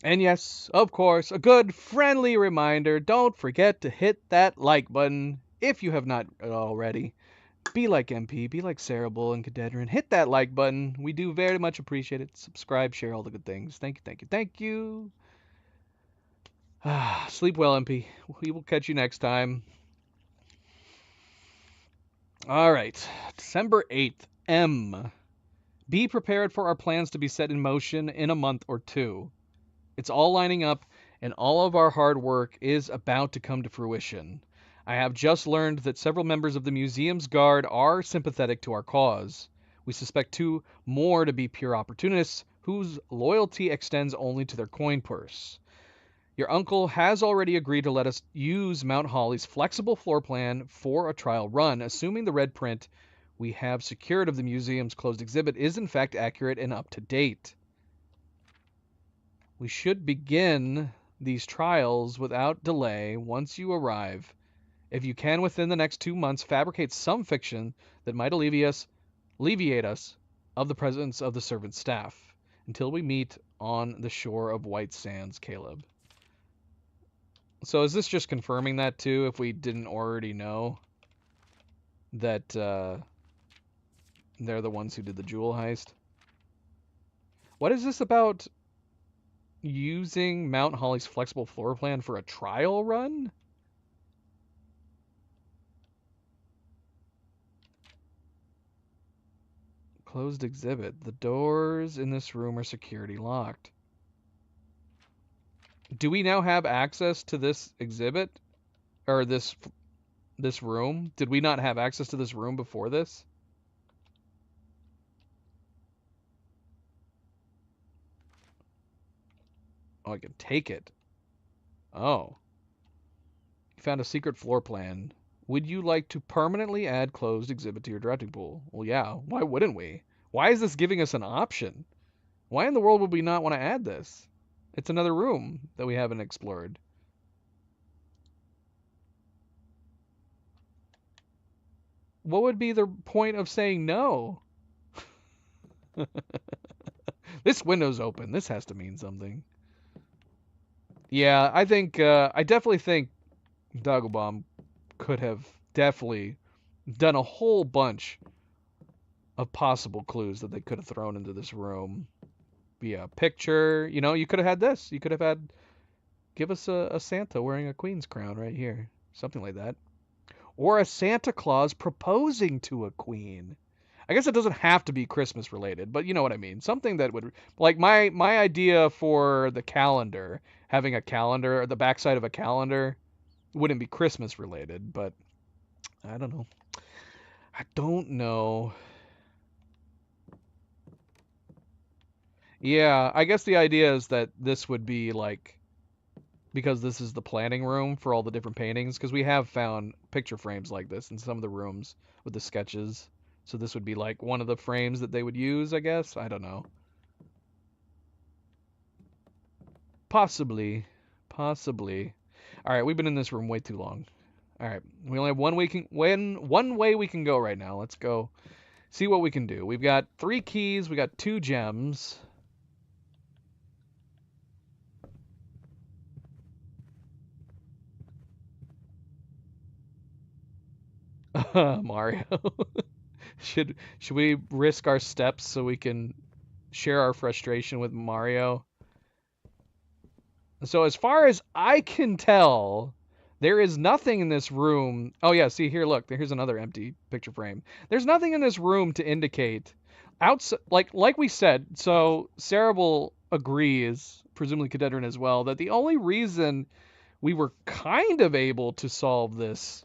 And yes, of course, a good friendly reminder, don't forget to hit that like button if you have not already. Be like MP, be like Cerebral and Cadedrin. Hit that like button. We do very much appreciate it. Subscribe, share all the good things. Thank you, thank you, thank you. Sleep well, MP. We will catch you next time. All right, December 8th. M. Be prepared for our plans to be set in motion in a month or two. It's all lining up, and all of our hard work is about to come to fruition. I have just learned that several members of the museum's guard are sympathetic to our cause. We suspect 2 more to be pure opportunists whose loyalty extends only to their coin purse. Your uncle has already agreed to let us use Mount Holly's flexible floor plan for a trial run, assuming the red print we have secured of the museum's closed exhibit is in fact accurate and up to date. We should begin these trials without delay once you arrive. If you can within the next 2 months fabricate some fiction that might alleviate us of the presence of the servant staff until we meet on the shore of White Sands, Caleb. So is this just confirming that too, if we didn't already know that they're the ones who did the jewel heist? What is this about using Mount Holly's flexible floor plan for a trial run? Closed exhibit. The doors in this room are security locked. Do we now have access to this exhibit? Or this room? Did we not have access to this room before this? Oh, I can take it. Oh. You found a secret floor plan. Would you like to permanently add closed exhibit to your drafting pool? Well, yeah. Why wouldn't we? Why is this giving us an option? Why in the world would we not want to add this? It's another room that we haven't explored. What would be the point of saying no? This window's open. This has to mean something. Yeah, I definitely think Dagobah could have definitely done a whole bunch of possible clues that they could have thrown into this room. Via picture, you could have had this. You could have had, give us a Santa wearing a queen's crown right here. Something like that. Or a Santa Claus proposing to a queen. I guess it doesn't have to be Christmas related, but you know what I mean. Something that would, like my idea for the calendar, having a calendar, or the backside of a calendar, wouldn't be Christmas related, but I don't know. I don't know. Yeah, I guess the idea is that this would be like, because this is the planning room for all the different paintings, because we have found picture frames like this in some of the rooms with the sketches. So this would be like one of the frames that they would use, I guess. I don't know. Possibly. Possibly. All right, we've been in this room way too long. All right, we only have one way we can go right now. Let's go see what we can do. We've got 3 keys. We got 2 gems. Mario. Should we risk our steps so we can share our frustration with Mario? So as far as I can tell, there is nothing in this room. Oh yeah, see here, look, here's another empty picture frame. There's nothing in this room to indicate outside, like we said. So Cerebral agrees, presumably Cadedrin as well, that the only reason we were kind of able to solve this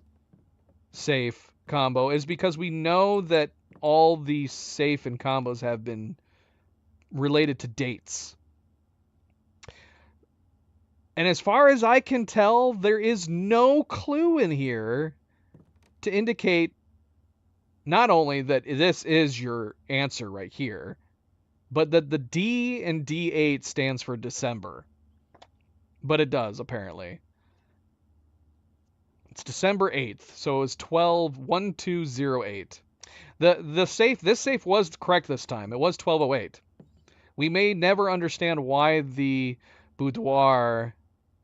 safe combo is because we know that all the safe and combos have been related to dates. And as far as I can tell, there is no clue in here to indicate not only that this is your answer right here, but that the D and D8 stands for December. But it does, apparently. It's December 8th, so it was 12/12/08. This safe was correct this time. It was 1208. We may never understand why the boudoir,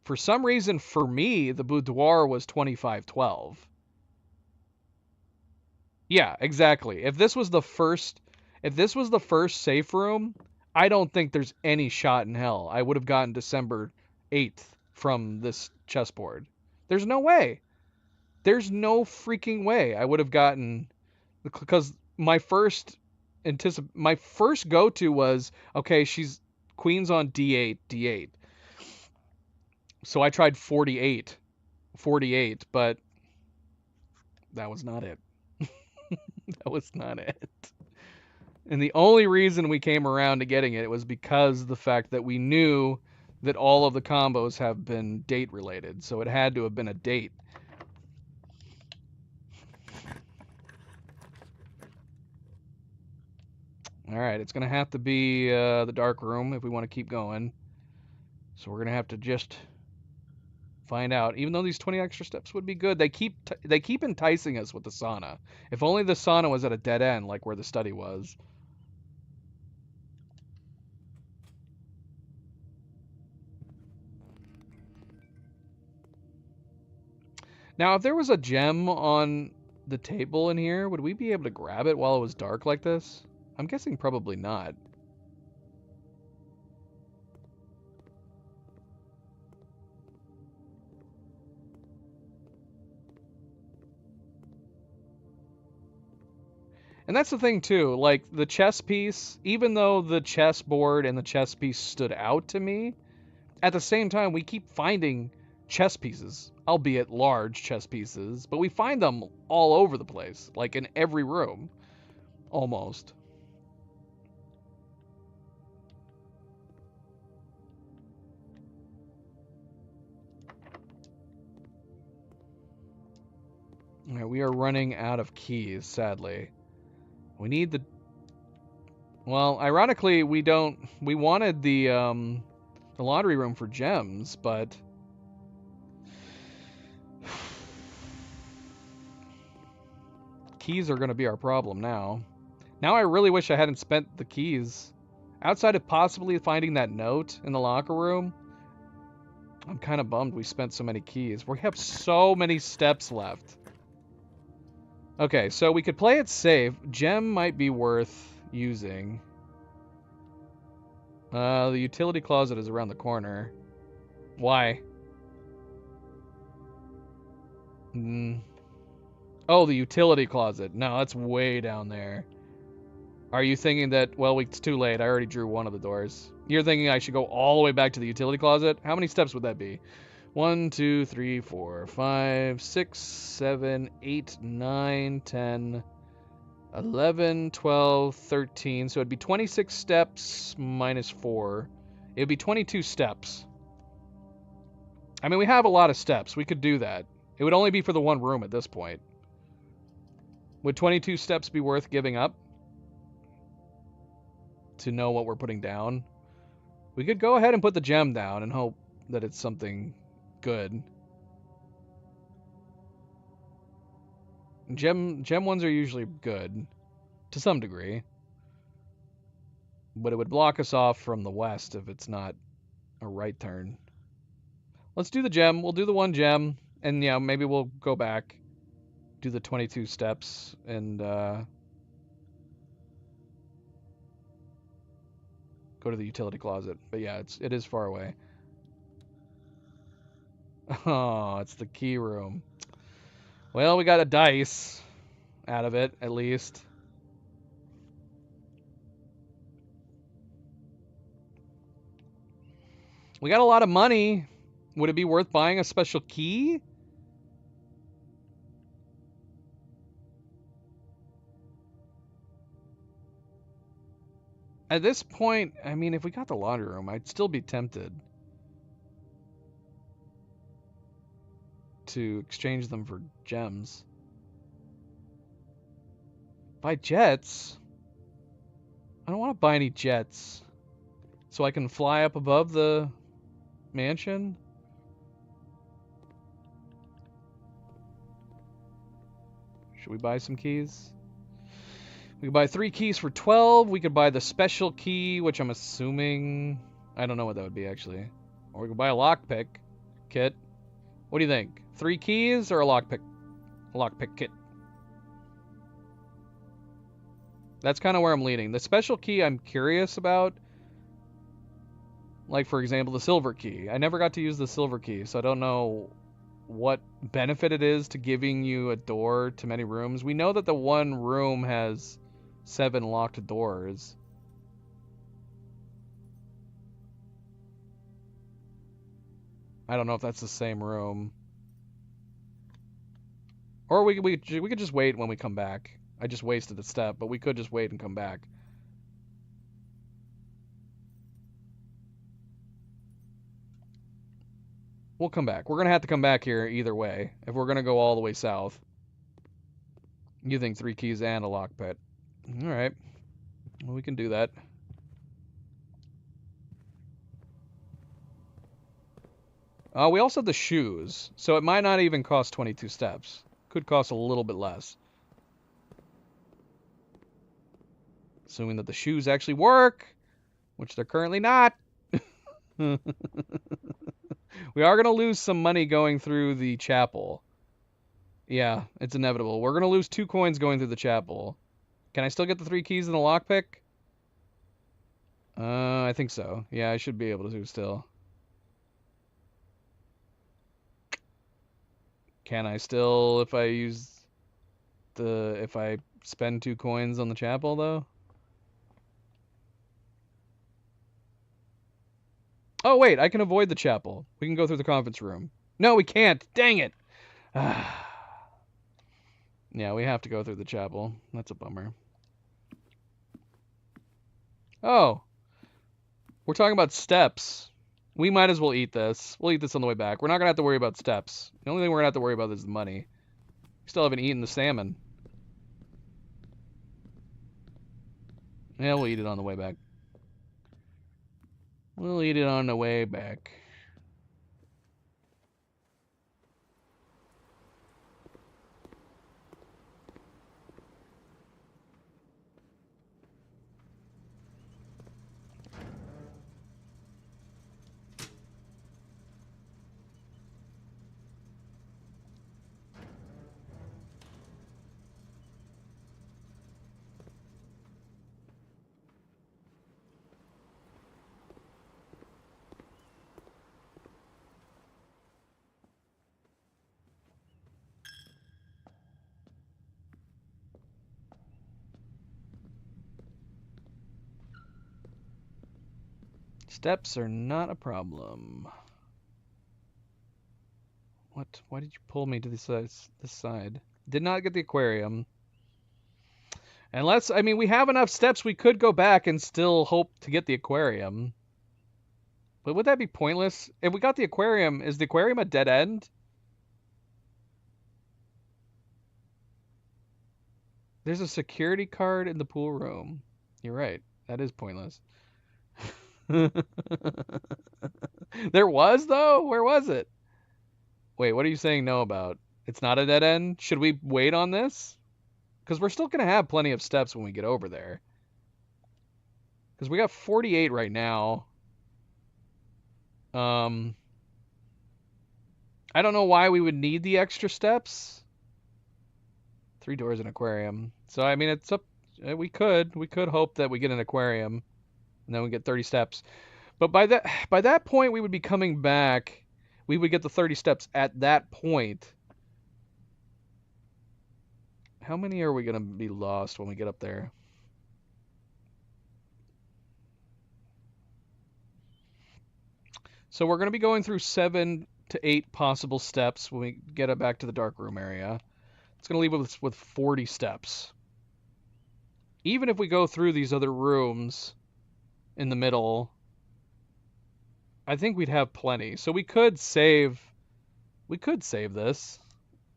for some reason for me, the boudoir was 2512. Yeah, exactly. If this was the first safe room, I don't think there's any shot in hell I would have gotten December 8th from this chessboard. There's no way. There's no freaking way I would have gotten, because my first go-to was, okay, she's queen's on d8, d8. So I tried 48, but that was not it. That was not it. And the only reason we came around to getting it was because of the fact that we knew that all of the combos have been date related. So it had to have been a date. All right, it's going to have to be the dark room if we want to keep going. So we're going to have to just find out. Even though these 20 extra steps would be good, they keep enticing us with the sauna. If only the sauna was at a dead end like where the study was. Now, if there was a gem on the table in here, would we be able to grab it while it was dark like this? I'm guessing probably not. And that's the thing too, like the chess piece, even though the chessboard and the chess piece stood out to me, at the same time we keep finding chess pieces, albeit large chess pieces, but we find them all over the place, like in every room, almost. All right, we are running out of keys, sadly. We need the... Well, ironically, we wanted the laundry room for gems, but... keys are going to be our problem now. Now I really wish I hadn't spent the keys. Outside of possibly finding that note in the locker room, I'm kind of bummed we spent so many keys. We have so many steps left. Okay, so we could play it safe. Gem might be worth using. The utility closet is around the corner. Why? Oh, the utility closet. No, that's way down there. Are you thinking that, well, it's too late. I already drew one of the doors. You're thinking I should go all the way back to the utility closet? How many steps would that be? 1, 2, 3, 4, 5, 6, 7, 8, 9, 10, 11, 12, 13. So it'd be 26 steps minus 4. It would be 22 steps. I mean, we have a lot of steps. We could do that. It would only be for the one room at this point. Would 22 steps be worth giving up to know what we're putting down? We could go ahead and put the gem down and hope that it's something good. Gem ones are usually good to some degree, but it would block us off from the west if it's not a right turn. Let's do the gem. We'll do the one gem, and yeah, maybe we'll go back, do the 22 steps, and go to the utility closet. But yeah, it is far away. Oh, it's the key room. Well, we got a dice out of it, at least. We got a lot of money. Would it be worth buying a special key? At this point, I mean, if we got the laundry room, I'd still be tempted to exchange them for gems. Buy jets? I don't want to buy any jets. So I can fly up above the mansion? Should we buy some keys? We could buy 3 keys for 12. We could buy the special key, which I'm assuming... I don't know what that would be, actually. Or we could buy a lockpick kit. What do you think? 3 keys or a lockpick kit? That's kind of where I'm leaning. The special key I'm curious about, like for example, the silver key. I never got to use the silver key, so I don't know what benefit it is to giving you a door to many rooms. We know that the one room has 7 locked doors. I don't know if that's the same room. Or we could just wait when we come back. I just wasted a step, but we could just wait and come back. We'll come back. We're going to have to come back here either way if we're going to go all the way south. You think 3 keys and a lock pit. All right. Well, we can do that. We also have the shoes, so it might not even cost 22 steps. Could cost a little bit less. Assuming that the shoes actually work, which they're currently not. We are going to lose some money going through the chapel. Yeah, it's inevitable. We're going to lose 2 coins going through the chapel. Can I still get the 3 keys in the lockpick? I think so. Yeah, I should be able to still. Can I still, if I spend 2 coins on the chapel, though? Oh, wait, I can avoid the chapel. We can go through the conference room. No, we can't. Dang it. Yeah, we have to go through the chapel. That's a bummer. Oh. We're talking about steps. We might as well eat this. We'll eat this on the way back. We're not going to have to worry about steps. The only thing we're going to have to worry about is the money. We still haven't eaten the salmon. Yeah, we'll eat it on the way back. We'll eat it on the way back. Steps are not a problem. What? Why did you pull me to this side? Did not get the aquarium. Unless, I mean, we have enough steps, we could go back and still hope to get the aquarium. But would that be pointless? If we got the aquarium, is the aquarium a dead end? There's a security card in the pool room. You're right. That is pointless. There was, though? Where was it? Wait, what are you saying no about? It's not a dead end? Should we wait on this? Because we're still going to have plenty of steps when we get over there. Because we got 48 right now. I don't know why we would need the extra steps. 3 doors in aquarium. So, I mean, it's up. We could hope that we get an aquarium. And then we get 30 steps. But by that point, we would be coming back. We would get the 30 steps at that point. How many are we going to be lost when we get up there? So we're going to be going through 7 to 8 possible steps when we get it back to the dark room area. It's going to leave us with 40 steps. Even if we go through these other rooms in the middle, I think we'd have plenty. So we could save this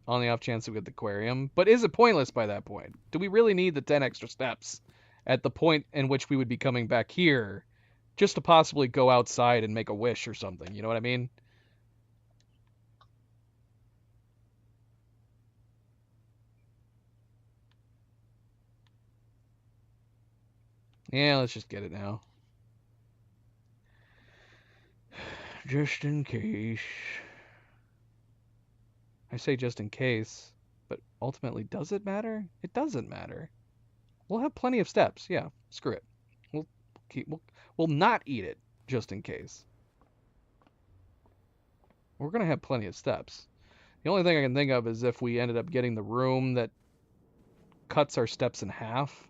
on the off chance we get the aquarium. But is it pointless by that point? Do we really need the 10 extra steps at the point in which we would be coming back here just to possibly go outside and make a wish or something? You know what I mean? Yeah, let's just get it now. Just in case. I say just in case, but ultimately, does it matter? It doesn't matter. We'll have plenty of steps. Yeah, screw it. We'll we'll not eat it just in case. We're gonna have plenty of steps. The only thing I can think of is if we ended up getting the room that cuts our steps in half,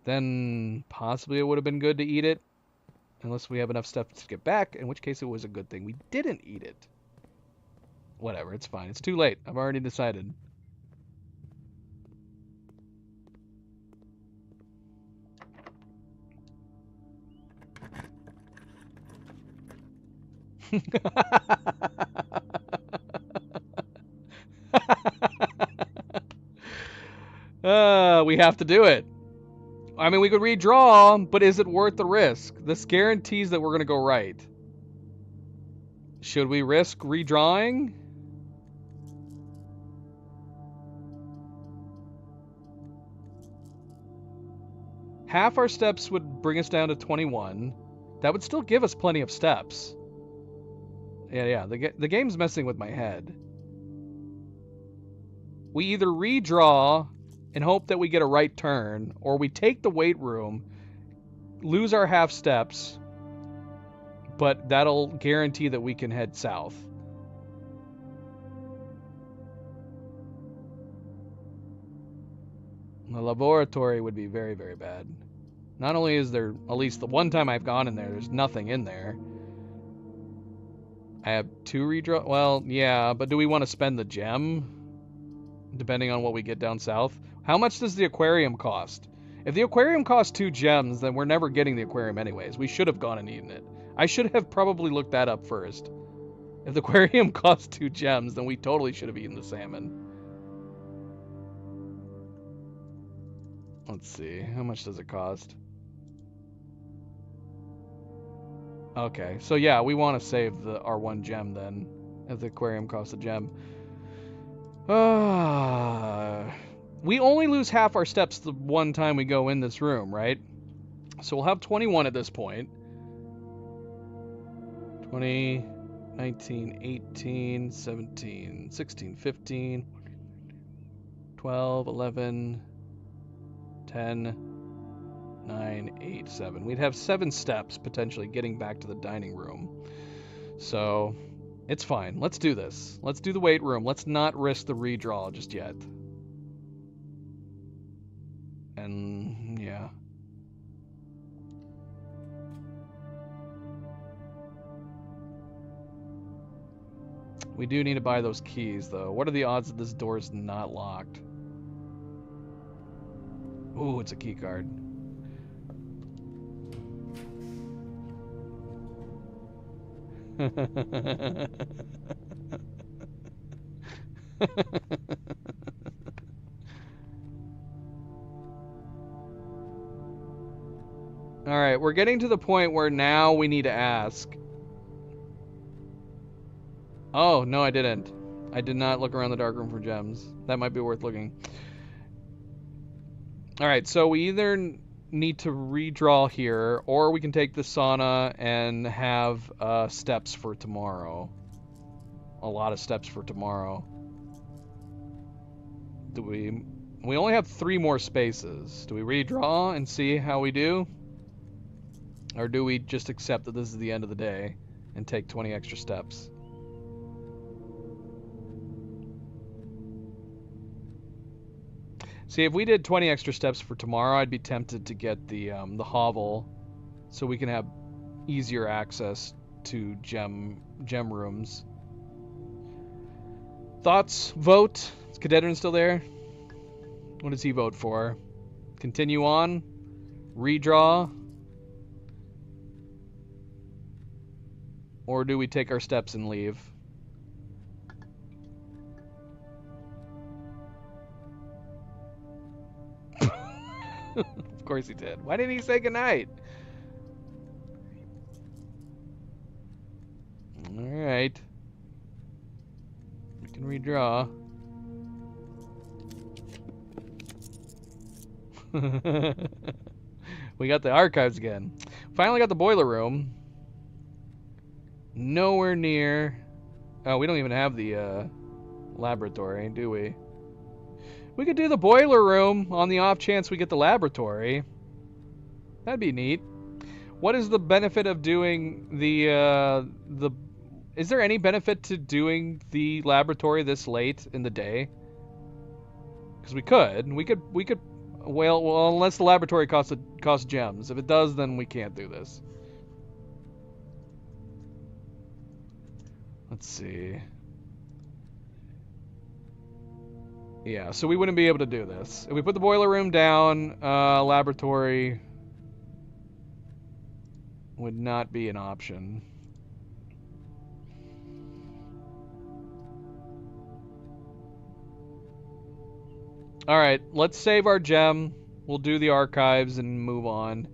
then possibly it would have been good to eat it. Unless we have enough steps to get back, in which case it was a good thing we didn't eat it. Whatever, it's fine. It's too late. I've already decided. We have to do it. I mean, we could redraw, but is it worth the risk? This guarantees that we're going to go right. Should we risk redrawing? Half our steps would bring us down to 21. That would still give us plenty of steps. Yeah, the game's messing with my head. We either redraw and hope that we get a right turn, or we take the weight room, lose our half steps, but that'll guarantee that we can head south. The laboratory would be very, very bad. Not only is there, at least the one time I've gone in there, there's nothing in there. I have 2 redraw. Well, yeah, but do we want to spend the gem? Depending on what we get down south. How much does the aquarium cost? If the aquarium costs 2 gems, then we're never getting the aquarium anyways. We should have gone and eaten it. I should have probably looked that up first. If the aquarium costs 2 gems, then we totally should have eaten the salmon. Let's see. How much does it cost? Okay, so yeah, we want to save our 1 gem then, if the aquarium costs a gem. We only lose half our steps the one time we go in this room, right? So we'll have 21 at this point. 20, 19, 18, 17, 16, 15, 12, 11, 10, 9, 8, 7. We'd have 7 steps potentially getting back to the dining room. So it's fine. Let's do this. Let's do the weight room. Let's not risk the redraw just yet. And yeah. We do need to buy those keys though. What are the odds that this door is not locked? Ooh, it's a key card. Alright, we're getting to the point where now we need to ask. Oh, no, I didn't. I did not look around the dark room for gems. That might be worth looking. Alright, so we either need to redraw here, or we can take the sauna and have steps for tomorrow. A lot of steps for tomorrow. We only have 3 more spaces. Do we redraw and see how we do? Or do we just accept that this is the end of the day and take 20 extra steps? See, if we did 20 extra steps for tomorrow, I'd be tempted to get the hovel, so we can have easier access to gem rooms. Thoughts? Vote? Is Cadedrin still there? What does he vote for? Continue on? Redraw? Or do we take our steps and leave? Of course he did. Why didn't he say goodnight? Alright. We can redraw. We got the archives again. Finally got the boiler room. Nowhere near... Oh, we don't even have the laboratory, do we? We could do the boiler room on the off chance we get the laboratory. That'd be neat. What is the benefit of doing the is there any benefit to doing the laboratory this late in the day? Because we could well unless the laboratory costs gems. If it does, then we can't do this. Let's see. Yeah, so we wouldn't be able to do this. If we put the boiler room down, laboratory would not be an option. Alright, let's save our gem. We'll do the archives and move on.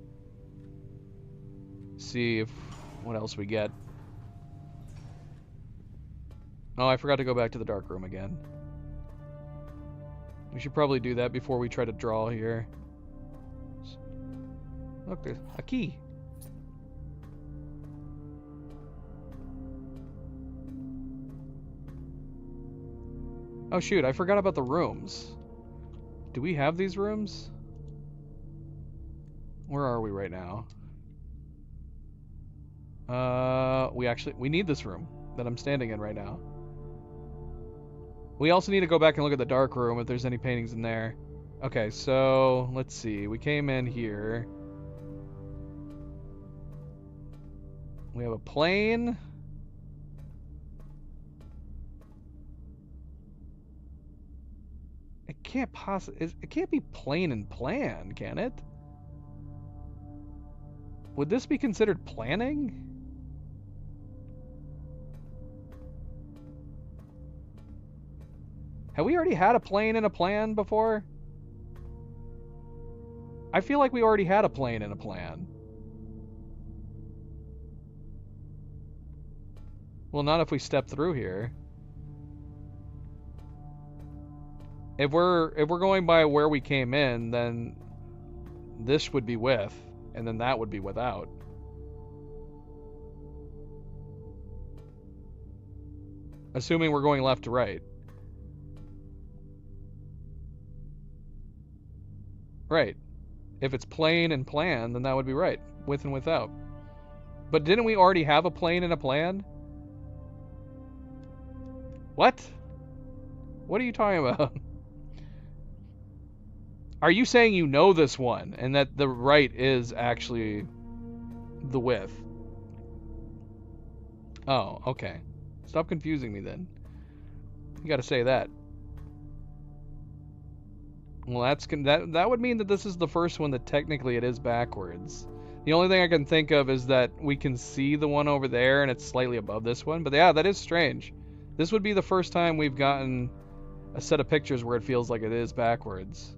See if what else we get. Oh, I forgot to go back to the dark room again. We should probably do that before we try to draw here. Look, there's a key. Oh shoot, I forgot about the rooms. Do we have these rooms? Where are we right now? We need this room that I'm standing in right now. We also need to go back and look at the dark room if there's any paintings in there. Okay, so let's see. We came in here. We have a plane. It can't be plane and plan, can it? Would this be considered planning? Have we already had a plane and a plan before? I feel like we already had a plane and a plan. Well, not if we step through here. If we're going by where we came in, then this would be with, and then that would be without. Assuming we're going left to right. Right. If it's plane and plan, then that would be right. With and without. But didn't we already have a plane and a plan? What? What are you talking about? Are you saying you know this one, and that the right is actually the width? Oh, okay. Stop confusing me then. You gotta say that. Well, that would mean that this is the first one that technically it is backwards. The only thing I can think of is that we can see the one over there and it's slightly above this one. But yeah, that is strange. This would be the first time we've gotten a set of pictures where it feels like it is backwards.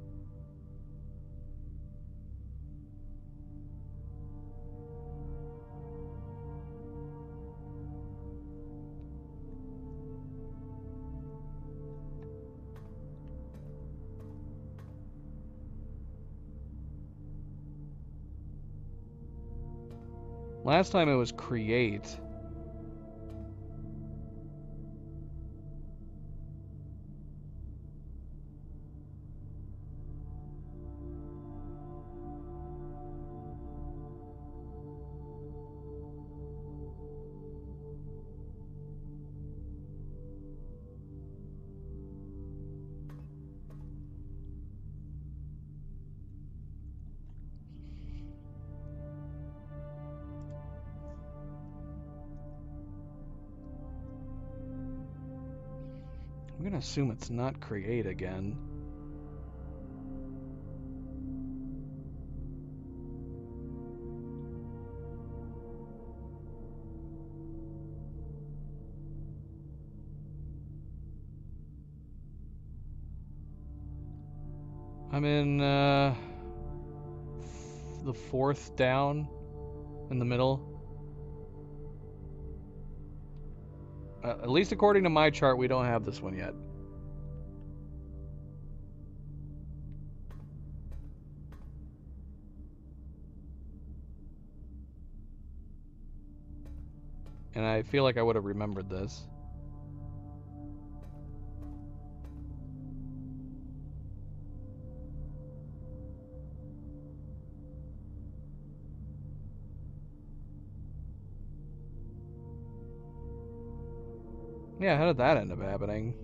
Last time it was create. I'm gonna assume it's not create again. I'm in the fourth down in the middle. At least according to my chart, we don't have this one yet. And I feel like I would have remembered this. Yeah, how did that end up happening?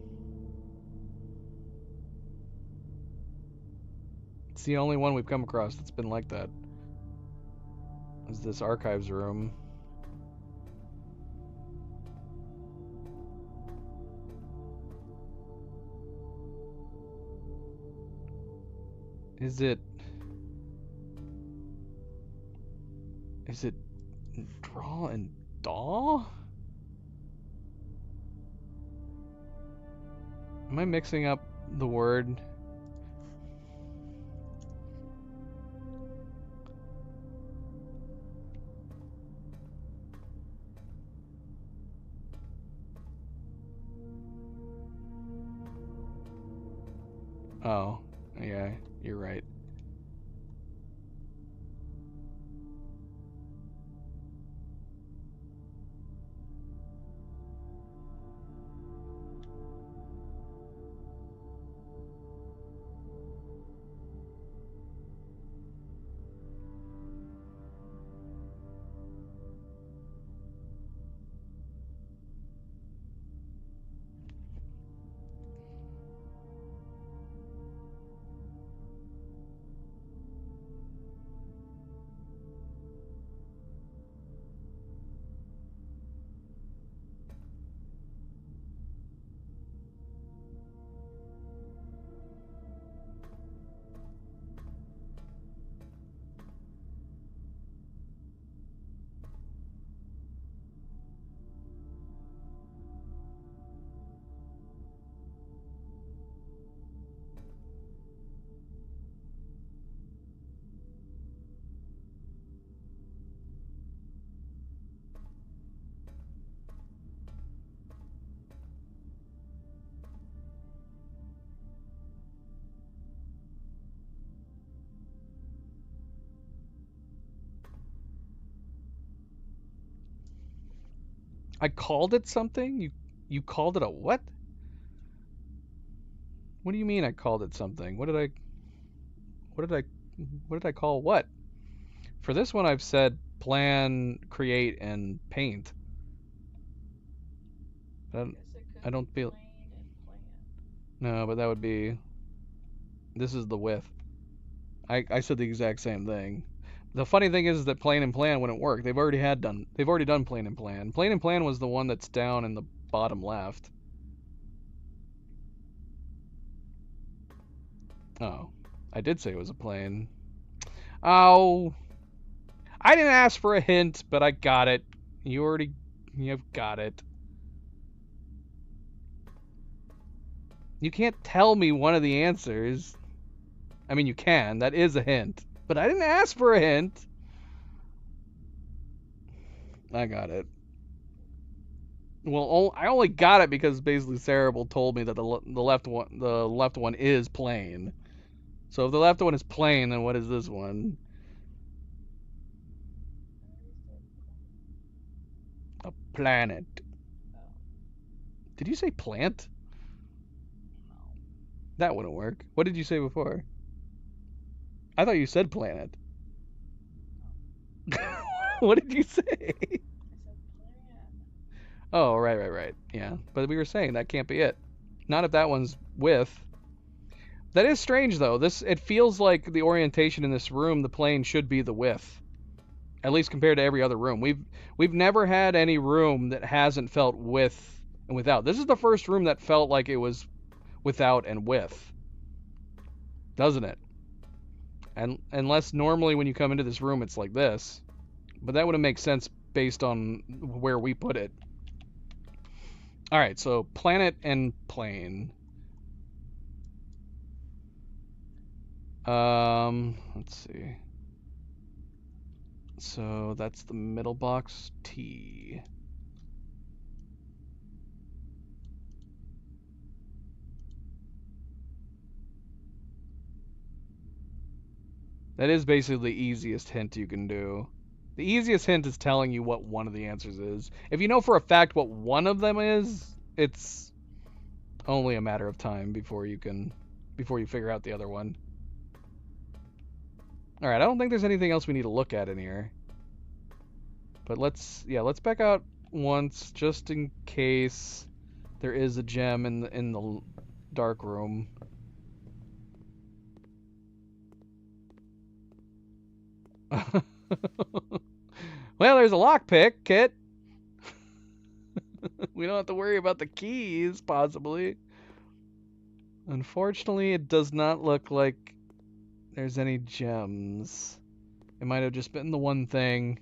It's the only one we've come across that's been like that. Is this archives room. Is it draw and daw? Am I mixing up the word? Oh, yeah, you're right. I called it something? You called it a what? What do you mean I called it something? What did I call what? For this one I've said plan, create, and paint. I don't feel No, but that would be this is the width. I said the exact same thing. The funny thing is that plane and plan wouldn't work. They've already done plane and plan. Plane and plan was the one that's down in the bottom left. Oh, I did say it was a plane. Oh, I didn't ask for a hint, but I got it. You've got it. You can't tell me one of the answers. I mean, you can. That is a hint. But I didn't ask for a hint. I got it. Well, I only got it because basically Cerebral told me that the left one is plane. So if the left one is plane, then what is this one? A planet. Did you say plant? That wouldn't work. What did you say before? I thought you said planet. What did you say? Oh, right. Yeah, but we were saying that can't be it. Not if that one's with. That is strange though. It feels like the orientation in this room, the plane should be the width. At least compared to every other room. We've never had any room that hasn't felt with and without. This is the first room that felt like it was without and with. Doesn't it? And unless normally when you come into this room it's like this. But that wouldn't make sense based on where we put it. Alright, so planet and plane. Let's see. So that's the middle box T. That is basically the easiest hint you can do. The easiest hint is telling you what one of the answers is. If you know for a fact what one of them is, it's only a matter of time before you figure out the other one. Alright, I don't think there's anything else we need to look at in here. But let's back out once, just in case there is a gem in the dark room. Well, there's a lockpick, Kit. We don't have to worry about the keys, possibly. Unfortunately, it does not look like there's any gems. It might have just been the one thing.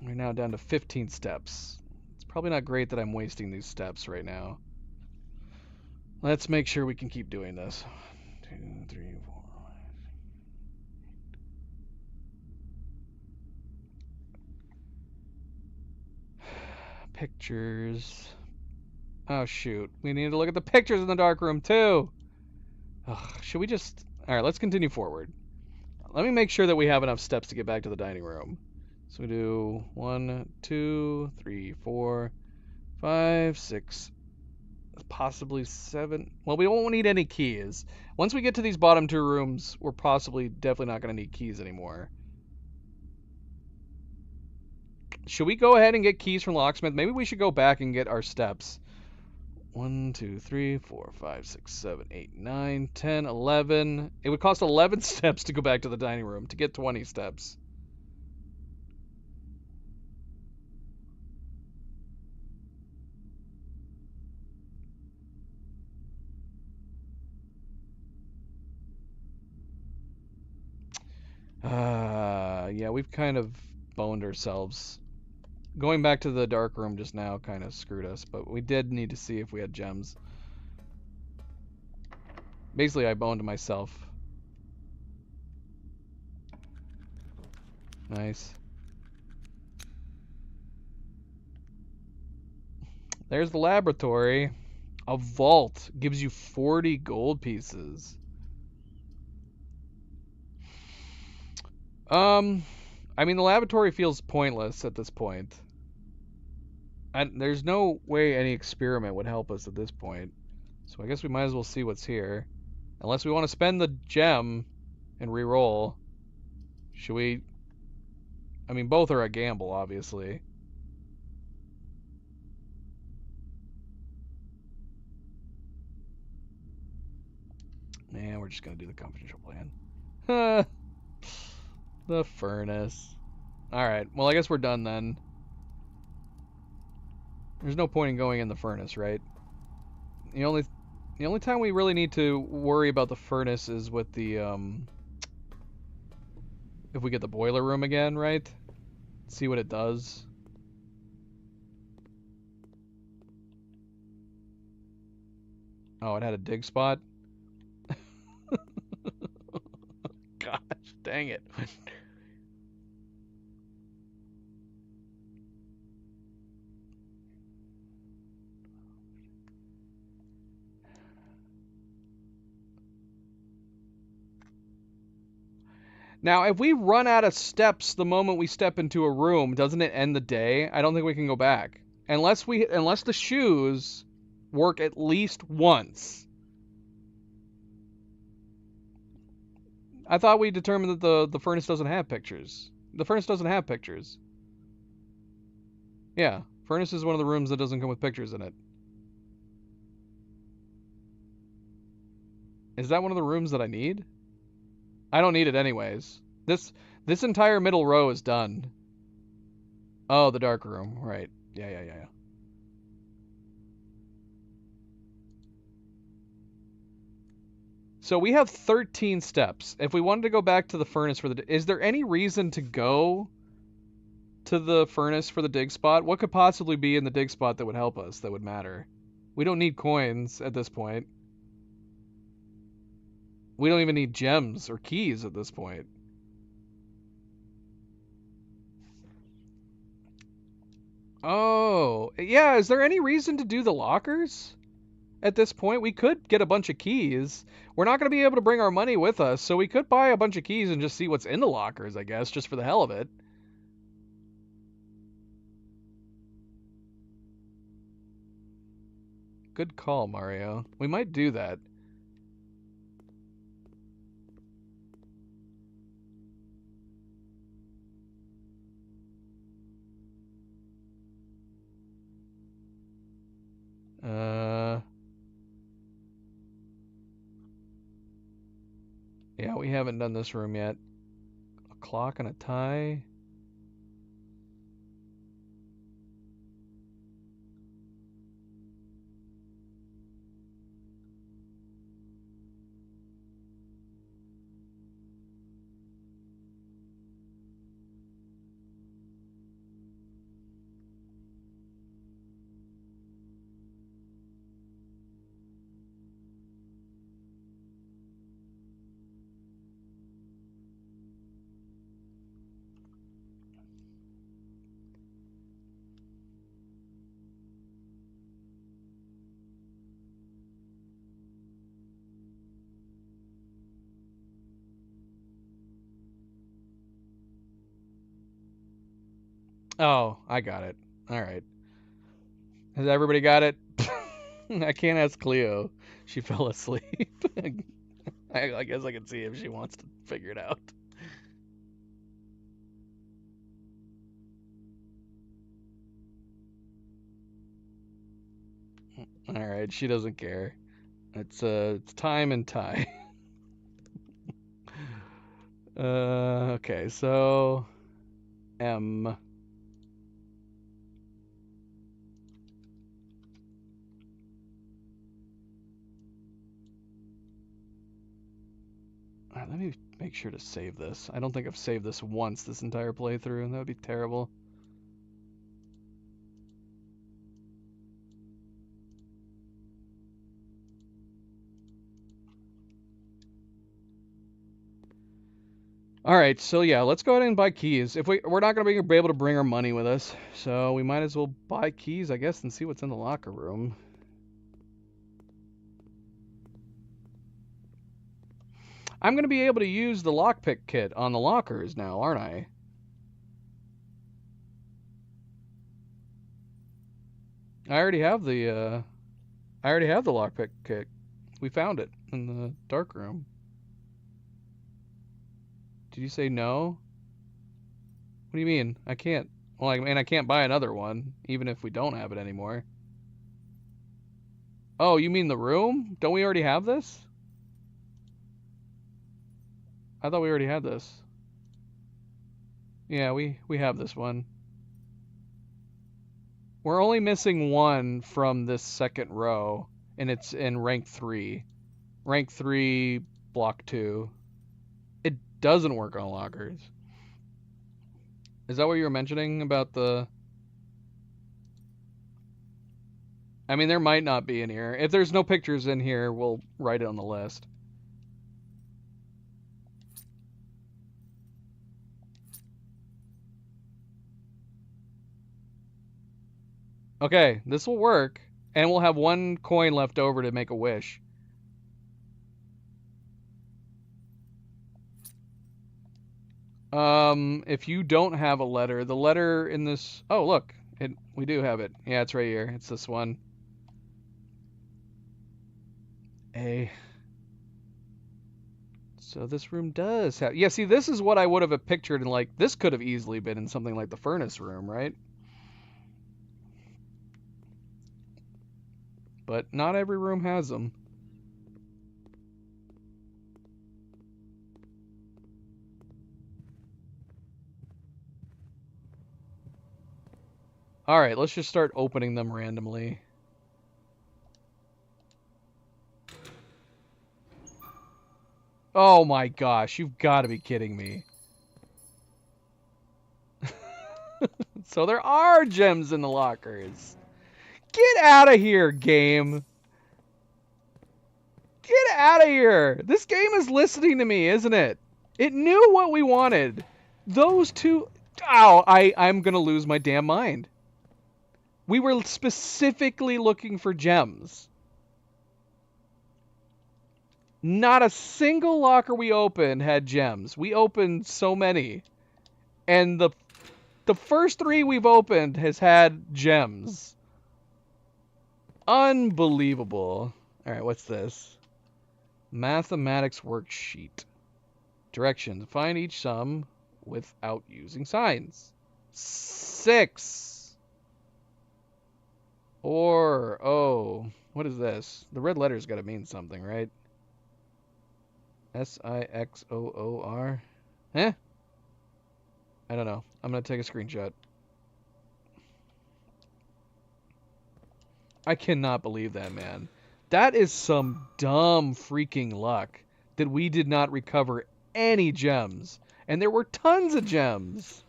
We're now down to 15 steps. It's probably not great that I'm wasting these steps right now. Let's make sure we can keep doing this. 1, 2, 3, 4. Pictures. Oh, shoot. We need to look at the pictures in the dark room, too. Ugh, should we just... Alright, let's continue forward. Let me make sure that we have enough steps to get back to the dining room. So we do 1, 2, 3, 4, 5, 6, possibly 7. Well, we won't need any keys. Once we get to these bottom 2 rooms, we're definitely not going to need keys anymore. Should we go ahead and get keys from Locksmith? Maybe we should go back and get our steps. 1, 2, 3, 4, 5, 6, 7, 8, 9, 10, 11. It would cost 11 steps to go back to the dining room to get 20 steps. Yeah, we've kind of boned ourselves. Going back to the dark room just now kind of screwed us, but we did need to see if we had gems. Basically, I boned myself. Nice. There's the laboratory. A vault gives you 40 gold pieces. I mean, the laboratory feels pointless at this point. There's no way any experiment would help us at this point. So I guess we might as well see what's here. Unless we want to spend the gem and re-roll. Should we? I mean, both are a gamble, obviously. Man, we're just going to do the confidential plan. The furnace. Alright, well, I guess we're done then. There's no point in going in the furnace, right? The only time we really need to worry about the furnace is with the, if we get the boiler room again, right? See what it does. Oh, it had a dig spot? Gosh, dang it. Now, if we run out of steps the moment we step into a room, doesn't it end the day? I don't think we can go back. Unless the shoes work at least once. I thought we determined that the furnace doesn't have pictures. The furnace doesn't have pictures. Yeah, furnace is one of the rooms that doesn't come with pictures in it. Is that one of the rooms that I need? I don't need it anyways. This entire middle row is done. Oh, the dark room. Right. Yeah. So we have 13 steps. If we wanted to go back to the furnace for is there any reason to go to the furnace for the dig spot? What could possibly be in the dig spot that would help us, that would matter? We don't need coins at this point. We don't even need gems or keys at this point. Oh, yeah, is there any reason to do the lockers? At this point, we could get a bunch of keys. We're not going to be able to bring our money with us, so we could buy a bunch of keys and just see what's in the lockers, I guess, just for the hell of it. Good call, Mario. We might do that. we haven't done this room yet. A clock and a tie. Oh, I got it. All right. Has everybody got it? I can't ask Cleo. She fell asleep. I guess I can see if she wants to figure it out. All right, she doesn't care. It's time and tie. Okay, so M. Let me make sure to save this. I don't think I've saved this once this entire playthrough, and that would be terrible. All right, so yeah, let's go ahead and buy keys. If we're not gonna be able to bring our money with us, so we might as well buy keys, I guess, and see what's in the locker room. I'm gonna be able to use the lockpick kit on the lockers now, aren't I? I already have the lockpick kit. We found it in the dark room. Did you say no? What do you mean? I can't. Well, I mean, I can't buy another one, even if we don't have it anymore. Oh, you mean the room? Don't we already have this? I thought we already had this. Yeah, we have this one. We're only missing one from this second row, and it's in rank 3. Rank 3, block 2. It doesn't work on lockers. Is that what you were mentioning about the... I mean, there might not be in here. If there's no pictures in here, we'll write it on the list. Okay, this will work, and we'll have one coin left over to make a wish. If you don't have a letter, the letter in this... Oh, look, we do have it. Yeah, it's right here. It's this one. A. So this room does have... Yeah, see, this is what I would have pictured, and like, this could have easily been in something like the furnace room, right? But not every room has them. All right, let's just start opening them randomly. Oh my gosh, you've got to be kidding me. So there are gems in the lockers. Get out of here, game. Get out of here. This game is listening to me, isn't it? It knew what we wanted. Those two... Ow, I'm going to lose my damn mind. We were specifically looking for gems. Not a single locker we opened had gems. We opened so many. And the first 3 we've opened has had gems. Unbelievable. All right, what's this? Mathematics worksheet. Directions. Find each sum without using signs. 6. Or, oh, what is this? The red letter's got to mean something, right? Sixoor. Eh? I don't know. I'm gonna take a screenshot. I cannot believe that, man. That is some dumb freaking luck that we did not recover any gems. And there were tons of gems.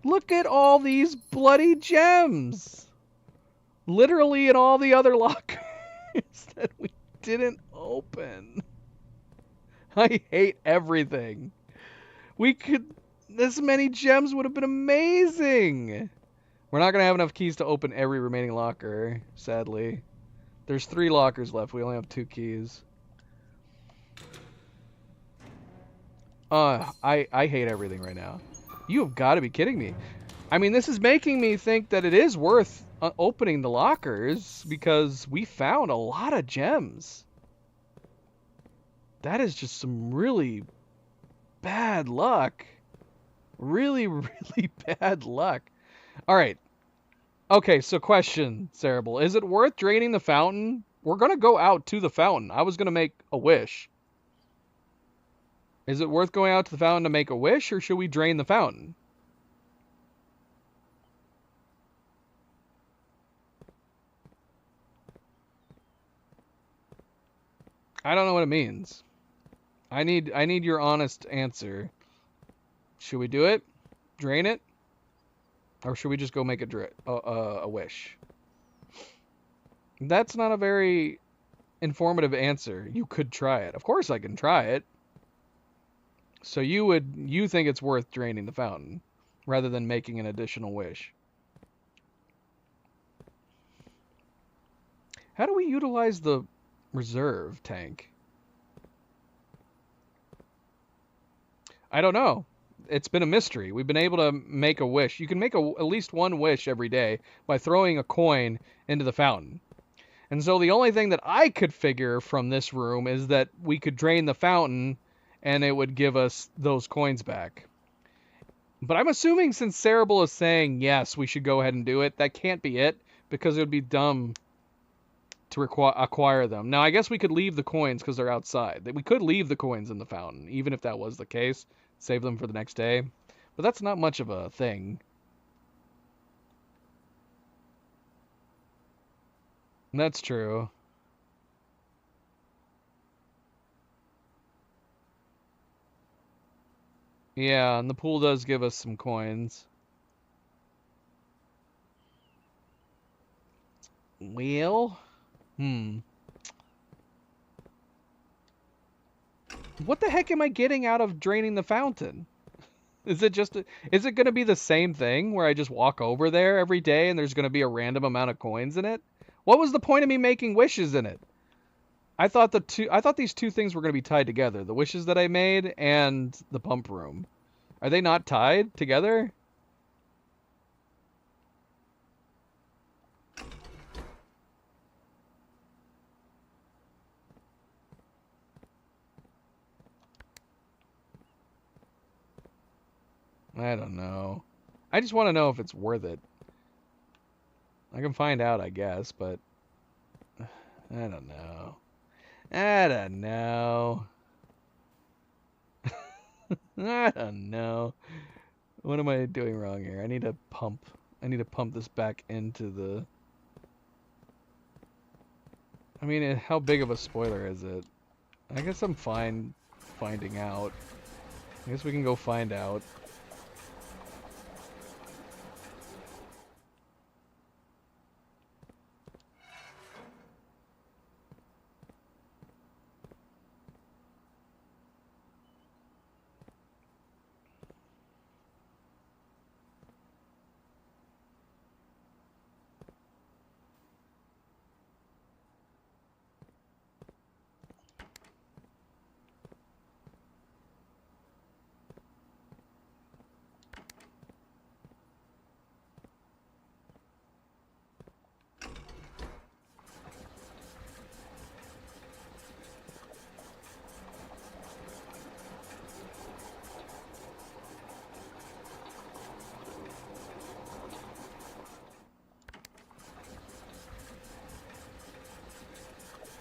Look at all these bloody gems. Literally in all the other lockers that we didn't open. I hate everything. This many gems would have been amazing. We're not going to have enough keys to open every remaining locker, sadly. There's 3 lockers left. We only have 2 keys. I hate everything right now. You have got to be kidding me. I mean, this is making me think that it is worth opening the lockers because we found a lot of gems. That is just some really bad luck. Really, really bad luck. All right. Okay, so question, Cerebral. Is it worth draining the fountain? We're going to go out to the fountain. I was going to make a wish. Is it worth going out to the fountain to make a wish, or should we drain the fountain? I don't know what it means. I need your honest answer. Should we do it? Drain it? Or should we just go make a wish? That's not a very informative answer. You could try it. Of course I can try it. So you think it's worth draining the fountain rather than making an additional wish? How do we utilize the reserve tank? I don't know. It's been a mystery. We've been able to make a wish. You can make at least one wish every day by throwing a coin into the fountain. And so the only thing that I could figure from this room is that we could drain the fountain and it would give us those coins back. But I'm assuming since Cerebral is saying, yes, we should go ahead and do it, that can't be it, because it would be dumb to acquire them. Now, I guess we could leave the coins because they're outside. We could leave the coins in the fountain, even if that was the case. Save them for the next day. But that's not much of a thing. That's true. Yeah, and the pool does give us some coins. Well, what the heck am I getting out of draining the fountain? Is it going to be the same thing where I just walk over there every day and there's going to be a random amount of coins in it? What was the point of me making wishes in it? I thought these two things were going to be tied together, the wishes that I made and the pump room. Are they not tied together? I don't know. I just want to know if it's worth it. I can find out, I guess, but I don't know. I don't know. I don't know. What am I doing wrong here? I need to pump this back into the... I mean, how big of a spoiler is it? I guess I'm fine finding out. I guess we can go find out.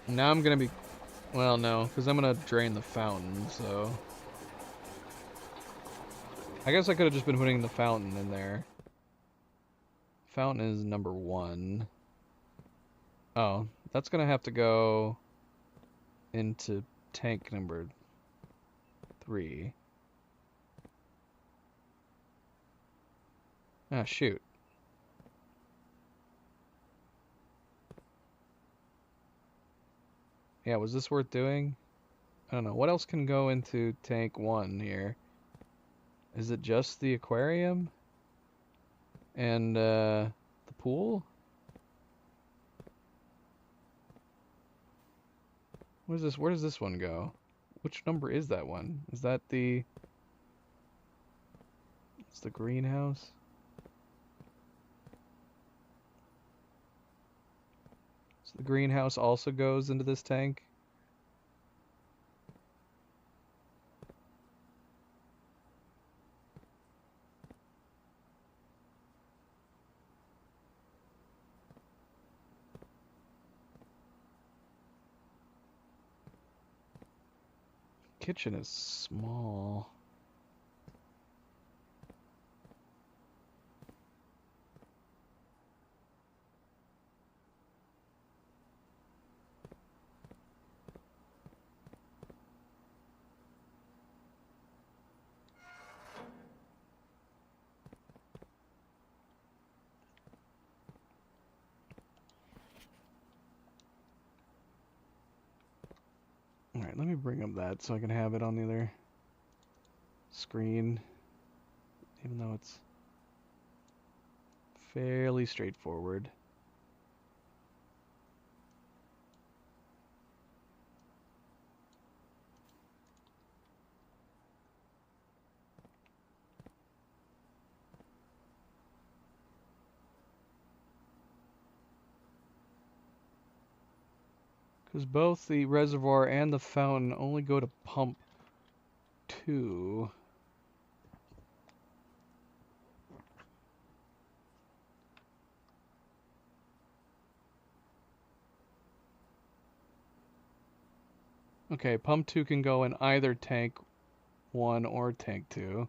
Now I'm gonna be Well, no, because I'm gonna drain the fountain, so... I guess I could have just been putting the fountain in there. Fountain is number 1. Oh, that's gonna have to go into tank number 3. Ah, shoot. Yeah, was this worth doing? I don't know. What else can go into tank 1 here? Is it just the aquarium? And, the pool? What is this? Where does this one go? Which number is that one? Is that the... It's the greenhouse? So the greenhouse also goes into this tank? Kitchen is small. Alright, let me bring up that so I can have it on the other screen. Even though it's fairly straightforward. Because both the reservoir and the fountain only go to pump 2. Okay, pump 2 can go in either tank 1 or tank 2.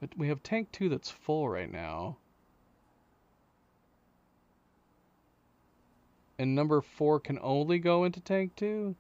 But we have tank 2 that's full right now. And number 4 can only go into tank 2?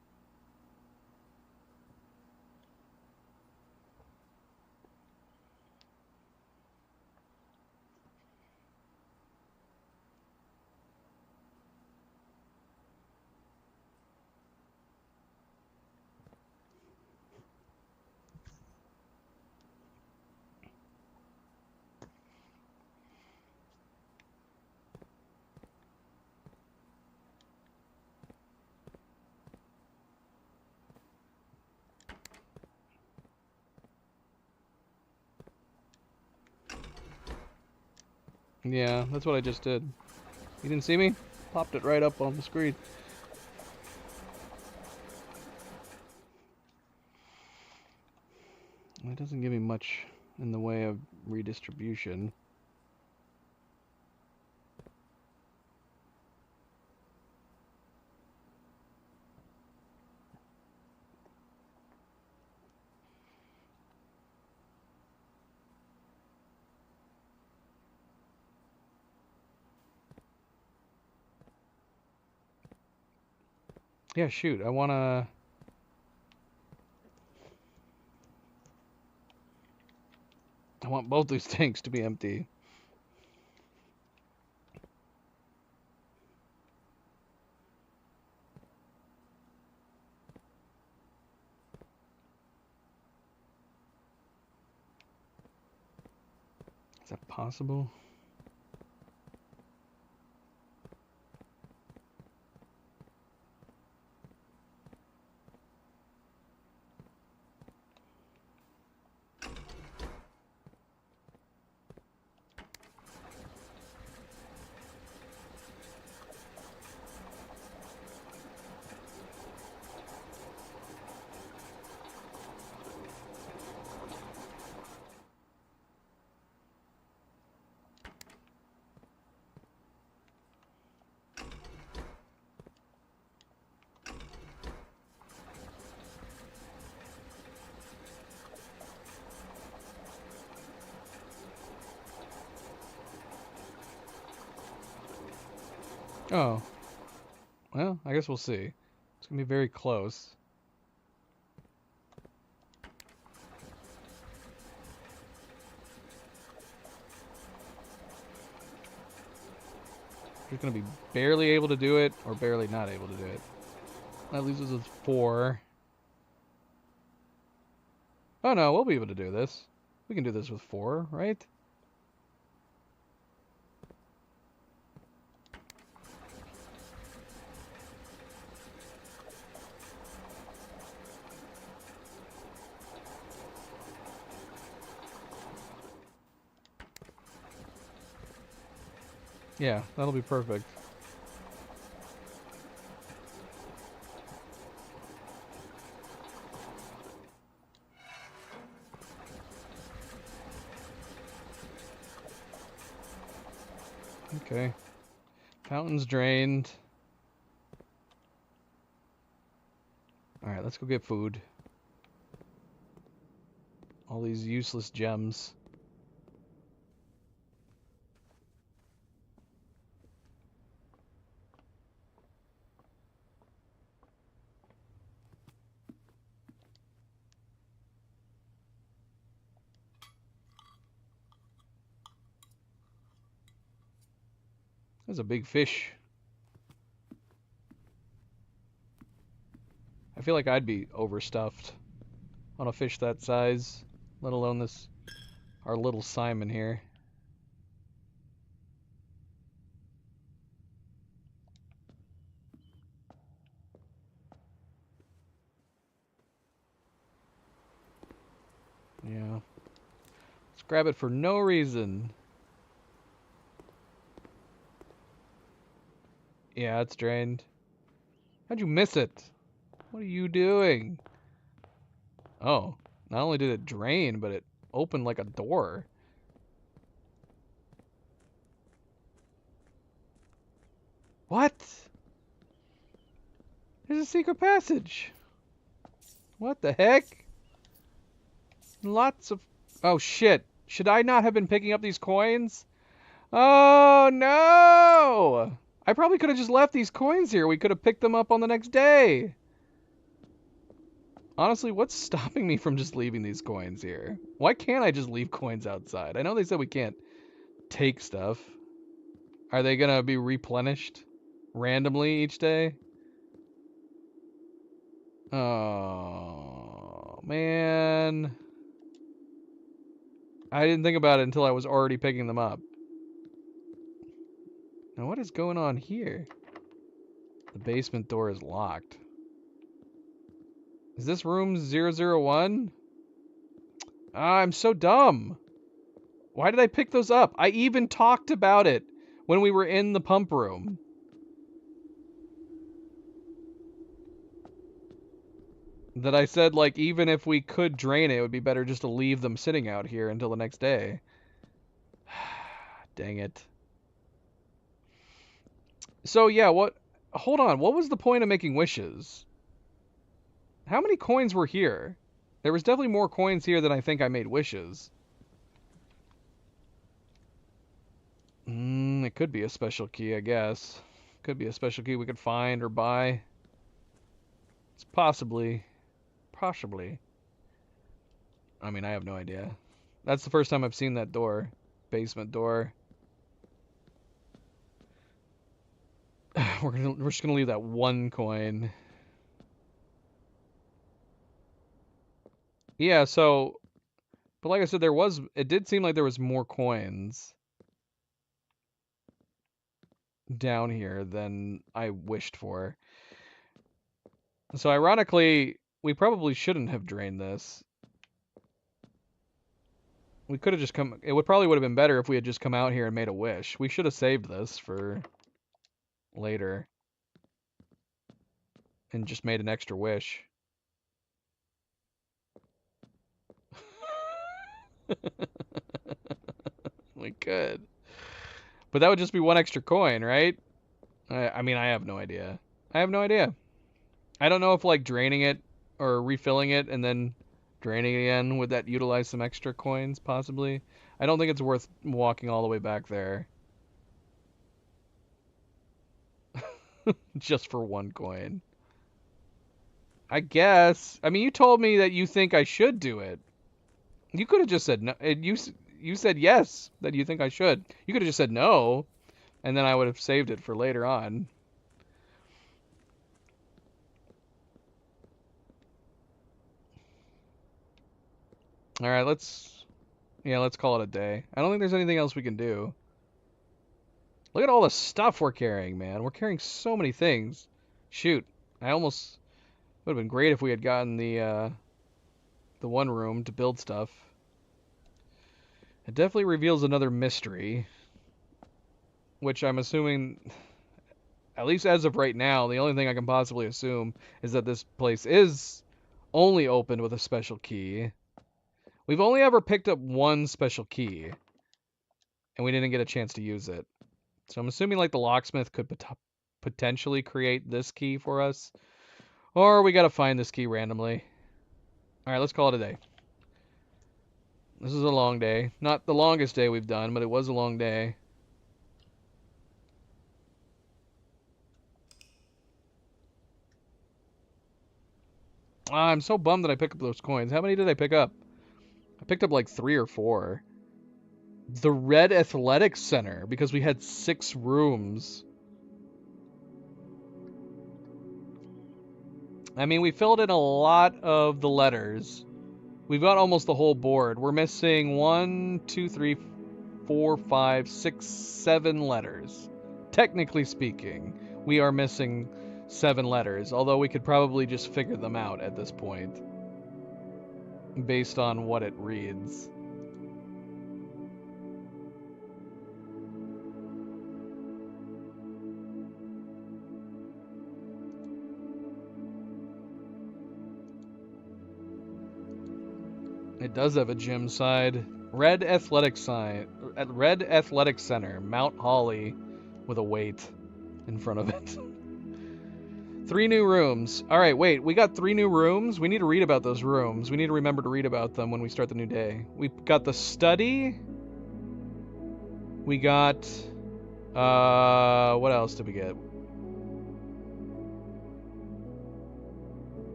Yeah, that's what I just did. You didn't see me? Popped it right up on the screen. It doesn't give me much in the way of redistribution. Yeah, shoot, I want both these tanks to be empty. Is that possible? Oh. Well, I guess we'll see. It's gonna be very close. We're gonna be barely able to do it, or barely not able to do it. That leaves us with 4. Oh no, we'll be able to do this. We can do this with 4, right? Yeah, that'll be perfect. Okay. Fountain's drained. Alright, let's go get food. All these useless gems. There's a big fish. I feel like I'd be overstuffed on a fish that size, let alone this, our little Simon here. Yeah. Let's grab it for no reason. Yeah, it's drained. How'd you miss it? What are you doing? Oh, not only did it drain, but it opened like a door. What? There's a secret passage. What the heck? Lots of... Oh, shit. Should I not have been picking up these coins? Oh, no! I probably could have just left these coins here. We could have picked them up on the next day. Honestly, what's stopping me from just leaving these coins here? Why can't I just leave coins outside? I know they said we can't take stuff. Are they gonna be replenished randomly each day? Oh, man. I didn't think about it until I was already picking them up. Now, what is going on here? The basement door is locked. Is this room 001? Ah, I'm so dumb. Why did I pick those up? I even talked about it when we were in the pump room. That I said, like, even if we could drain it, it would be better just to leave them sitting out here until the next day. Dang it. So, yeah, what... Hold on, what was the point of making wishes? How many coins were here? There was definitely more coins here than I think I made wishes. It could be a special key, I guess. Could be a special key we could find or buy. It's possibly. Possibly. I mean, I have no idea. That's the first time I've seen that door. Basement door. We're just gonna leave that one coin. Yeah, so... But like I said, it did seem like there was more coins down here than I wished for. So ironically, we probably shouldn't have drained this. We could have just come... It probably would have been better if we had just come out here and made a wish. We should have saved this for later. And just made an extra wish. We could. But that would just be one extra coin, right? I mean, I have no idea. I have no idea. I don't know if, like, draining it or refilling it and then draining it again, would that utilize some extra coins, possibly? I don't think it's worth walking all the way back there. Just for 1 coin. I guess. I mean, you told me that you think I should do it. You could have just said no. You said yes, that you think I should. You could have just said no, and then I would have saved it for later on. All right, let's call it a day. I don't think there's anything else we can do. Look at all the stuff we're carrying, man. We're carrying so many things. Shoot, I almost would have been great if we had gotten the one room to build stuff. It definitely reveals another mystery, which I'm assuming, at least as of right now, the only thing I can possibly assume is that this place is only opened with a special key. We've only ever picked up one special key, and we didn't get a chance to use it. So I'm assuming like the locksmith could potentially create this key for us, or we gotta find this key randomly. All right, let's call it a day. This is a long day. Not the longest day we've done, but it was a long day. I'm so bummed that I picked up those coins. How many did I pick up? I picked up like 3 or 4. The Red Athletics Center, because we had 6 rooms. I mean, we filled in a lot of the letters. We've got almost the whole board. We're missing 1, 2, 3, 4, 5, 6, 7 letters. Technically speaking, we are missing 7 letters, although we could probably just figure them out at this point based on what it reads. It does have a gym side. Red Athletic Center, Mount Holly, with a weight in front of it. 3 new rooms. All right, wait. We got 3 new rooms. We need to read about those rooms. We need to remember to read about them when we start the new day. We got the study. We got what else did we get?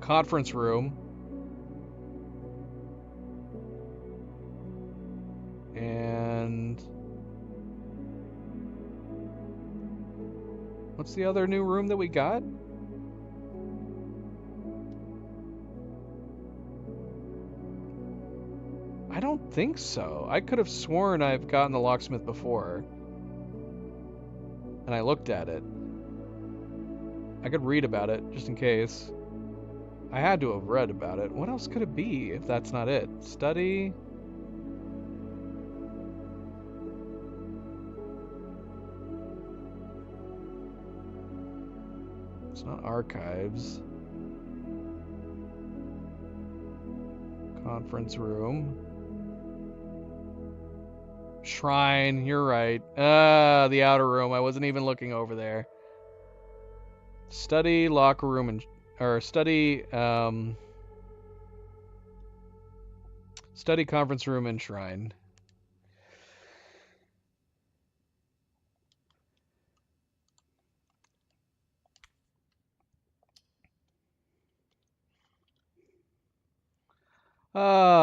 Conference room. And what's the other new room that we got? I don't think so. I could have sworn I've gotten the locksmith before. And I looked at it. I could read about it, just in case. I had to have read about it. What else could it be, if that's not it? Study. It's not archives. Conference room. Shrine, you're right. The outer room. I wasn't even looking over there. Study, locker room, and study, study, conference room, and shrine.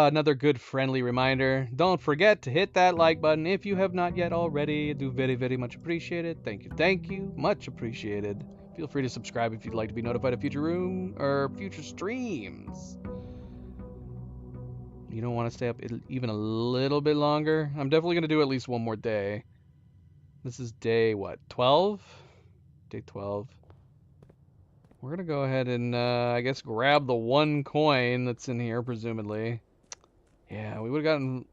Another good friendly reminder. Don't forget to hit that like button if you have not yet already. I do very, very much appreciate it. Thank you. Much appreciated. Feel free to subscribe if you'd like to be notified of future streams. You don't want to stay up even a little bit longer? I'm definitely going to do at least one more day. This is day, what, 12? Day 12. We're going to go ahead and, I guess, grab the 1 coin that's in here, presumably. Yeah, we would have gotten...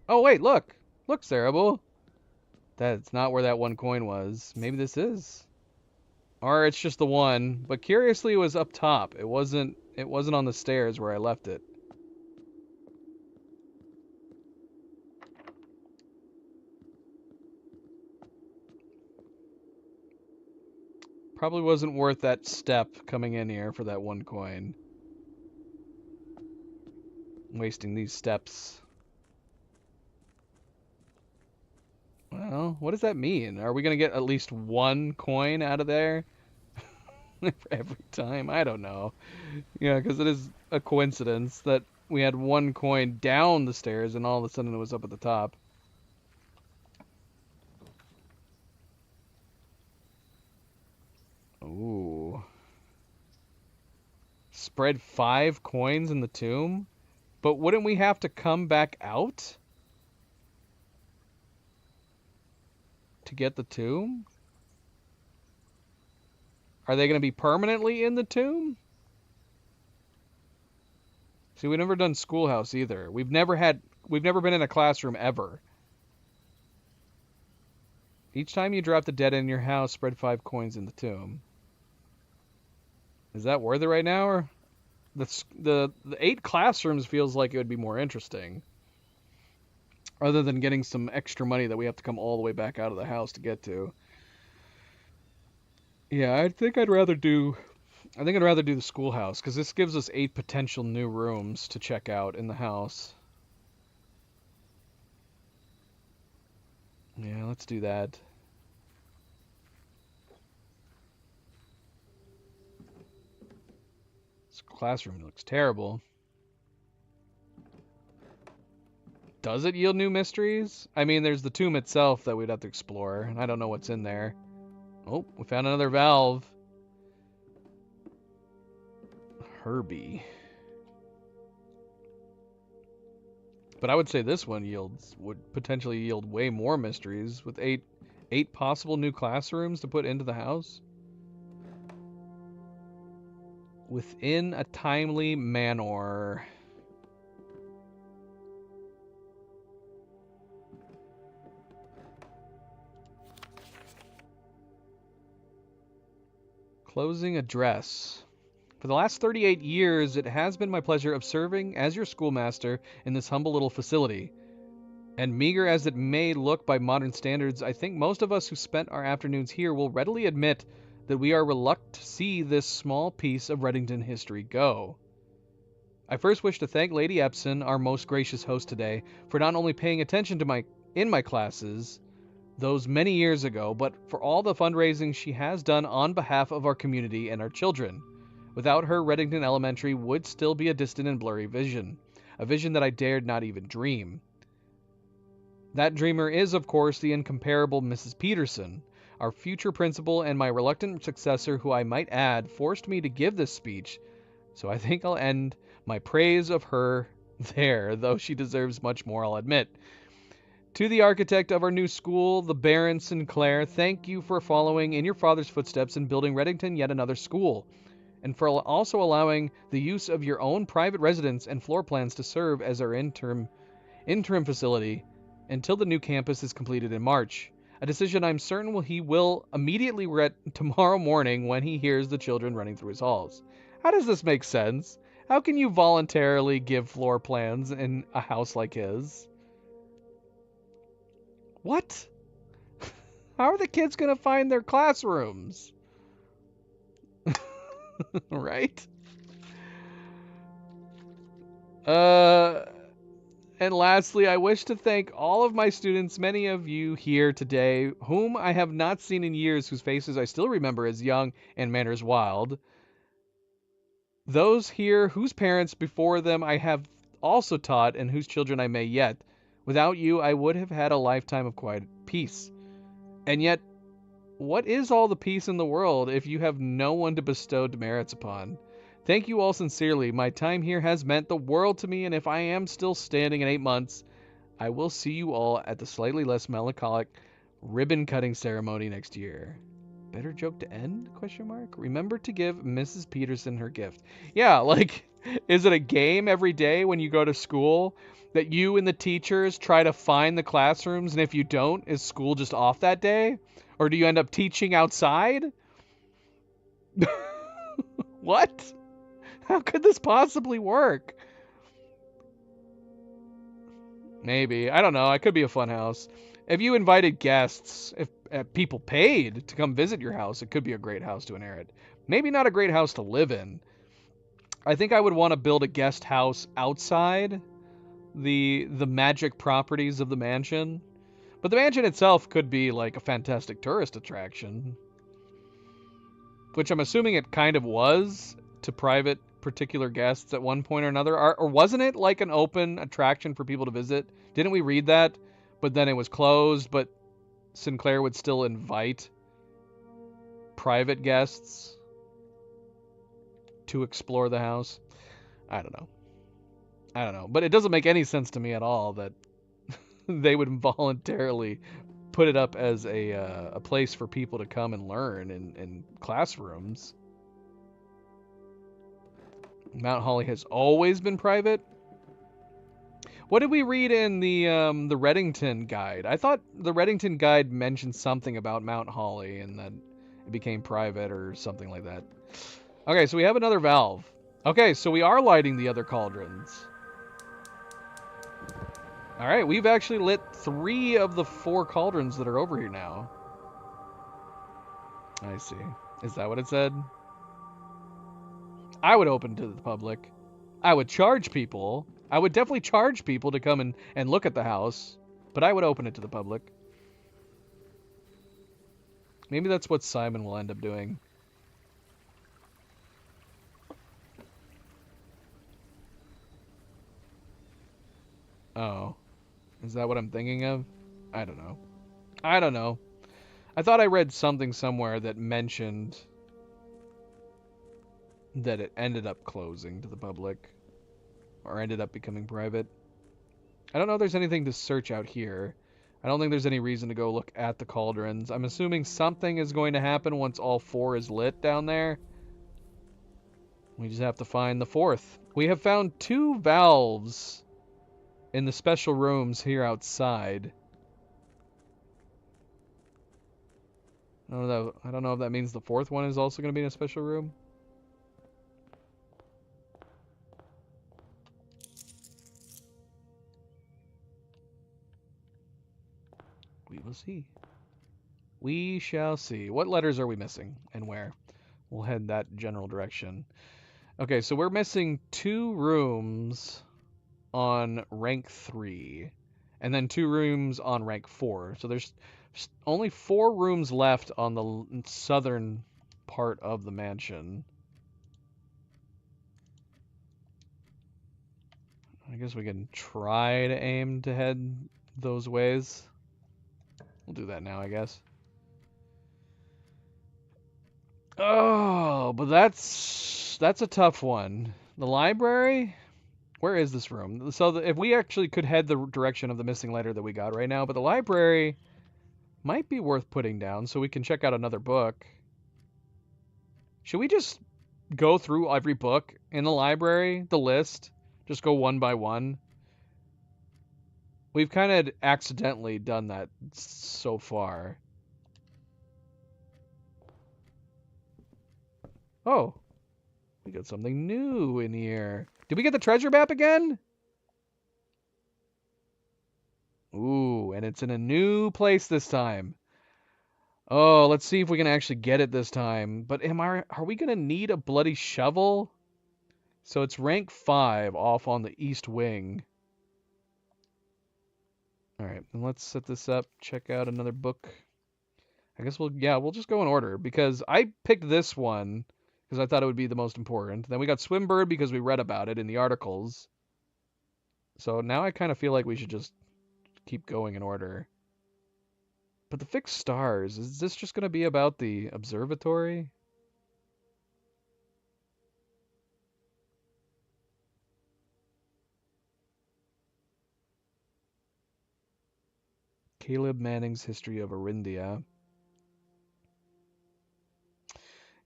Oh, wait, look! Look, Cerebel! That's not where that 1 coin was. Maybe this is. Or it's just the 1. But curiously, it was up top. It wasn't on the stairs where I left it. Probably wasn't worth that step coming in here for that 1 coin. Wasting these steps. Well, know. What does that mean? Are we going to get at least one coin out of there every time? I don't know. Yeah, because it is a coincidence that we had one coin down the stairs and all of a sudden it was up at the top. Ooh. Spread 5 coins in the tomb? But wouldn't we have to come back out to get the tomb? Are they going to be permanently in the tomb? See, we've never done schoolhouse either. We've never been in a classroom ever. Each time you drop the dead in your house, spread 5 coins in the tomb. Is that worth it right now, or the 8 classrooms feels like it would be more interesting, other than getting some extra money that we have to come all the way back out of the house to get to. Yeah, I think I'd rather do the schoolhouse, because this gives us 8 potential new rooms to check out in the house. Yeah, let's do that. This classroom looks terrible. Does it yield new mysteries? I mean, there's the tomb itself that we'd have to explore, and I don't know what's in there. Oh, we found another valve. Herbie. But I would say this one would potentially yield way more mysteries, with eight possible new classrooms to put into the house within a timely manner. Closing address. For the last 38 years, it has been my pleasure of serving as your schoolmaster in this humble little facility. And meager as it may look by modern standards, I think most of us who spent our afternoons here will readily admit that we are reluctant to see this small piece of Reddington history go. I first wish to thank Lady Epson, our most gracious host today, for not only paying attention to in my classes those many years ago, but for all the fundraising she has done on behalf of our community and our children. Without her, Reddington Elementary would still be a distant and blurry vision, a vision that I dared not even dream. That dreamer is, of course, the incomparable Mrs. Peterson, our future principal and my reluctant successor, who I might add forced me to give this speech, so I think I'll end my praise of her there, though she deserves much more, I'll admit. To the architect of our new school, the Baron Sinclair, thank you for following in your father's footsteps and building Reddington yet another school, and for also allowing the use of your own private residence and floor plans to serve as our interim facility until the new campus is completed in March. A decision I'm certain he will immediately regret tomorrow morning when he hears the children running through his halls. How does this make sense? How can you voluntarily give floor plans in a house like his? What? How are the kids going to find their classrooms? Right? And lastly, I wish to thank all of my students, many of you here today, whom I have not seen in years, whose faces I still remember as young and manners wild. Those here whose parents before them I have also taught and whose children I may yet. Without you, I would have had a lifetime of quiet peace. And yet, what is all the peace in the world if you have no one to bestow demerits upon? Thank you all sincerely. My time here has meant the world to me, and if I am still standing in 8 months, I will see you all at the slightly less melancholic ribbon-cutting ceremony next year. Better joke to end? ? Remember to give Mrs. Peterson her gift. Yeah, like, is it a game every day when you go to school that you and the teachers try to find the classrooms, and if you don't, is school just off that day? Or do you end up teaching outside? What? How could this possibly work? Maybe. I don't know. It could be a fun house. If you invited guests, if people paid to come visit your house, it could be a great house to inherit. Maybe not a great house to live in. I think I would want to build a guest house outside the magic properties of the mansion. But the mansion itself could be like a fantastic tourist attraction, which I'm assuming it kind of was to private particular guests at one point or another. Or wasn't it like an open attraction for people to visit? Didn't we read that? But then it was closed, but Sinclair would still invite private guests to explore the house. I don't know. But it doesn't make any sense to me at all that they would voluntarily put it up as a place for people to come and learn in classrooms. Mount Holly has always been private. What did we read in the Reddington guide? I thought the Reddington guide mentioned something about Mount Holly and that it became private or something like that. Okay, so we have another valve. Okay, so we are lighting the other cauldrons. All right, we've actually lit 3 of the 4 cauldrons that are over here now. I see. Is that what it said? I would open to the public. I would charge people. I would definitely charge people to come and look at the house, but I would open it to the public. Maybe that's what Simon will end up doing. Oh. Is that what I'm thinking of? I don't know. I thought I read something somewhere that mentioned that it ended up closing to the public. Or ended up becoming private. I don't know if there's anything to search out here. I don't think there's any reason to go look at the cauldrons. I'm assuming something is going to happen once all 4 is lit down there. We just have to find the 4th. We have found 2 valves in the special rooms here outside. I don't know if that means the 4th one is also going to be in a special room. We will see. We shall see. What letters are we missing and where? We'll head that general direction. Okay, so we're missing 2 rooms on rank 3 and then 2 rooms on rank 4. So there's only 4 rooms left on the southern part of the mansion. I guess we can try to aim to head those ways. We'll do that now, I guess. Oh, but that's a tough one. The library? Where is this room? So if we actually could head the direction of the missing letter that we got right now, but the library might be worth putting down so we can check out another book. Should we just go through every book in the library, the list? Just go one by one? We've kind of accidentally done that so far. Oh, we got something new in here. Did we get the treasure map again? Ooh, and it's in a new place this time. Oh, let's see if we can actually get it this time. But are we going to need a bloody shovel? So it's rank 5 off on the east wing. All right, then let's set this up, check out another book. I guess we'll just go in order because I picked this one because I thought it would be the most important. Then we got Swimbird because we read about it in the articles. So now I kind of feel like we should just keep going in order. But the fixed stars, is this just going to be about the observatory? Caleb Manning's History of Arindia.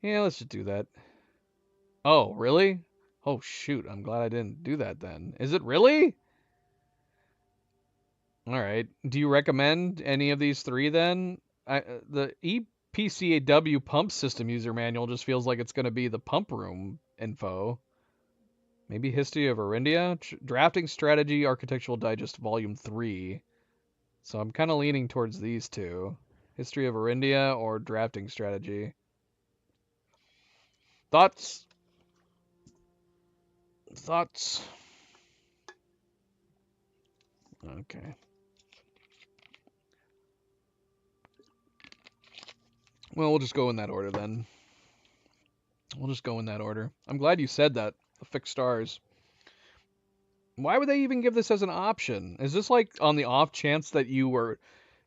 Yeah, let's just do that. Oh, really? Oh, shoot. I'm glad I didn't do that then. Is it really? All right. Do you recommend any of these 3 then? The EPCAW pump system user manual just feels like it's going to be the pump room info. Maybe History of Arindia? Drafting Strategy Architectural Digest Volume 3. So I'm kind of leaning towards these 2. History of Arindia or Drafting Strategy. Thoughts? Thoughts? Okay. Well, we'll just go in that order then. We'll just go in that order. I'm glad you said that. The fixed stars. Why would they even give this as an option? Is this like on the off chance that you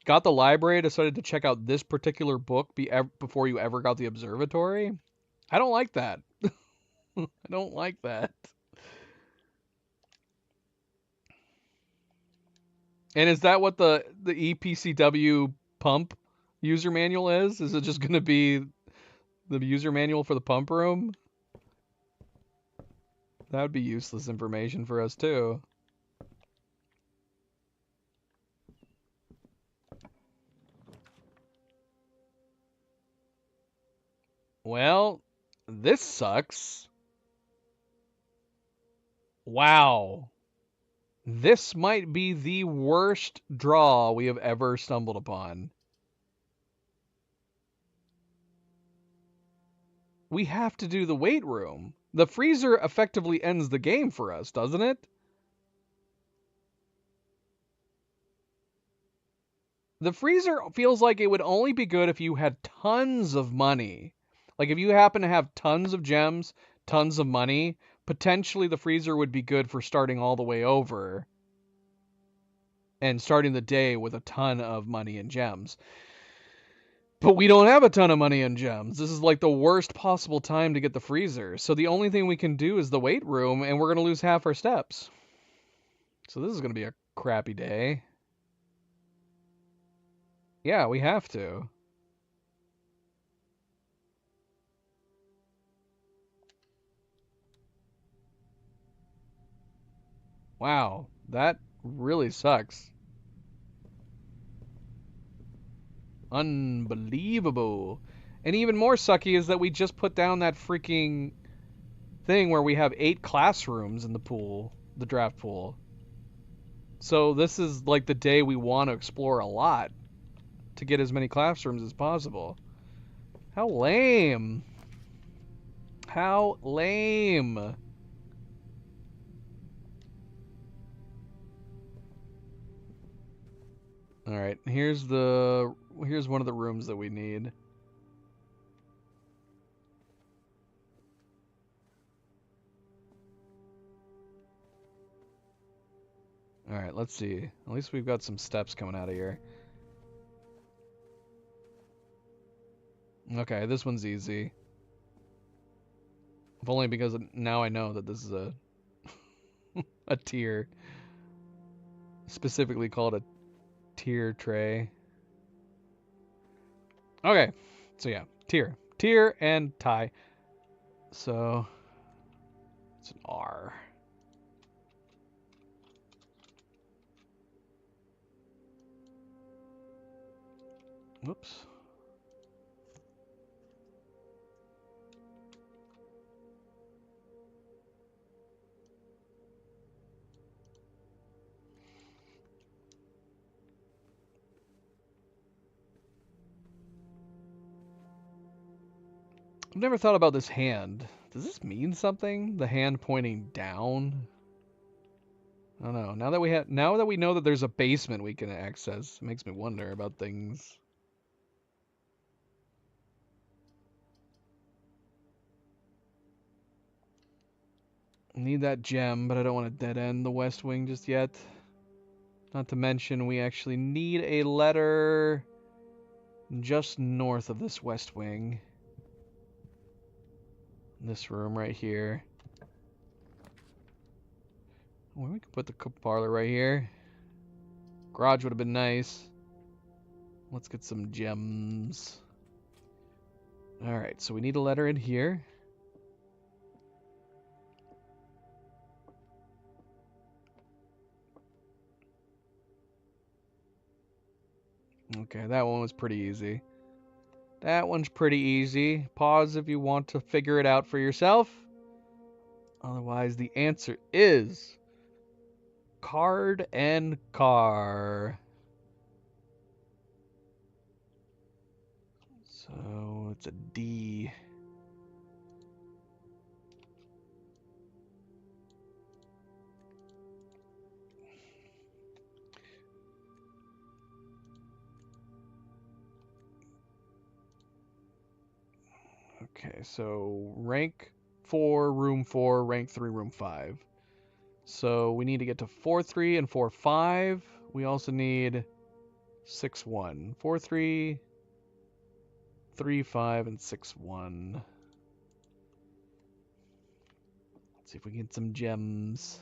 got the library, decided to check out this particular book before you ever got the observatory? I don't like that. I don't like that. And is that what the EPCW pump user manual is? Is it just going to be the user manual for the pump room? That would be useless information for us too. Well, this sucks. Wow. This might be the worst draw we have ever stumbled upon. We have to do the weight room. The freezer effectively ends the game for us, doesn't it? The freezer feels like it would only be good if you had tons of money. Like if you happen to have tons of gems, tons of money, potentially the freezer would be good for starting all the way over and starting the day with a ton of money and gems. But we don't have a ton of money and gems. This is like the worst possible time to get the freezer. So the only thing we can do is the weight room, and we're going to lose half our steps. So this is going to be a crappy day. Yeah, we have to. Wow, that really sucks. Unbelievable. And even more sucky is that we just put down that freaking thing where we have 8 classrooms in the pool, the draft pool. So this is like the day we want to explore a lot to get as many classrooms as possible. How lame. How lame. All right, here's one of the rooms that we need. All right, let's see. At least we've got some steps coming out of here. Okay, this one's easy. If only because now I know that this is a tier. Specifically called a tier tray. Okay, so yeah, tier. Tier and tie. So, it's an R. Whoops. I've never thought about this hand. Does this mean something? The hand pointing down? I don't know. Now that we know that there's a basement we can access, it makes me wonder about things. Need that gem, but I don't want to dead end the west wing just yet. Not to mention we actually need a letter just north of this west wing. This room right here. Well, we could put the cook parlor right here. Garage would have been nice. Let's get some gems. Alright, so we need a letter in here. Okay, that one was pretty easy. That one's pretty easy. Pause if you want to figure it out for yourself. Otherwise, the answer is card and car. So it's a D. Okay, so rank 4, room 4, rank 3, room 5. So we need to get to 4-3 and 4-5. We also need 6-1. 4-3, 3-5, and 6-1. Let's see if we can get some gems.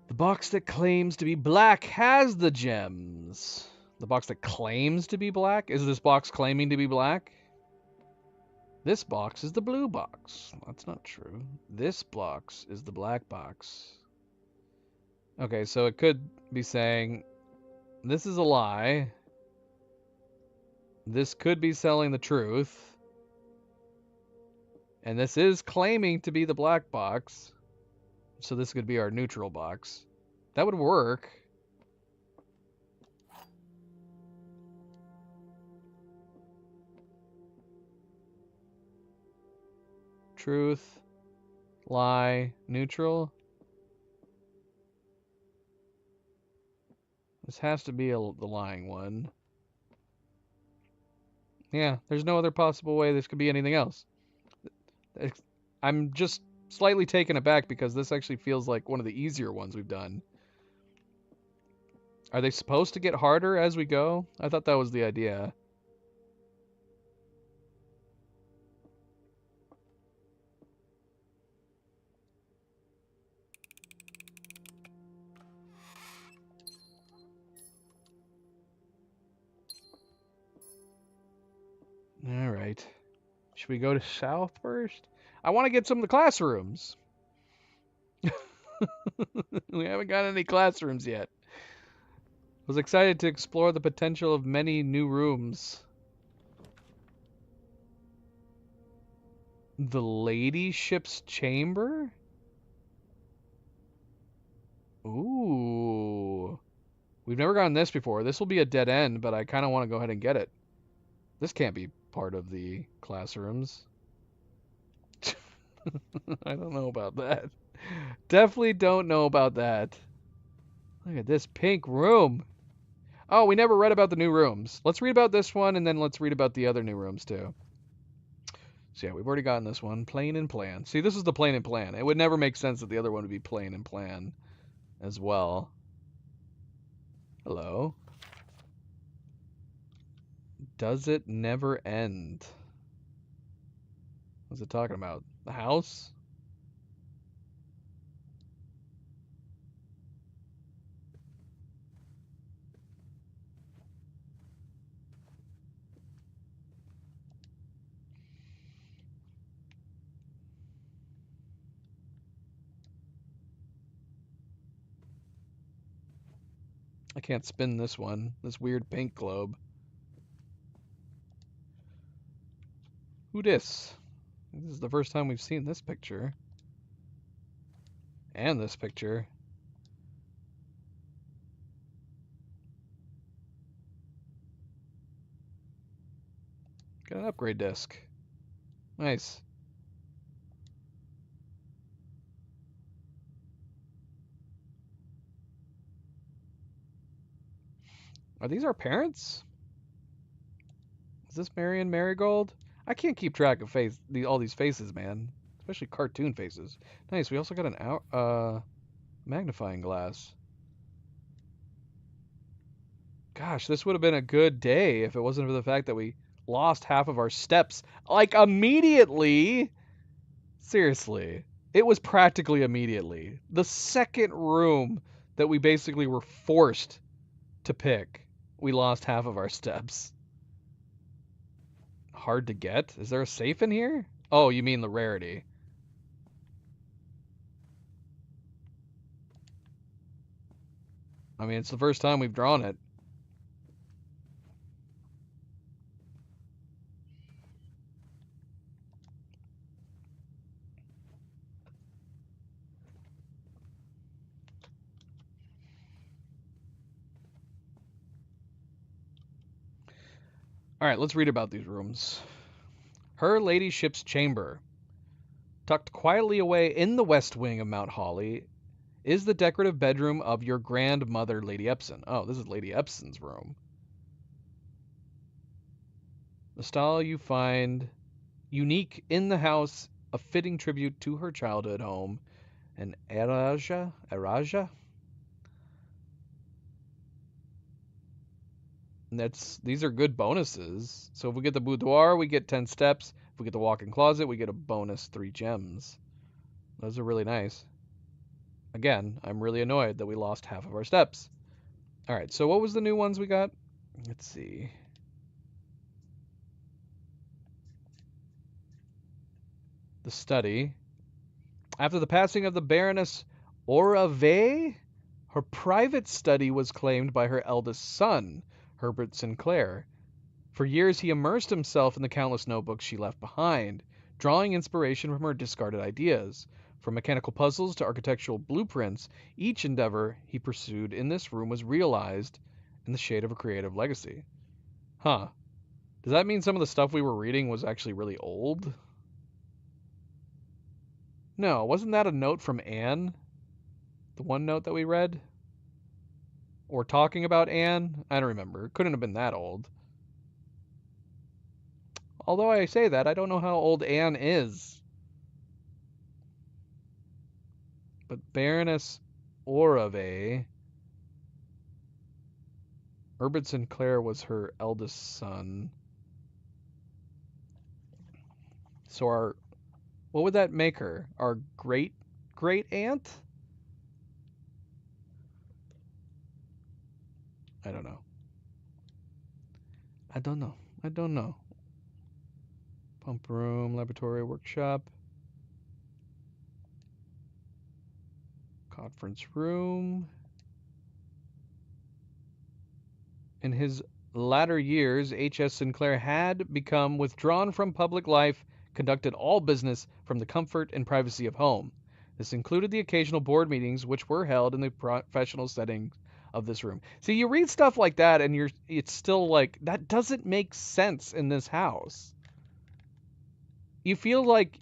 The box that claims to be black has the gems. The box that claims to be black? Is this box claiming to be black? This box is the blue box. That's not true. This box is the black box. Okay, so it could be saying this is a lie. This could be selling the truth. And this is claiming to be the black box. So this could be our neutral box. That would work. Truth, lie, neutral. This has to be the lying one. Yeah, there's no other possible way this could be anything else. I'm just slightly taken aback because this actually feels like one of the easier ones we've done. Are they supposed to get harder as we go? I thought that was the idea. All right. Should we go to south first? I want to get some of the classrooms. We haven't got any classrooms yet. I was excited to explore the potential of many new rooms. The ladyship's chamber? Ooh. We've never gotten this before. This will be a dead end, but I kind of want to go ahead and get it. This can't be part of the classrooms. I don't know about that. Definitely don't know about that. Look at this pink room. Oh, we never read about the new rooms. Let's read about this one, and then let's read about the other new rooms, too. So, yeah, we've already gotten this one. Plane and plan. See, this is the plane and plan. It would never make sense that the other one would be plane and plan as well. Hello. Does it never end? What's it talking about? The house? I can't spin this one. This weird pink globe. Who dis? This is the first time we've seen this picture. And this picture. Got an upgrade disc. Nice. Are these our parents? Is this Marion Marigold? I can't keep track of all these faces, man. Especially cartoon faces. Nice. We also got an magnifying glass. Gosh, this would have been a good day if it wasn't for the fact that we lost half of our steps. Like, immediately. Seriously. It was practically immediately. The second room that we basically were forced to pick, we lost half of our steps. Hard to get? Is there a safe in here? Oh, you mean the rarity. I mean, it's the first time we've drawn it. All right, let's read about these rooms. Her ladyship's chamber. Tucked quietly away in the west wing of Mount Holly is the decorative bedroom of your grandmother, Lady Epson. Oh, this is Lady Epson's room. The style you find unique in the house, a fitting tribute to her childhood home, and Eraja. And these are good bonuses. So if we get the boudoir, we get 10 steps. If we get the walk-in closet, we get a bonus 3 gems. Those are really nice. Again, I'm really annoyed that we lost half of our steps. All right, so what was the new ones we got? Let's see. The study. After the passing of the Baroness Oravay, her private study was claimed by her eldest son, Herbert Sinclair. For years, he immersed himself in the countless notebooks she left behind, drawing inspiration from her discarded ideas. From mechanical puzzles to architectural blueprints, each endeavor he pursued in this room was realized in the shade of a creative legacy. Huh. Does that mean some of the stuff we were reading was actually really old? No, wasn't that a note from Anne? The one note that we read? Or talking about Anne? I don't remember. It couldn't have been that old. Although I say that, I don't know how old Anne is. But Baroness Oravay, Herbert Sinclair was her eldest son. So what would that make her? Our great aunt? I don't know. I don't know. Pump room, laboratory, workshop. Conference room. In his latter years, H.S. Sinclair had become withdrawn from public life, conducted all business from the comfort and privacy of home. This included the occasional board meetings, which were held in the professional setting of this room. See, you read stuff like that, and it's still like, that doesn't make sense in this house. You feel like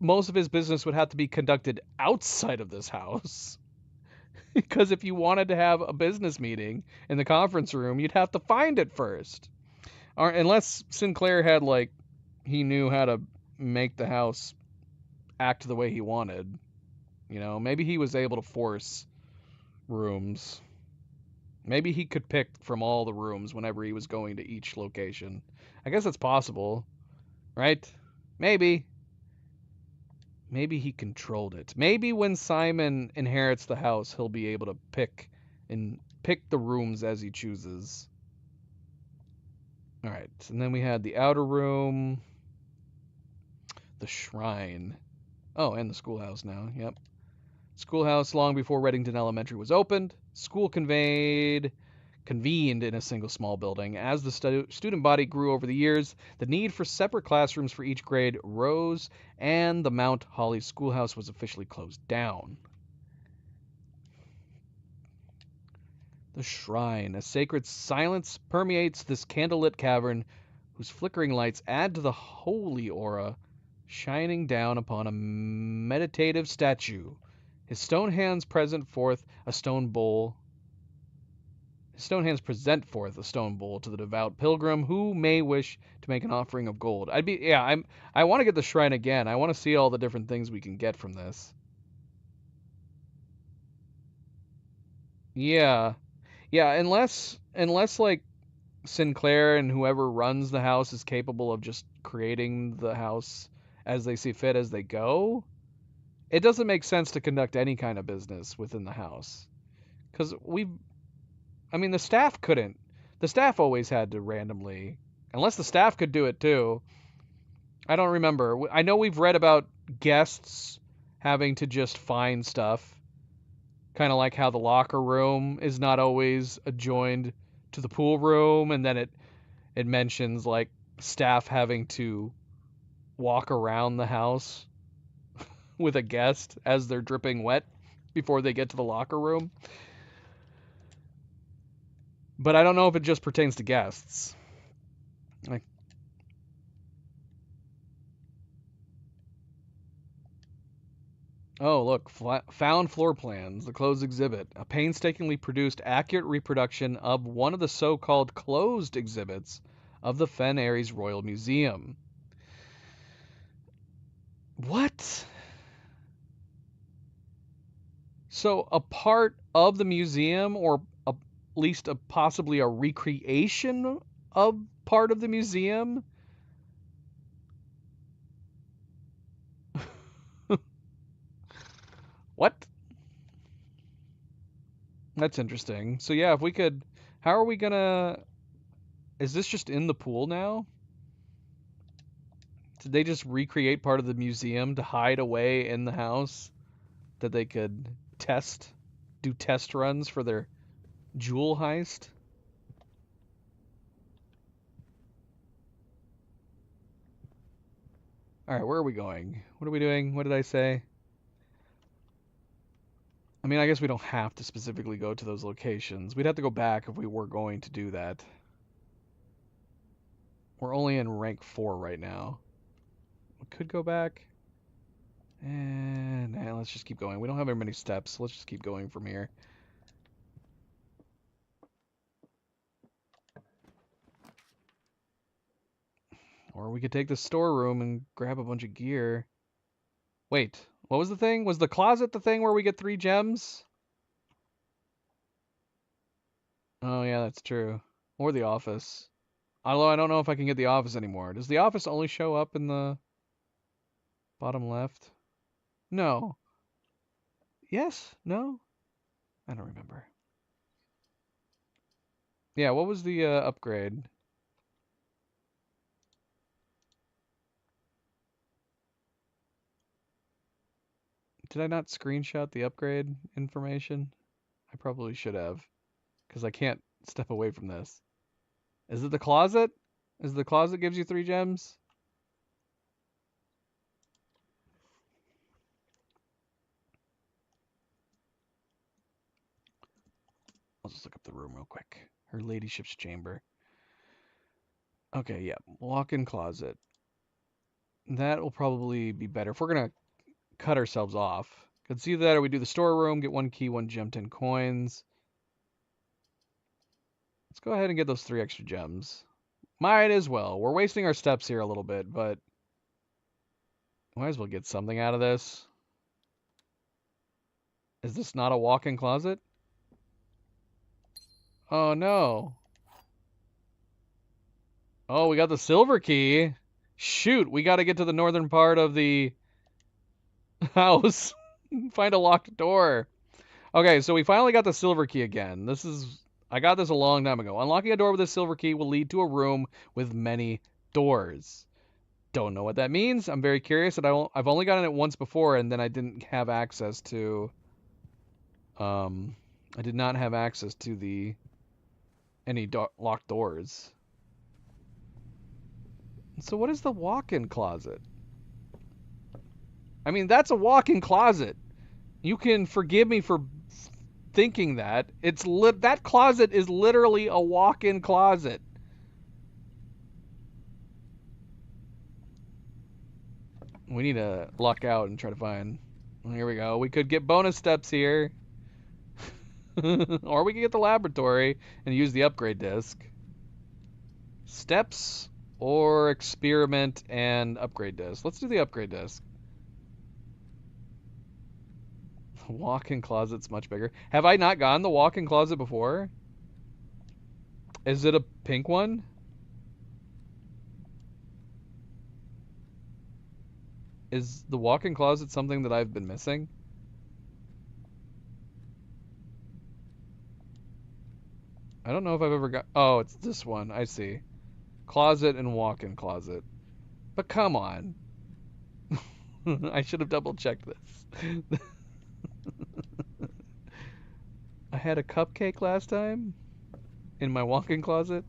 most of his business would have to be conducted outside of this house. Because if you wanted to have a business meeting in the conference room, you'd have to find it first. Or unless Sinclair had, like, he knew how to make the house act the way he wanted. You know, maybe he was able to force rooms. Maybe he could pick from all the rooms whenever he was going to each location. I guess it's possible, right? Maybe. Maybe he controlled it. Maybe when Simon inherits the house, he'll be able to pick the rooms as he chooses. All right, and then we had the outer room, the shrine. Oh, and the schoolhouse now. Yep. Schoolhouse long before Reddington Elementary was opened. School convened in a single small building. As the student body grew over the years, the need for separate classrooms for each grade rose, and the Mount Holly Schoolhouse was officially closed down. The shrine. A sacred silence permeates this candlelit cavern, whose flickering lights add to the holy aura, shining down upon a meditative statue. His stone hands present forth a stone bowl. His stone hands present forth a stone bowl to the devout pilgrim who may wish to make an offering of gold. I want to get the shrine again. I want to see all the different things we can get from this. Yeah. Yeah, unless like Sinclair and whoever runs the house is capable of just creating the house as they see fit as they go, it doesn't make sense to conduct any kind of business within the house. Because the staff couldn't. The staff always had to randomly, unless the staff could do it too. I don't remember. I know we've read about guests having to just find stuff. Kind of like how the locker room is not always adjoined to the pool room, and then it mentions like staff having to walk around the house with a guest as they're dripping wet before they get to the locker room. But I don't know if it just pertains to guests. Oh, look, found floor plans, the closed exhibit, a painstakingly produced, accurate reproduction of one of the so-called closed exhibits of the Fen Aries Royal Museum. What? So a part of the museum, or at least possibly a recreation of part of the museum? What? That's interesting. So yeah, if we could, how are we gonna, is this just in the pool now? Did they just recreate part of the museum to hide away in the house that they could do test runs for their jewel heist? All right, where are we going? What are we doing? What did I say? I mean, I guess we don't have to specifically go to those locations. We'd have to go back if we were going to do that. We're only in rank 4 right now. We could go back. And nah, let's just keep going. We don't have very many steps, so let's just keep going from here. Or we could take the storeroom and grab a bunch of gear. Wait, what was the thing? Was the closet the thing where we get 3 gems? Oh yeah, that's true. Or the office. Although I don't know if I can get the office anymore. Does the office only show up in the bottom left? No. Yes? No? I don't remember. Yeah, what was the upgrade? Did I not screenshot the upgrade information? I probably should have, because I can't step away from this. Is it the closet? Is it the closet gives you 3 gems? I'll just look up the room real quick. Her ladyship's chamber. Okay, yeah. Walk-in closet. That will probably be better. If we're going to cut ourselves off. Could see that, or we do the storeroom, get 1 key, 1 gem, 10 coins. Let's go ahead and get those 3 extra gems. Might as well. We're wasting our steps here a little bit, but might as well get something out of this. Is this not a walk-in closet? Oh no. Oh, we got the silver key. Shoot, we got to get to the northern part of the house. Find a locked door. Okay, so we finally got the silver key again. I got this a long time ago. Unlocking a door with a silver key will lead to a room with many doors. Don't know what that means. I'm very curious. I've only gotten it once before, and then I didn't have access to. I did not have access to any locked doors. So what is the walk-in closet? I mean, that's a walk-in closet. You can forgive me for thinking that. That closet is literally a walk-in closet. We need to luck out and try to find. Here we go. We could get bonus steps here. Or we could get the laboratory and use the upgrade disc. Steps or experiment and upgrade disc. Let's do the upgrade disc. Walk-in closet's much bigger. Have I not gotten the walk-in closet before? Is it a pink one? Is the walk-in closet something that I've been missing? I don't know if I've ever got... Oh, it's this one. I see. Closet and walk-in closet. But come on. I should have double-checked this. I had a cupcake last time in my walk-in closet.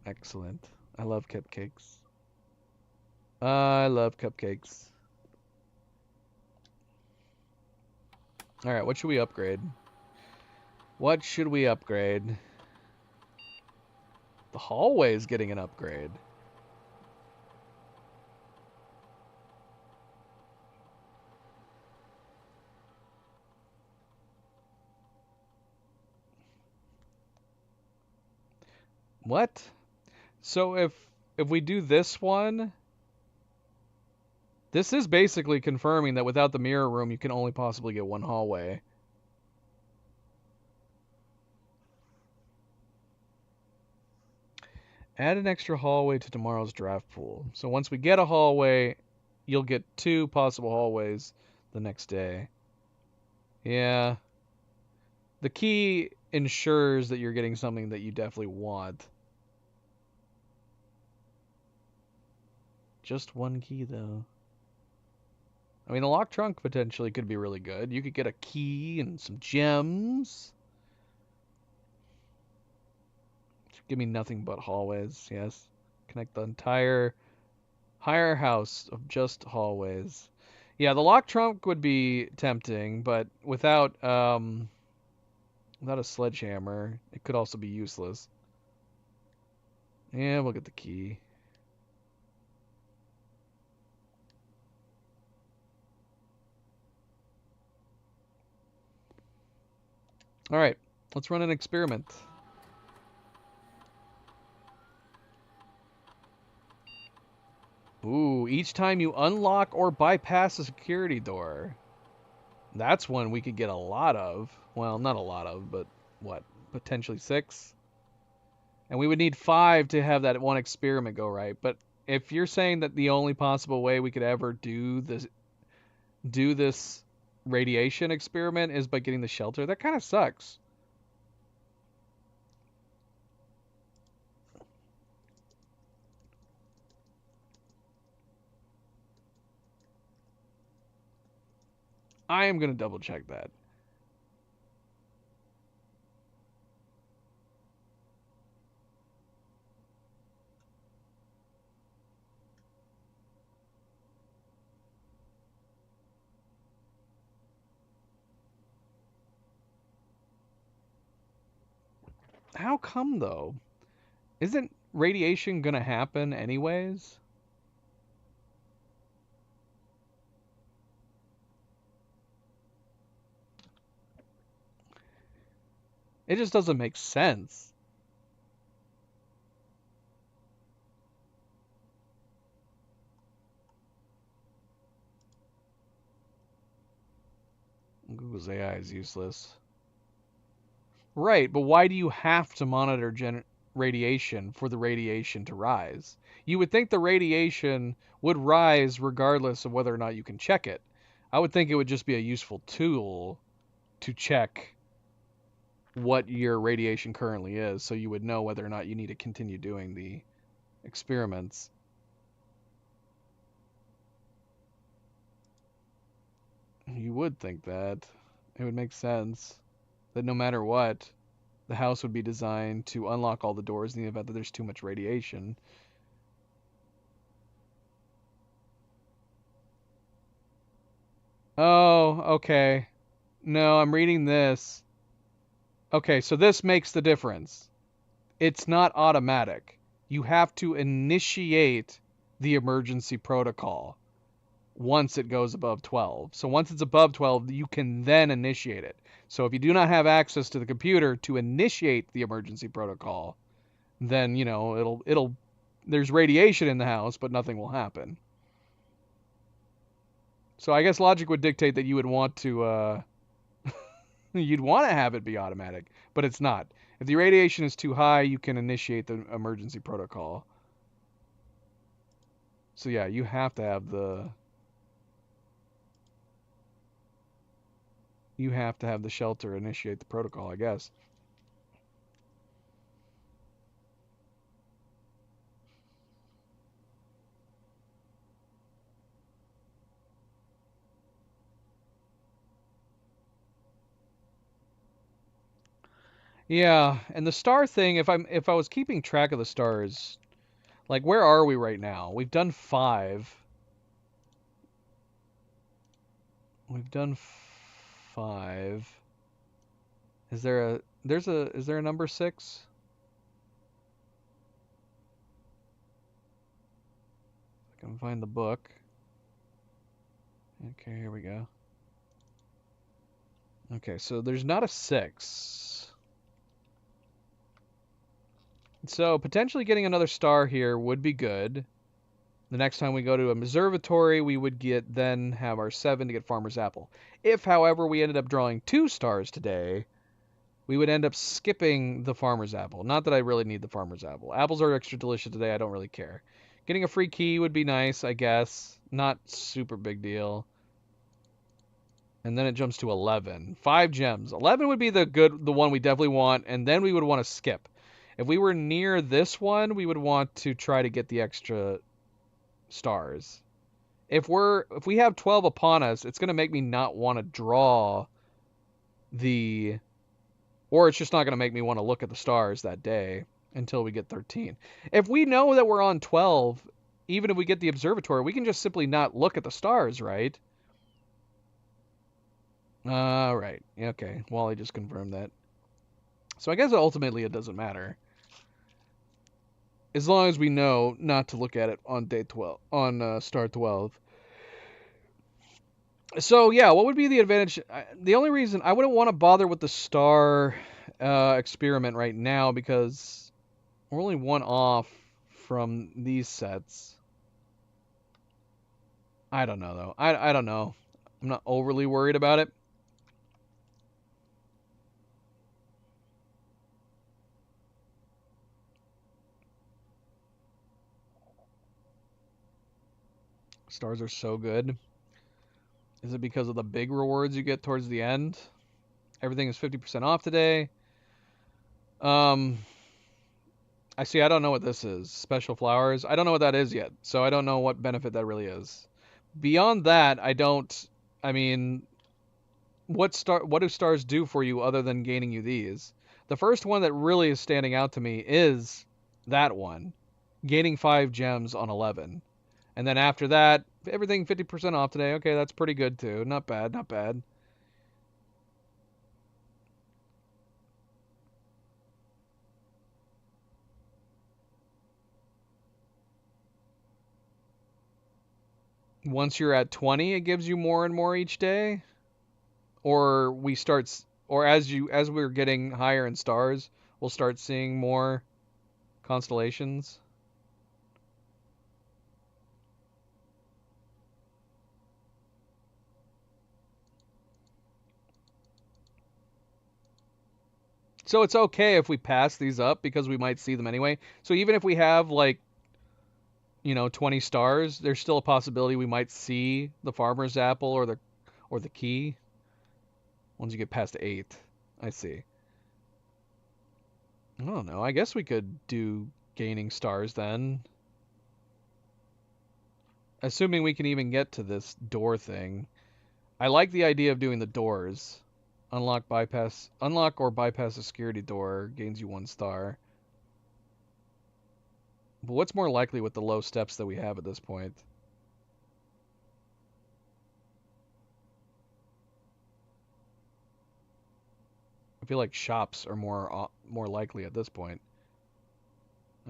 Excellent. I love cupcakes. I love cupcakes. All right, what should we upgrade? What should we upgrade? The hallway is getting an upgrade. What? So if we do this one, This is basically confirming that without the mirror room, you can only possibly get one hallway. Add an extra hallway to tomorrow's draft pool. So once we get a hallway, you'll get 2 possible hallways the next day. Yeah. The key ensures that you're getting something that you definitely want. Just one key, though. I mean, the lock trunk potentially could be really good. You could get a key and some gems. Give me nothing but hallways, yes. Connect the entire higher house of just hallways. Yeah, the lock trunk would be tempting, but without a sledgehammer, it could also be useless. Yeah, we'll get the key. All right, let's run an experiment. Ooh, each time you unlock or bypass a security door. That's one we could get a lot of. Well, not a lot of, but what? Potentially 6? And we would need 5 to have that one experiment go right. But if you're saying that the only possible way we could ever do this radiation experiment is by getting the shelter, that kind of sucks. I am going to double check that. How come, though? Isn't radiation going to happen anyways? It just doesn't make sense. Google's AI is useless. Right, but why do you have to monitor radiation for the radiation to rise? You would think the radiation would rise regardless of whether or not you can check it. I would think it would just be a useful tool to check what your radiation currently is, so you would know whether or not you need to continue doing the experiments. You would think that. It would make sense that no matter what, the house would be designed to unlock all the doors in the event that there's too much radiation. Oh, okay. No, I'm reading this. Okay, so this makes the difference. It's not automatic. You have to initiate the emergency protocol once it goes above 12. So once it's above 12, you can then initiate it. So if you do not have access to the computer to initiate the emergency protocol, then, you know, it'll there's radiation in the house, but nothing will happen. So I guess logic would dictate that you would want to you'd want to have it be automatic, but it's not. If the radiation is too high, you can initiate the emergency protocol. So yeah, you have to have the shelter initiate the protocol, I guess. Yeah, and the star thing, if I was keeping track of the stars, like where are we right now? We've done 5. We've done 5. Is there a number 6? I can find the book. Okay, here we go. Okay, so there's not a 6. So potentially getting another star here would be good. The next time we go to observatory, we would then have our 7 to get Farmer's Apple. If, however, we ended up drawing 2 stars today, we would end up skipping the Farmer's Apple. Not that I really need the Farmer's Apple. Apples are extra delicious today. I don't really care. Getting a free key would be nice, I guess. Not super big deal. And then it jumps to 11. 5 gems. 11 would be the one we definitely want, and then we would want to skip. If we were near this one, we would want to try to get the extra stars. If we have 12 upon us, it's going to make me not want to draw or it's just not going to make me want to look at the stars that day until we get 13. If we know that we're on 12, even if we get the observatory, we can just simply not look at the stars, right? Right. Okay. Wally just confirmed that. So I guess ultimately it doesn't matter. As long as we know not to look at it on day 12, on star 12. So yeah, what would be the advantage? The only reason I wouldn't want to bother with the star experiment right now because we're only one off from these sets. I don't know though. I don't know. I'm not overly worried about it. Stars are so good. Is it because of the big rewards you get towards the end? Everything is 50% off today. I see. I don't know what this is. Special flowers. I don't know what that is yet. So I don't know what benefit that really is. Beyond that, I don't. I mean, what do stars do for you other than gaining you these? The first one that really is standing out to me is that one, gaining 5 gems on 11. And then after that, everything 50% off today. Okay, that's pretty good too. Not bad, not bad. Once you're at 20, it gives you more and more each day. Or as we're getting higher in stars, we'll start seeing more constellations. So it's okay if we pass these up because we might see them anyway. So even if we have 20 stars, there's still a possibility we might see the Farmer's Apple or the key once you get past 8. I see. I don't know. I guess we could do gaining stars then. Assuming we can even get to this door thing. I like the idea of doing the doors. Unlock or bypass a security door gains you 1 star. But what's more likely with the low steps that we have at this point? I feel like shops are more likely at this point.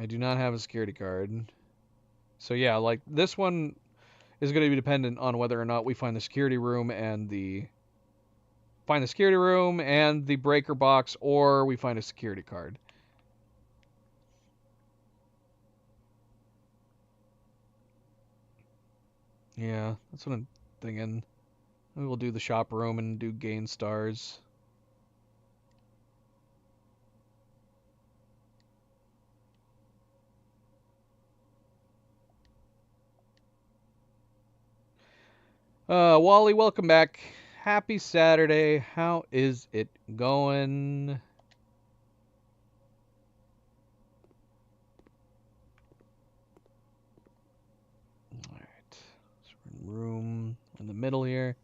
I do not have a security card. So yeah, like this one is going to be dependent on whether or not we find the security room and the breaker box, or we find a security card. Yeah, that's what I'm thinking. Maybe we'll do the shop room and do gain stars. Wally, welcome back. Happy Saturday. How is it going? Alright. So we're in room in the middle here.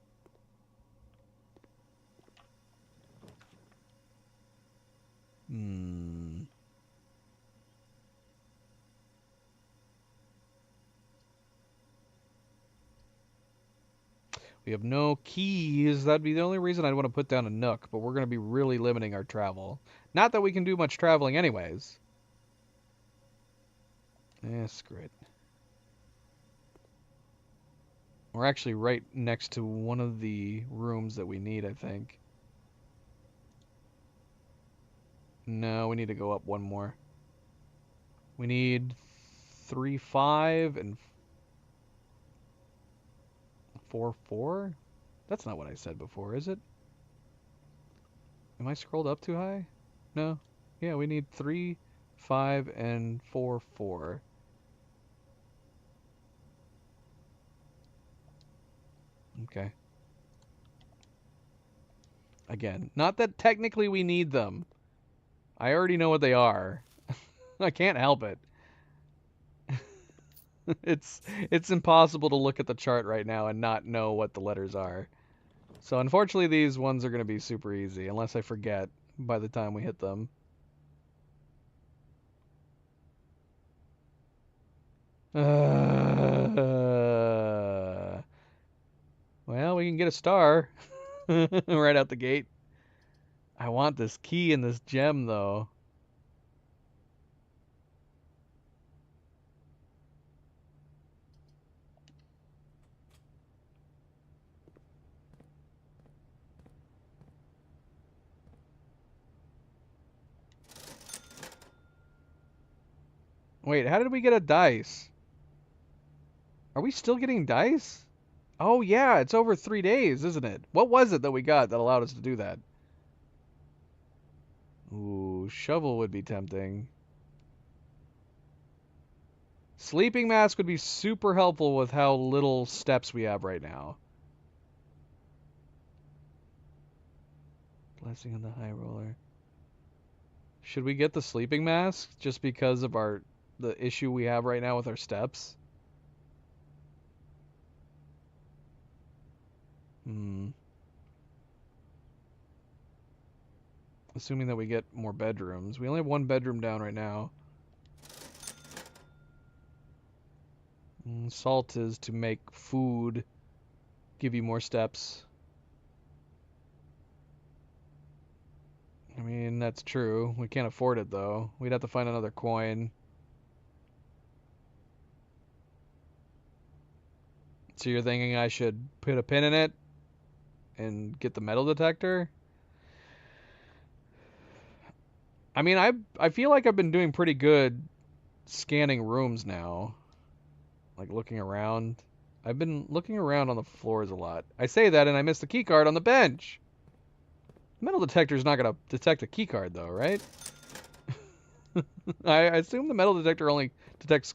We have no keys. That'd be the only reason I'd want to put down a Nook, but we're going to be really limiting our travel. Not that we can do much traveling anyways. Screw it. We're actually right next to one of the rooms that we need, I think. No, we need to go up one more. We need 3, 5, and 4, 4? That's not what I said before, is it? Am I scrolled up too high? No. Yeah, we need 3, 5, and 4, 4. Okay. Again, not that technically we need them. I already know what they are. I can't help it. It's impossible to look at the chart right now and not know what the letters are. So unfortunately these ones are going to be super easy unless I forget by the time we hit them. Well, we can get a star right out the gate. I want this key and this gem though. Wait, how did we get a dice? Are we still getting dice? Oh yeah, it's over 3 days, isn't it? What was it that we got that allowed us to do that? Ooh, shovel would be tempting. Sleeping mask would be super helpful with how little steps we have right now. Blessing on the high roller. Should we get the sleeping mask just because of the issue we have right now with our steps? Assuming that we get more bedrooms. We only have 1 bedroom down right now. Salt is to make food give you more steps. I mean, that's true. We can't afford it, though. We'd have to find another coin. So you're thinking I should put a pin in it and get the metal detector? I mean, I feel like I've been doing pretty good scanning rooms now. Like, looking around. I've been looking around on the floors a lot. I say that and I missed the key card on the bench. Metal detector's not going to detect a key card, though, right? I assume the metal detector only detects...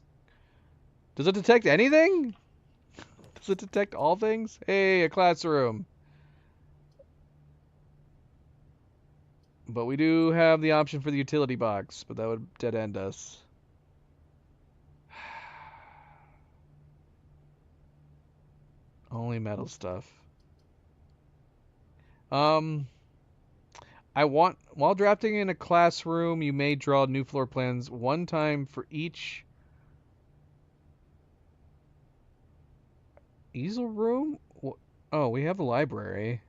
Does it detect anything? Does it detect all things? Hey, a classroom. But we do have the option for the utility box, but that would dead end us. Only metal stuff. While drafting in a classroom, you may draw new floor plans 1 time for each easel room? Oh, we have a library.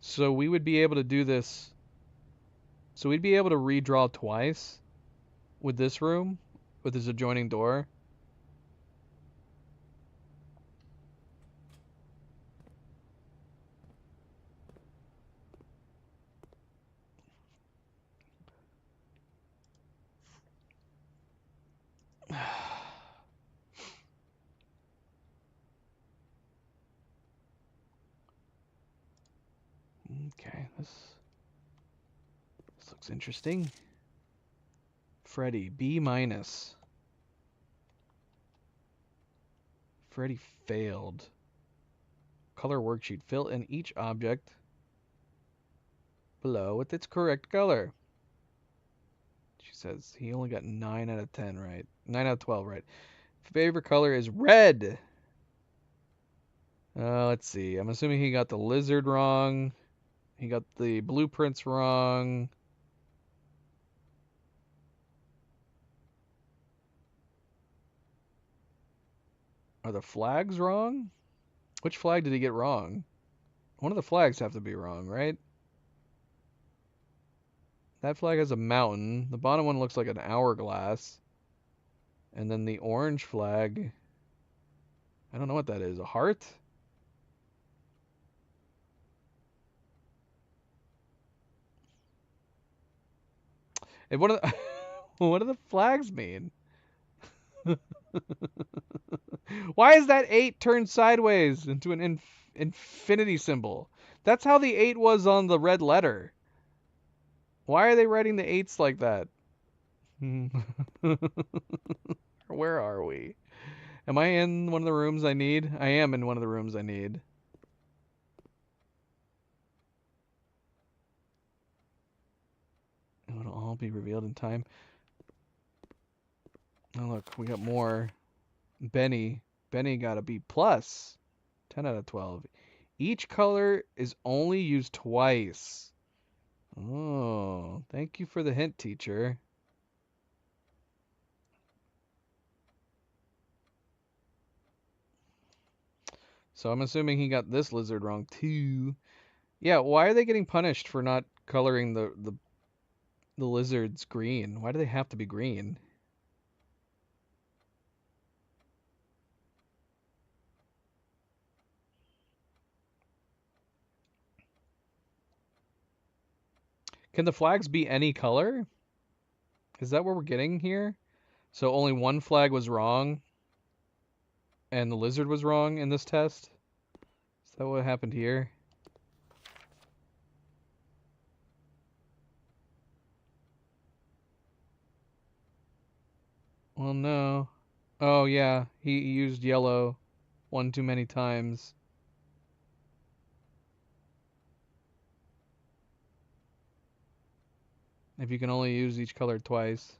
So we would be able to do this. So we'd be able to redraw twice with this room, with this adjoining door. Okay, this looks interesting. Freddy, B minus. Freddy failed. Color worksheet. Fill in each object below with its correct color. She says he only got 9 out of 10 right. 9 out of 12 right. Favorite color is red. Let's see. I'm assuming he got the lizard wrong. He got the blueprints wrong. Are the flags wrong? Which flag did he get wrong? One of the flags have to be wrong, right? That flag has a mountain. The bottom one looks like an hourglass. And then the orange flag, I don't know what that is. A heart? And what do what do the flags mean? Why is that 8 turned sideways into an infinity symbol? That's how the 8 was on the red letter. Why are they writing the 8s like that? Where are we? Am I in one of the rooms I need? I am in one of the rooms I need. It'll all be revealed in time. Oh, look, we got more. Benny. Benny got a B plus. 10 out of 12. Each color is only used twice. Oh, thank you for the hint, teacher. So I'm assuming he got this lizard wrong too. Yeah, why are they getting punished for not coloring the lizards green? Why do they have to be green? Can the flags be any color? Is that what we're getting here? So only one flag was wrong and the lizard was wrong in this test? Is that what happened here? Well, no. Oh, yeah. He used yellow one too many times. If you can only use each color twice.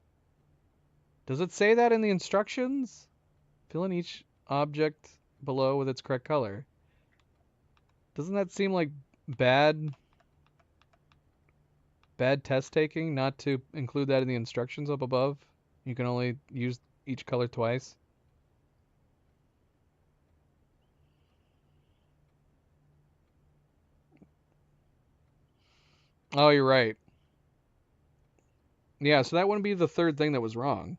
Does it say that in the instructions? Fill in each object below with its correct color. Doesn't that seem like bad test taking not to include that in the instructions up above? You can only use each color twice. Oh, you're right. Yeah, so that wouldn't be the third thing that was wrong.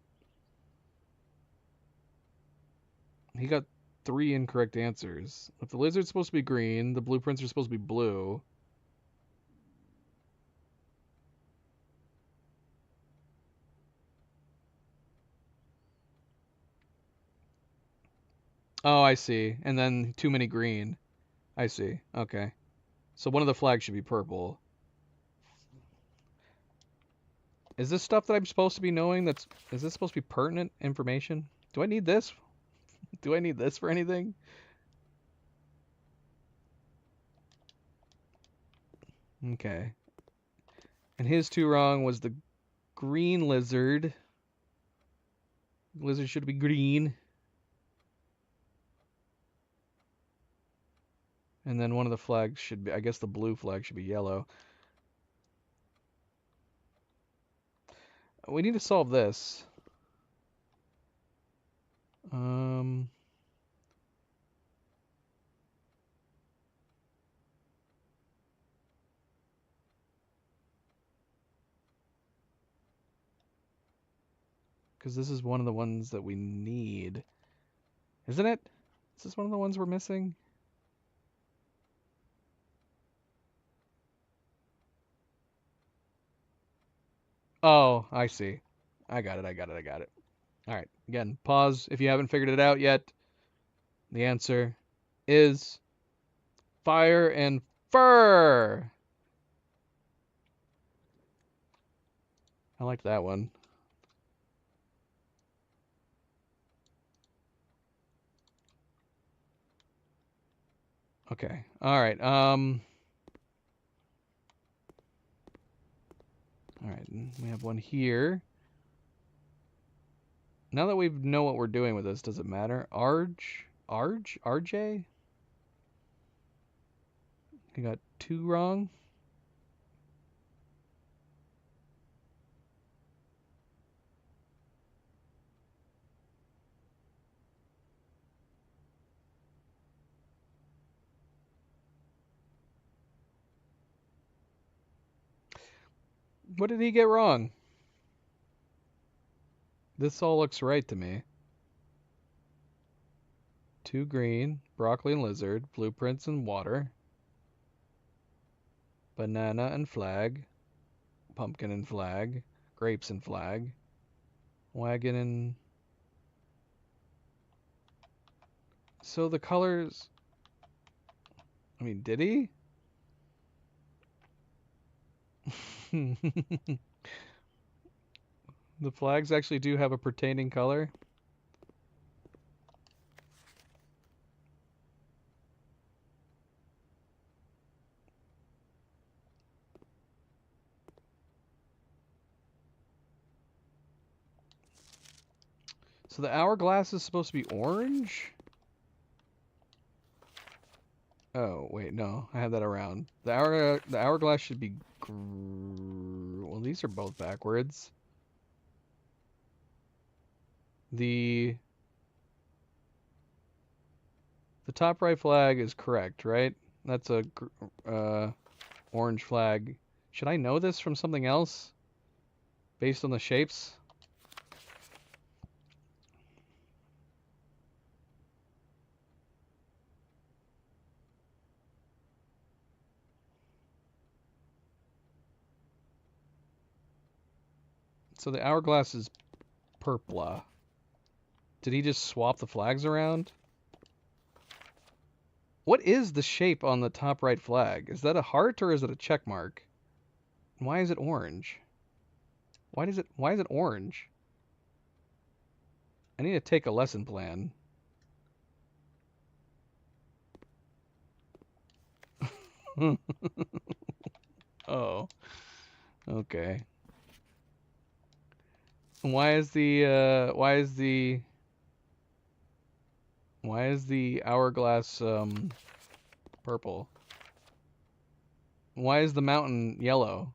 He got 3 incorrect answers. If the lizard's supposed to be green, the blueprints are supposed to be blue. Oh, I see. And then too many green. I see. Okay. So one of the flags should be purple. Is this stuff that I'm supposed to be knowing? Is this supposed to be pertinent information? Do I need this? Do I need this for anything? Okay. And his 2 wrong was the green lizard. Lizard should be green. And then one of the flags should be, I guess the blue flag should be yellow. We need to solve this. Um, because this is one of the ones that we need. Isn't it? Is this one of the ones we're missing? Oh, I see. I got it. All right. Again, pause if you haven't figured it out yet. The answer is fire and fur. I like that one. Okay. All right. All right. We have one here. Now that we know what we're doing with this, does it matter? RJ? You got 2 wrong. What did he get wrong? This all looks right to me. 2 green, broccoli and lizard, blueprints and water, banana and flag, pumpkin and flag, grapes and flag, wagon and... So the colors... I mean, did he? The flags actually do have a pertaining color. So the hourglass is supposed to be orange? Oh, wait, no. I have that around. The hourglass should be... Well, these are both backwards. The top right flag is correct, right? That's a orange flag. Should I know this from something else? Based on the shapes? So the hourglass is purpla. Did he just swap the flags around? What is the shape on the top right flag? Is that a heart or is it a check mark? Why is it orange? Why is it orange? I need to take a lesson plan. Oh. Okay. Why is the hourglass purple? Why is the mountain yellow?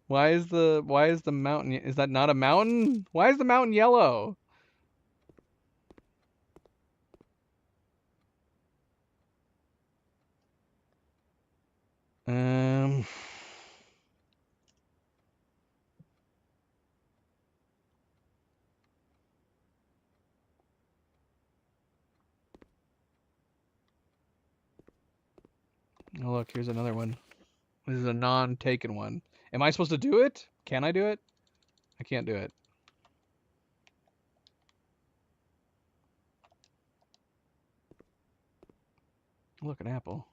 Why is the mountain, is that not a mountain? Why is the mountain yellow? Um Oh, look, here's another one. This is a non-taken one. Am I supposed to do it? Can I do it? I can't do it. Look, an apple.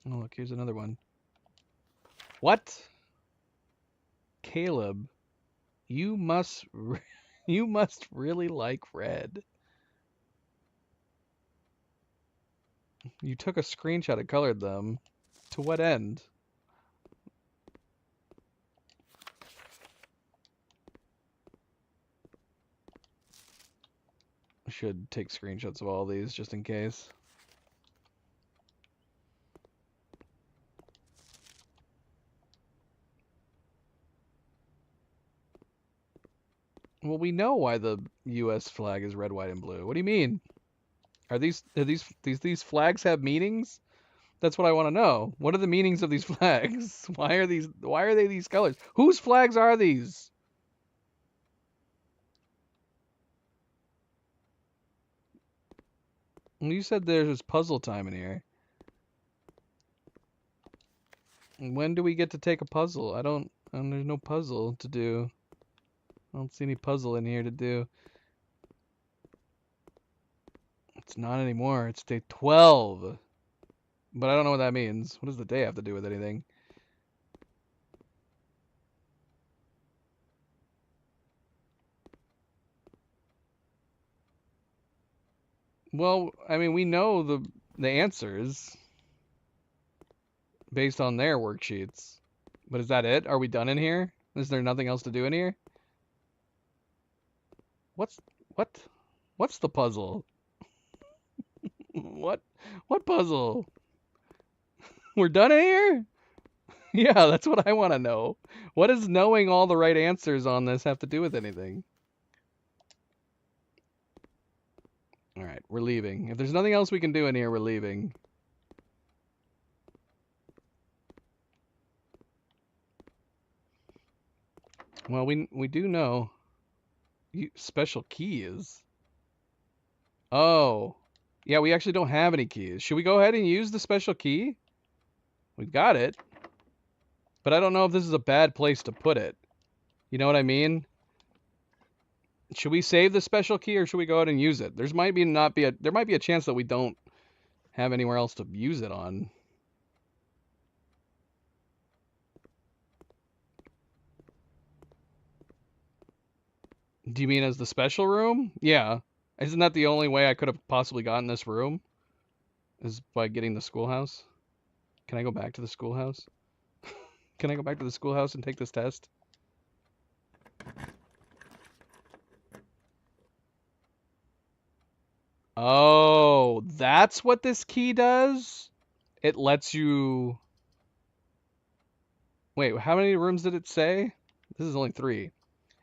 Oh, look, here's another one. What? Caleb, you must you must really like red. You took a screenshot and colored them. To what end? I should take screenshots of all these just in case. Well, we know why the U.S. flag is red, white, and blue. What do you mean? Are these flags have meanings? That's what I want to know. What are the meanings of these flags? Why are they these colors? Whose flags are these? You said there's puzzle time in here. When do we get to take a puzzle? There's no puzzle to do. I don't see any puzzle in here to do. It's not anymore. It's day 12. But I don't know what that means. What does the day have to do with anything? Well, I mean, we know the answers based on their worksheets. But is that it? Are we done in here? Is there nothing else to do in here? What's what? What's the puzzle? What puzzle? We're done in here? Yeah, that's what I want to know. What does knowing all the right answers on this have to do with anything? All right, we're leaving. If there's nothing else we can do in here, we're leaving. Well, we do know special key is. Oh, Yeah, we actually don't have any keys. Should we go ahead and use the special key? We've got it. But I don't know if this is a bad place to put it. You know what I mean? Should we save the special key or should we go ahead and use it? There might be a chance that we don't have anywhere else to use it on. Do you mean as the special room? Yeah. Isn't that the only way I could have possibly gotten this room? Is by getting the schoolhouse? Can I go back to the schoolhouse? Can I go back to the schoolhouse and take this test? Oh, that's what this key does? It lets you... Wait, how many rooms did it say? This is only 3.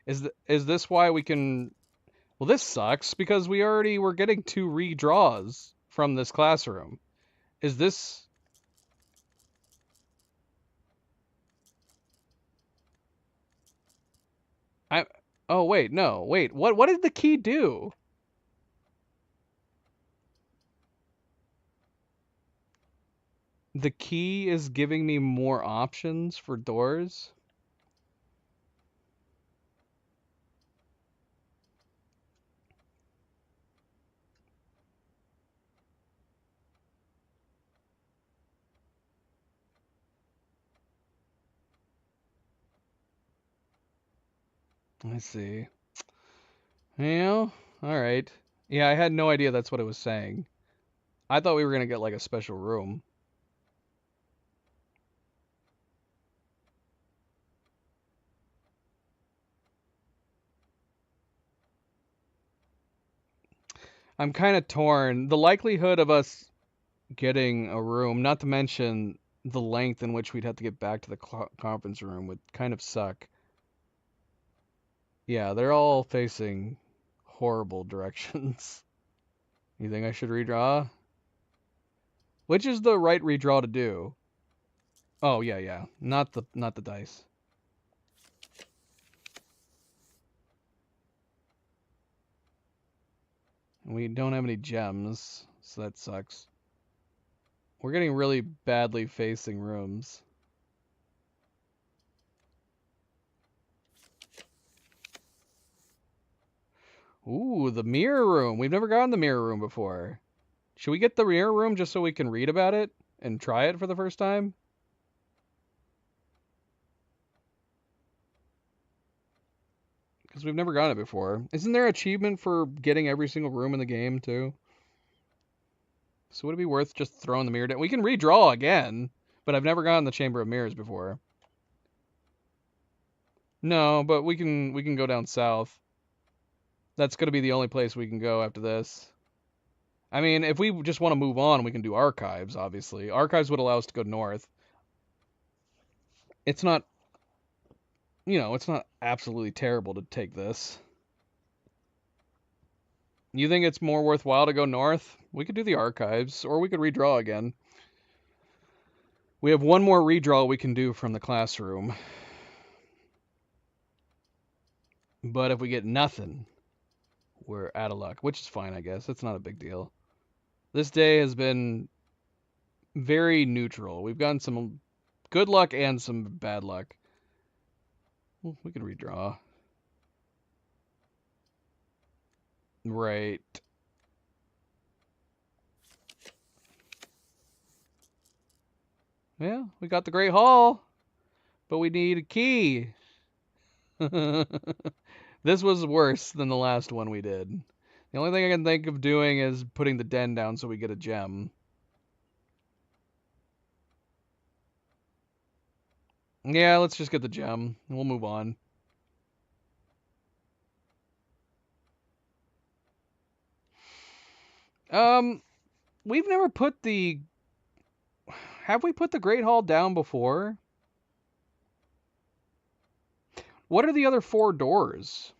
Is this why we can... Well, this sucks because we already were getting 2 redraws from this classroom. Is this... Oh, wait, no. Wait, what did the key do? The key is giving me more options for doors? I see. Well, alright. Yeah, I had no idea that's what it was saying. I thought we were gonna get like a special room. I'm kind of torn. The likelihood of us getting a room, not to mention the length in which we'd have to get back to the conference room, would kind of suck. Yeah, they're all facing horrible directions. You think I should redraw? Which is the right redraw to do? Oh, yeah. Not the dice. We don't have any gems, so that sucks. We're getting really badly facing rooms. Ooh, the mirror room. We've never gotten the mirror room before. Should we get the mirror room just so we can read about it and try it for the first time? Because we've never gotten it before. Isn't there an achievement for getting every single room in the game, too? So would it be worth just throwing the mirror down? We can redraw again, but I've never gotten the Chamber of Mirrors before. No, but we can go down south. That's going to be the only place we can go after this. I mean, if we just want to move on, we can do Archives, obviously. Archives would allow us to go north. It's not, it's not absolutely terrible to take this. You think it's more worthwhile to go north? We could do the Archives, or we could redraw again. We have one more redraw we can do from the classroom. But if we get nothing, we're out of luck, which is fine, I guess. It's not a big deal. This day has been very neutral. We've gotten some good luck and some bad luck. Well, we can redraw. Right. Yeah, we got the Great Hall, but we need a key. This was worse than the last one we did. The only thing I can think of doing is putting the den down so we get a gem. Yeah, let's just get the gem. We'll move on. We've never put the... Have we put the Great Hall down before? What are the other 4 doors?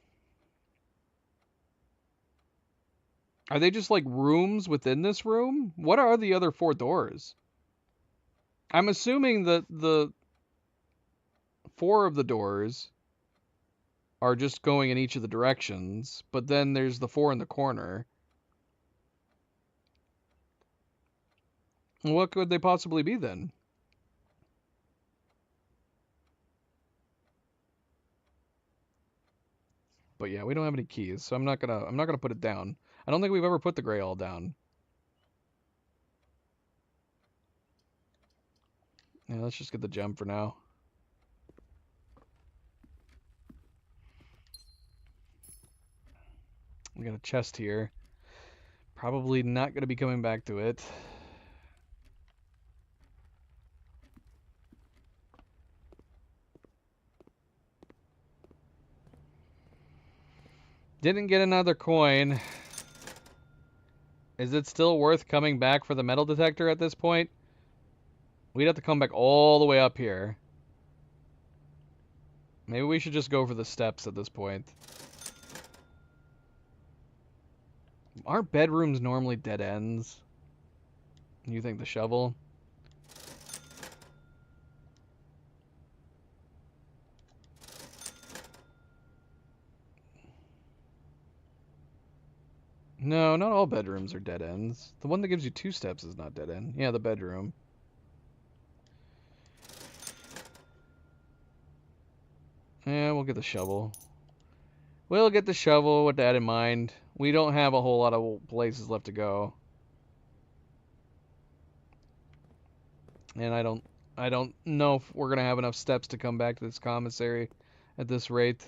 Are they just like rooms within this room? What are the other 4 doors? I'm assuming that the 4 of the doors are just going in each of the directions, but then there's the 4 in the corner. What could they possibly be then? But yeah, we don't have any keys, so I'm not gonna put it down. I don't think we've ever put the Grail down. Yeah, let's just get the gem for now. We got a chest here. Probably not gonna be coming back to it. Didn't get another coin. Is it still worth coming back for the metal detector at this point? We'd have to come back all the way up here. Maybe we should just go for the steps at this point. Aren't bedrooms normally dead ends? You think the shovel? No, not all bedrooms are dead ends. The one that gives you 2 steps is not dead end. Yeah, the bedroom. Yeah, we'll get the shovel. We'll get the shovel with that in mind. We don't have a whole lot of places left to go. And I don't know if we're gonna have enough steps to come back to this commissary at this rate.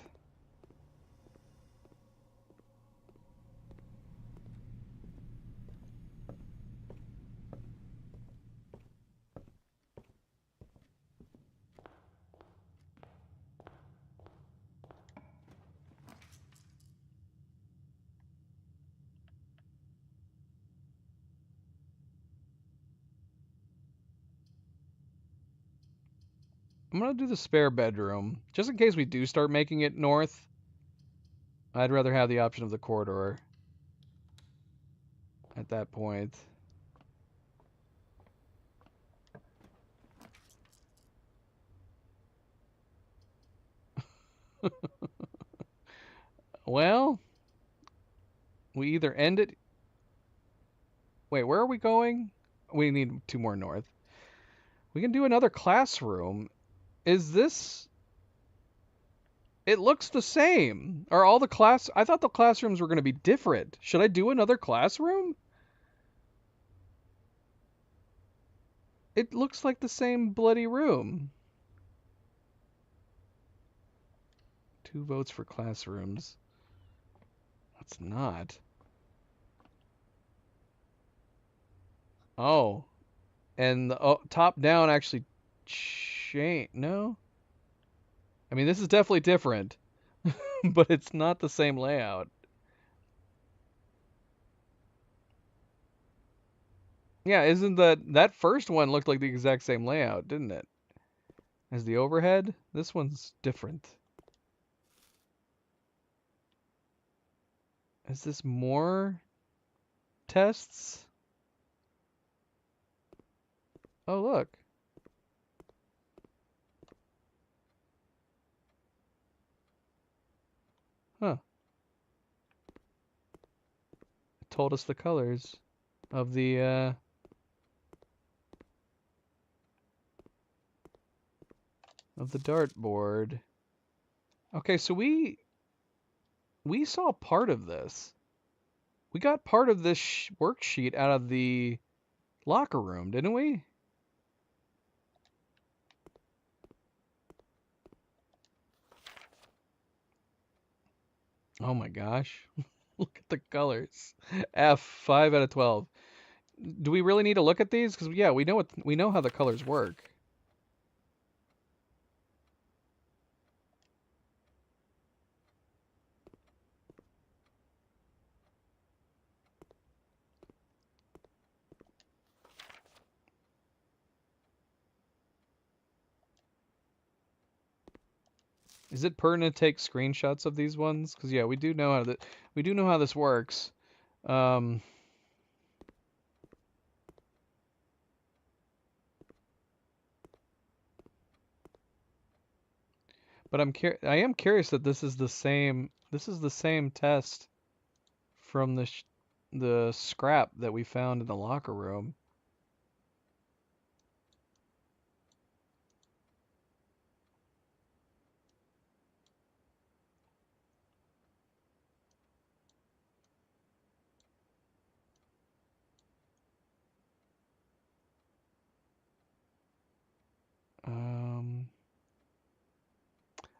I'm gonna do the spare bedroom. Just in case we do start making it north, I'd rather have the option of the corridor at that point. Well, we either end it... Wait, where are we going? We need 2 more north. We can do another classroom. Is this... It looks the same. Are all the class... I thought the classrooms were going to be different. Should I do another classroom? It looks like the same bloody room. 2 votes for classrooms. That's not. Oh. And the top down actually change. No? I mean, this is definitely different, but it's not the same layout. Yeah, isn't that first one looked like the exact same layout, didn't it? As the overhead? This one's different. Is this more tests? Oh, look. Huh. It told us the colors of the dartboard. Okay, so we saw part of this. We got part of this worksheet out of the locker room, didn't we? Oh my gosh. Look at the colors. F, 5 out of 12. Do we really need to look at these? Because yeah, we know how the colors work. Is it pertinent to take screenshots of these ones? Because yeah, we do know how this works. But I am curious that this is the same test from the scrap that we found in the locker room.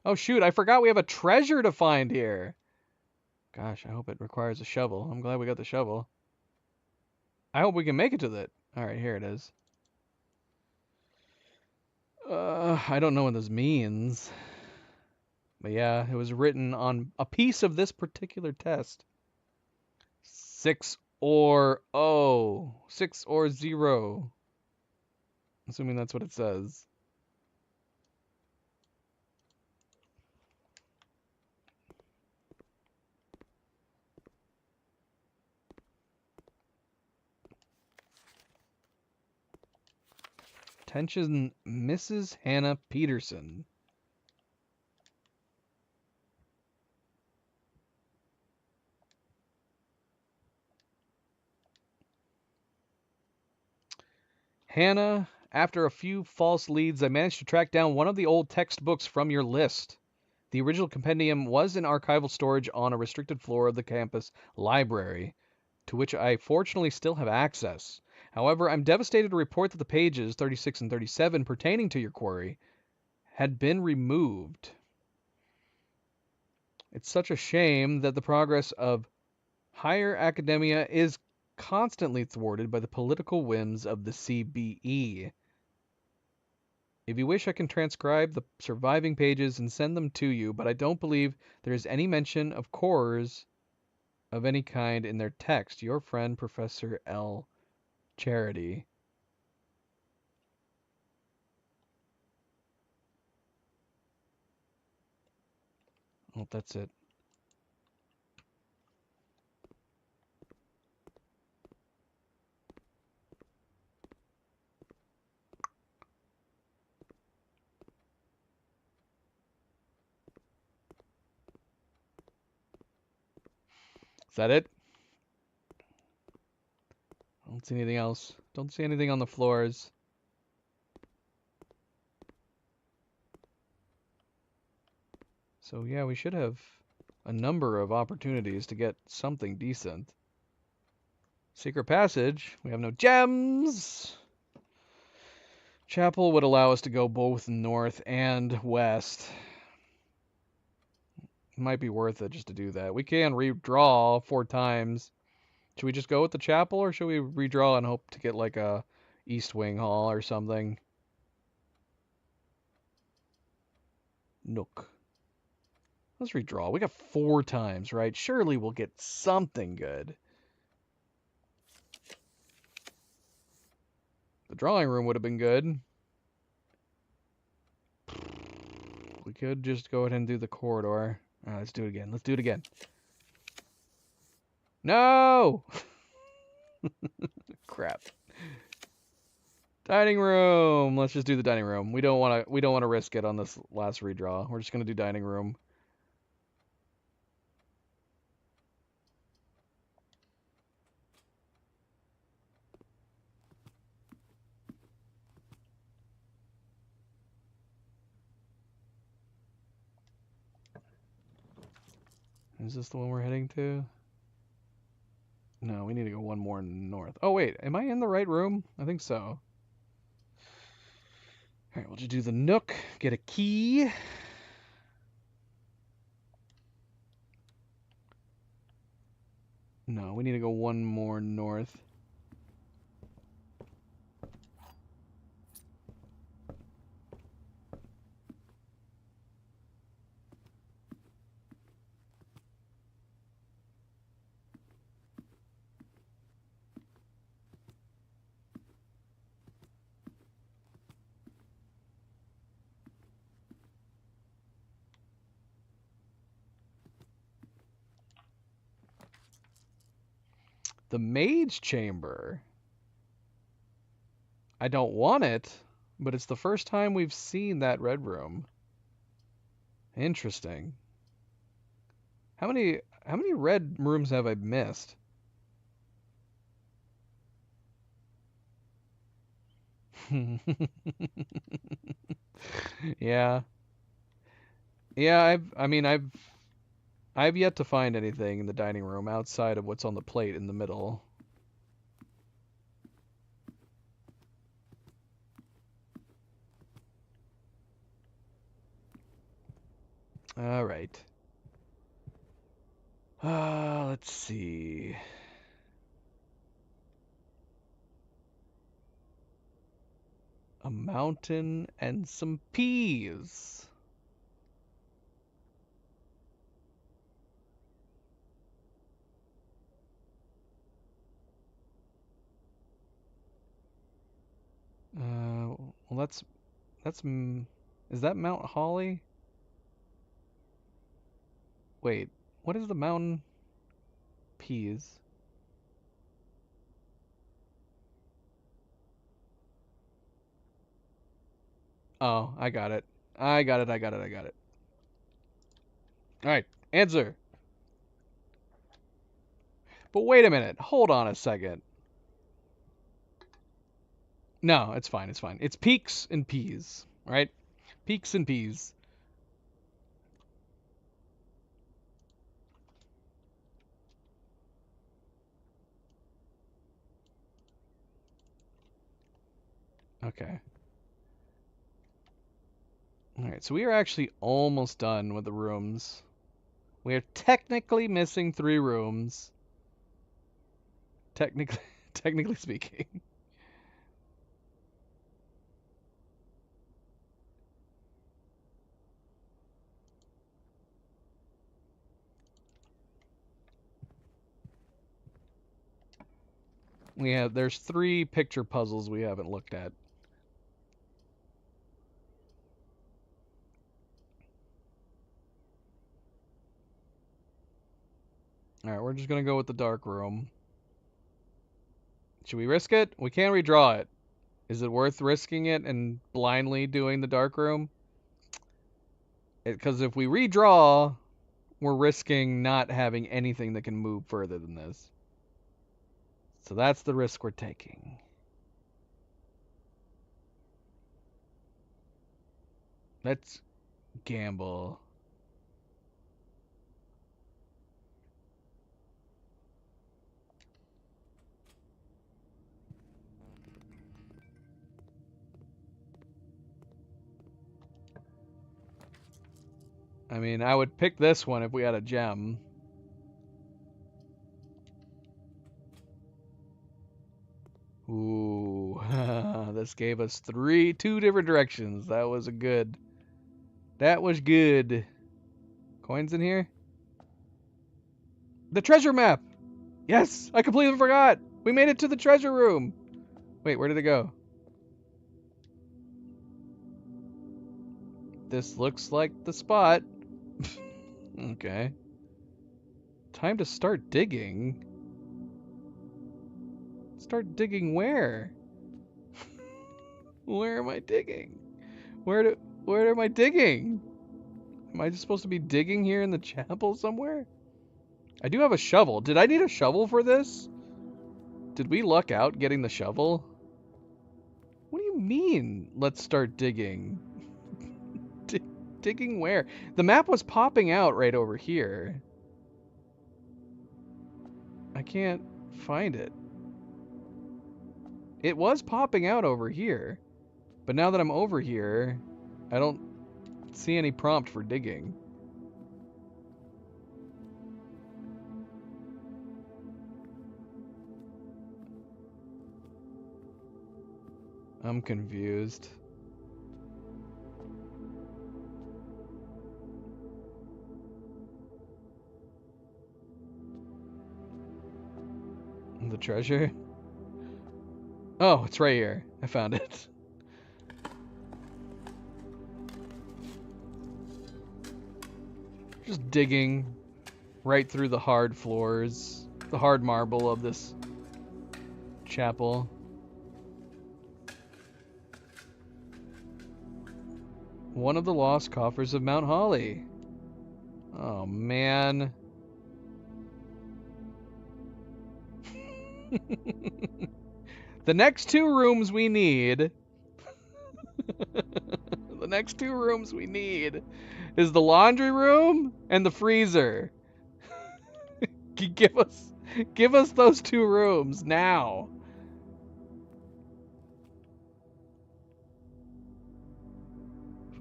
Oh shoot, I forgot we have a treasure to find here. Gosh, I hope it requires a shovel. I'm glad we got the shovel. I hope we can make it to the... Alright, here it is. I don't know what this means. But yeah, it was written on a piece of this particular test. 6 or O. 6 or 0. Assuming that's what it says. Attention, Mrs. Hannah Peterson. Hannah, after a few false leads, I managed to track down one of the old textbooks from your list. The original compendium was in archival storage on a restricted floor of the campus library, to which I fortunately still have access. However, I'm devastated to report that the pages 36 and 37 pertaining to your query had been removed. It's such a shame that the progress of higher academia is constantly thwarted by the political whims of the CBE. If you wish, I can transcribe the surviving pages and send them to you, but I don't believe there is any mention of cores of any kind in their text. Your friend, Professor L. Charity. Oh, that's it. Is that it? I don't see anything else. Don't see anything on the floors. So yeah, we should have a number of opportunities to get something decent. Secret passage. We have no gems. Chapel would allow us to go both north and west. Might be worth it just to do that. We can redraw 4 times. Should we just go with the chapel, or should we redraw and hope to get like a East Wing Hall or something? Nook. Let's redraw. We got 4 times, right? Surely we'll get something good. The drawing room would have been good. We could just go ahead and do the corridor. Alright, let's do it again. Let's do it again. No! Crap. Dining room. Let's just do the dining room. We don't want to risk it on this last redraw. We're just going to do dining room. Is this the one we're heading to? No, we need to go one more north. Oh, wait. Am I in the right room? I think so. All right, we'll just do the Nook. Get a key. No, we need to go one more north. The Mage Chamber. I don't want it, but it's the first time we've seen that red room. Interesting. How many red rooms have I missed? Yeah. Yeah, I've yet to find anything in the dining room outside of what's on the plate in the middle. All right. Let's see. A mountain and some peas. Well, is that Mount Holly? Wait, what is the mountain? Peas. Oh, I got it. I got it. I got it. I got it. All right, answer. But wait a minute. Hold on a second. No, it's fine. It's fine. It's peaks and peas, right? Peaks and peas. Okay. All right, so we are actually almost done with the rooms. We are technically missing 3 rooms. Technically, technically speaking. There's 3 picture puzzles we haven't looked at. All right, we're just gonna go with the dark room. Should we risk it? We can't redraw it. Is it worth risking it and blindly doing the dark room? Because if we redraw, we're risking not having anything that can move further than this. So that's the risk we're taking. Let's gamble. I mean, I would pick this one if we had a gem. Ooh, this gave us 2 different directions. That was good. That was good. Coins in here? The treasure map! Yes, I completely forgot. We made it to the treasure room. Wait, where did it go? This looks like the spot. Okay. Time to start digging. Start digging where? Where am I digging? Where am I digging? Am I just supposed to be digging here in the chapel somewhere? I do have a shovel. Did I need a shovel for this? Did we luck out getting the shovel? What do you mean, let's start digging? Digging where? The map was popping out right over here. I can't find it. It was popping out over here. But now that I'm over here, I don't see any prompt for digging. I'm confused. The treasure? Oh, it's right here. I found it. Just digging right through the hard floors, the hard marble of this chapel. One of the lost coffers of Mount Holly. Oh, man. The next 2 rooms we need... the next 2 rooms we need is the laundry room and the freezer. Give us those 2 rooms now.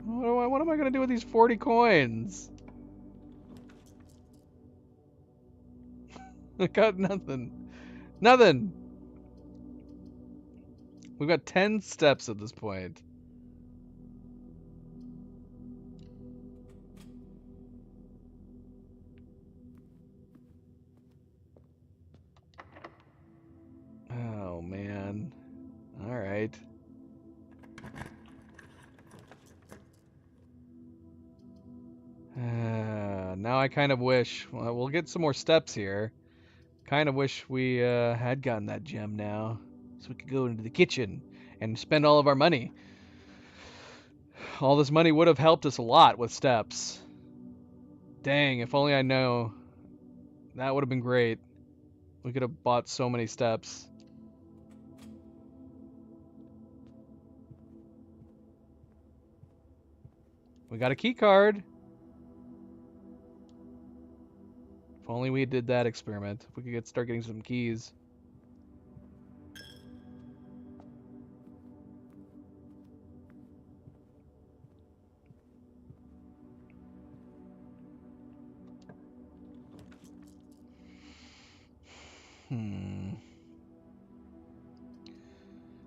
What am I gonna do with these 40 coins? I got nothing. Nothing! We've got 10 steps at this point. Oh, man. Alright. Now I kind of wish... Well, we'll get some more steps here. Kind of wish we had gotten that gem now. So we could go into the kitchen and spend all of our money. All this money would have helped us a lot with steps. Dang, if only I know. That would have been great. We could have bought so many steps. We got a key card. If only we did that experiment. If we could start getting some keys.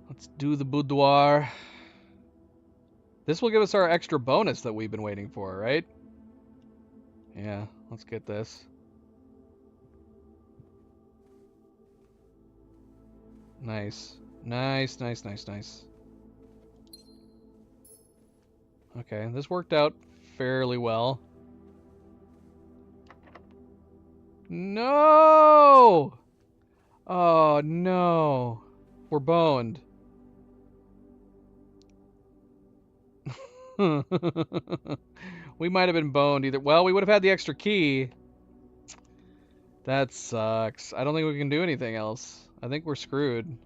Let's do the boudoir. This will give us our extra bonus that we've been waiting for, right? Yeah, let's get this. Nice. Nice, nice, nice, nice. Okay, this worked out fairly well. No! Oh, no. We're boned. We might have been boned either. Well, we would have had the extra key. That sucks. I don't think we can do anything else. I think we're screwed.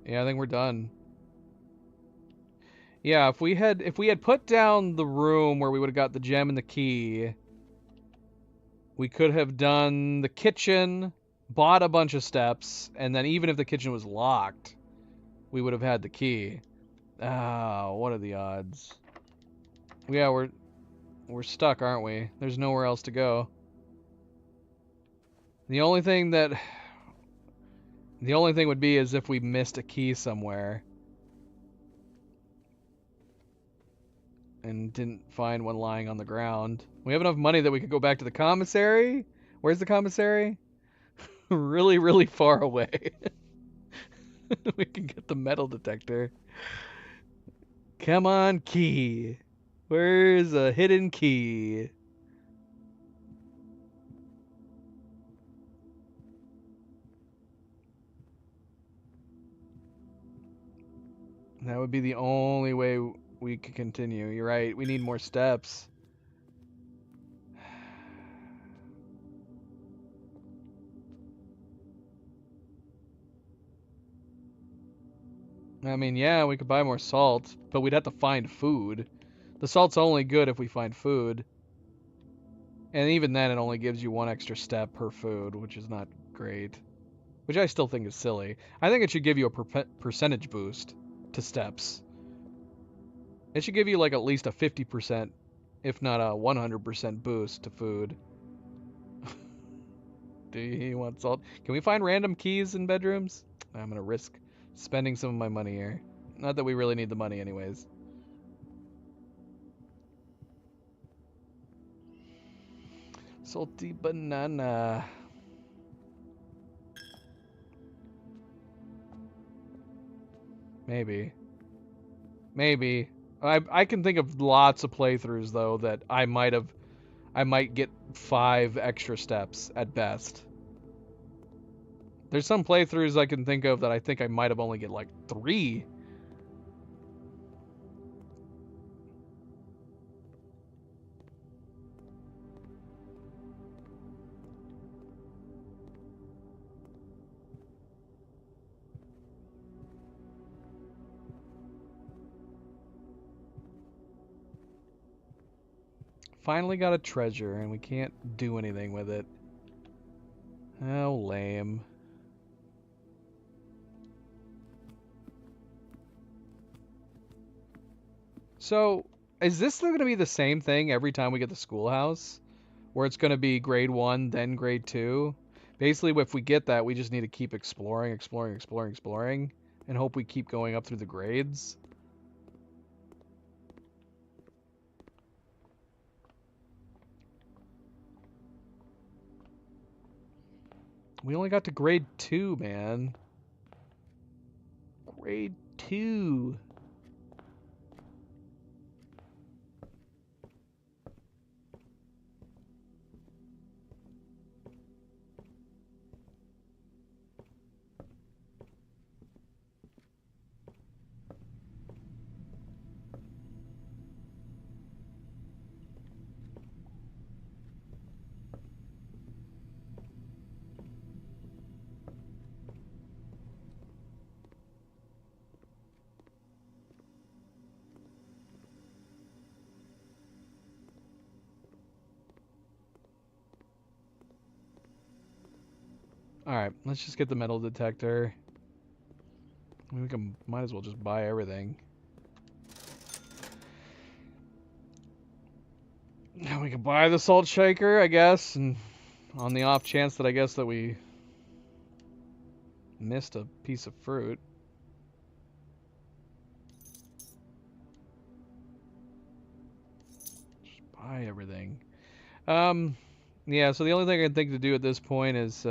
Yeah, I think we're done. Yeah, if we had put down the room where we would have got the gem and the key, we could have done the kitchen, bought a bunch of steps, and then even if the kitchen was locked, we would have had the key. Ah, what are the odds? Yeah, we're stuck, aren't we? There's nowhere else to go. The only thing would be is if we missed a key somewhere and didn't find one lying on the ground. We have enough money that we could go back to the commissary. Where's the commissary? Really, really far away. We can get the metal detector. Come on, key. Where's a hidden key? That would be the only way we could continue. You're right. We need more steps. I mean, yeah, we could buy more salt, but we'd have to find food. The salt's only good if we find food. And even then, it only gives you one extra step per food, which is not great. Which I still think is silly. I think it should give you a percentage boost to steps. It should give you like at least a 50%, if not a 100% boost to food. Do you want salt? Can we find random keys in bedrooms? I'm gonna risk spending some of my money here. Not that we really need the money anyways. Salty banana. Maybe. Maybe. I can think of lots of playthroughs though that I might get 5 extra steps at best. There's some playthroughs I can think of that I think I might have only get like 3. Finally got a treasure and we can't do anything with it. How lame. So, is this going to be the same thing every time we get the schoolhouse? where it's going to be grade 1, then grade 2. Basically, if we get that, we just need to keep exploring, and hope we keep going up through the grades. We only got to grade 2, man. Grade 2. Alright, let's just get the metal detector. We might as well just buy everything. We can buy the salt shaker, I guess, and on the off chance that I guess that we missed a piece of fruit. Just buy everything. Yeah, so the only thing I can think to do at this point is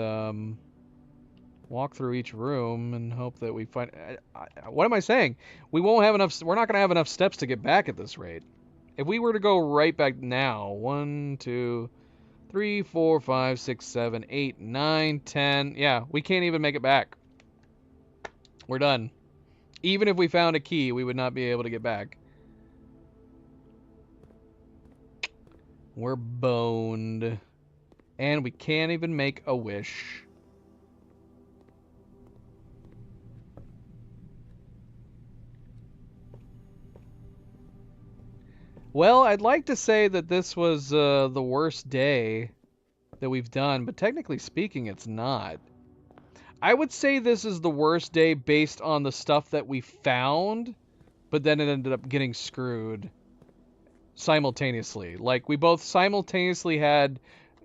walk through each room and hope that we find... what am I saying? We won't have enough... We're not going to have enough steps to get back at this rate. If we were to go right back now, 1, 2, 3, 4, 5, 6, 7, 8, 9, 10... Yeah, we can't even make it back. We're done. Even if we found a key, we would not be able to get back. We're boned. And we can't even make a wish. Well, I'd like to say that this was the worst day that we've done, but technically speaking, it's not. I would say this is the worst day based on the stuff that we found, but then it ended up getting screwed simultaneously. Like, we both simultaneously had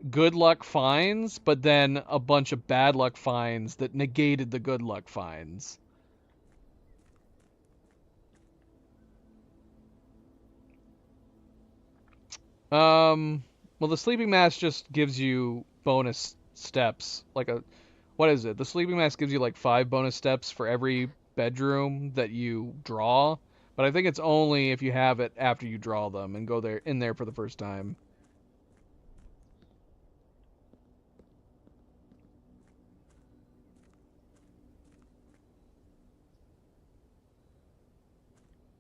good luck finds, but then a bunch of bad luck finds that negated the good luck finds. Well, the sleeping mask just gives you bonus steps. What is it? The sleeping mask gives you like 5 bonus steps for every bedroom that you draw. But I think it's only if you have it after you draw them and go in there for the first time.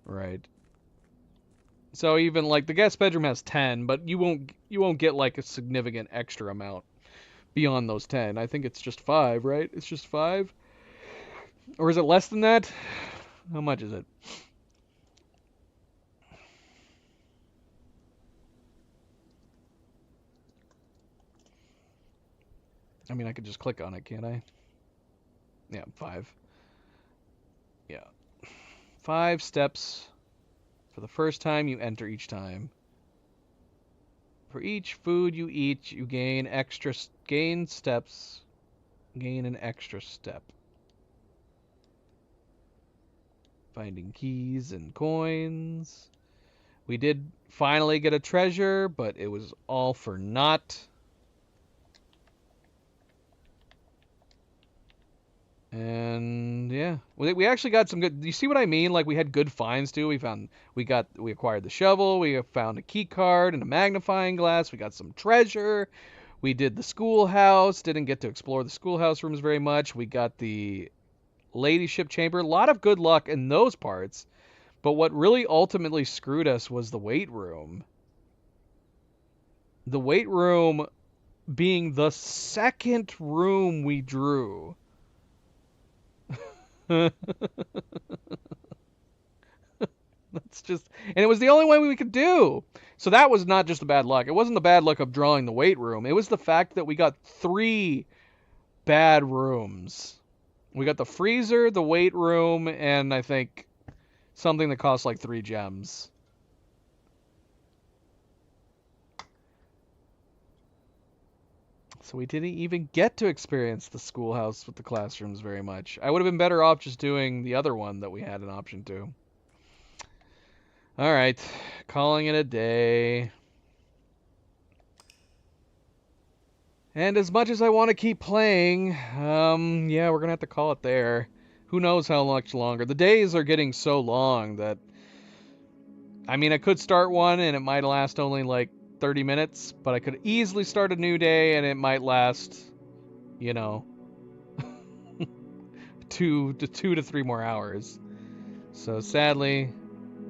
Right. So even like the guest bedroom has 10, but you won't get like a significant extra amount beyond those 10. I think it's just 5, right? It's just 5? Or is it less than that? How much is it? I mean, I could just click on it, can't I? Yeah, 5. Yeah. 5 steps for the first time you enter each time. For each food you eat, you gain steps. Gain an extra step. Finding keys and coins. We did finally get a treasure, but it was all for naught. And yeah, we actually got some good. You see what I mean? Like we had good finds too. We acquired the shovel. We found a key card and a magnifying glass. We got some treasure. We did the schoolhouse. Didn't get to explore the schoolhouse rooms very much. We got the ladyship chamber. A lot of good luck in those parts. But what really ultimately screwed us was the weight room. The weight room being the second room we drew. That's just, and it was the only way we could do. So that was not just the bad luck. It wasn't the bad luck of drawing the weight room. It was the fact that we got 3 bad rooms. We got the freezer, the weight room, and I think something that cost like 3 gems. So we didn't even get to experience the schoolhouse with the classrooms very much. I would have been better off just doing the other one that we had an option to. All right, calling it a day. And as much as I want to keep playing, yeah, we're going to have to call it there. Who knows how much longer. The days are getting so long that, I mean, I could start one and it might last only like 30 minutes, but I could easily start a new day and it might last, you know, 2 to 3 more hours. So sadly,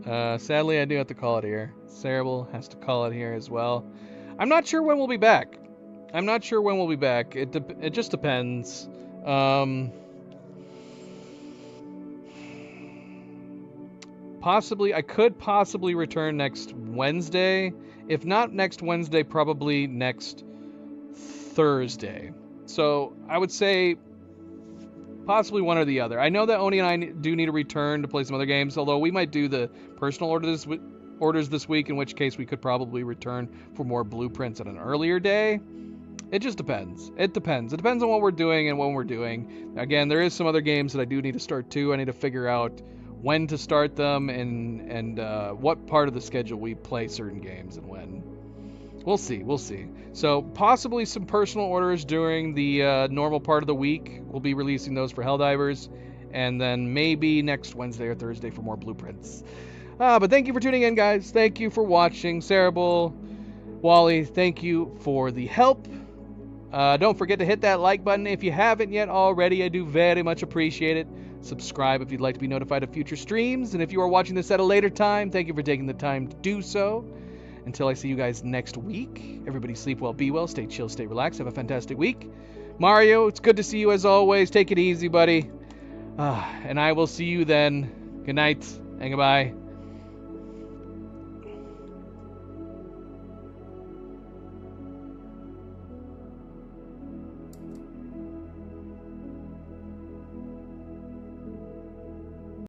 I do have to call it here. Cerebral has to call it here as well. I'm not sure when we'll be back. It just depends. I could possibly return next Wednesday. If not next Wednesday, probably next Thursday. So I would say possibly one or the other. I know that Oni and I do need to return to play some other games, although we might do the personal orders this week, in which case we could probably return for more blueprints at an earlier day. It just depends. It depends on what we're doing and when we're doing. Again, there is some other games that I do need to start too. I need to figure out when to start them and what part of the schedule we play certain games and when. We'll see. So possibly some personal orders during the normal part of the week. We'll be releasing those for Helldivers, and then maybe next Wednesday or Thursday for more blueprints. But thank you for tuning in, guys. Thank you for watching. Cerebral, Wally, thank you for the help. Don't forget to hit that like button if you haven't yet already. I do very much appreciate it. Subscribe if you'd like to be notified of future streams. And if you are watching this at a later time, thank you for taking the time to do so. Until I see you guys next week, everybody sleep well, be well, stay chill, stay relaxed, have a fantastic week. Mario, it's good to see you as always. Take it easy, buddy. And I will see you then. Good night and goodbye.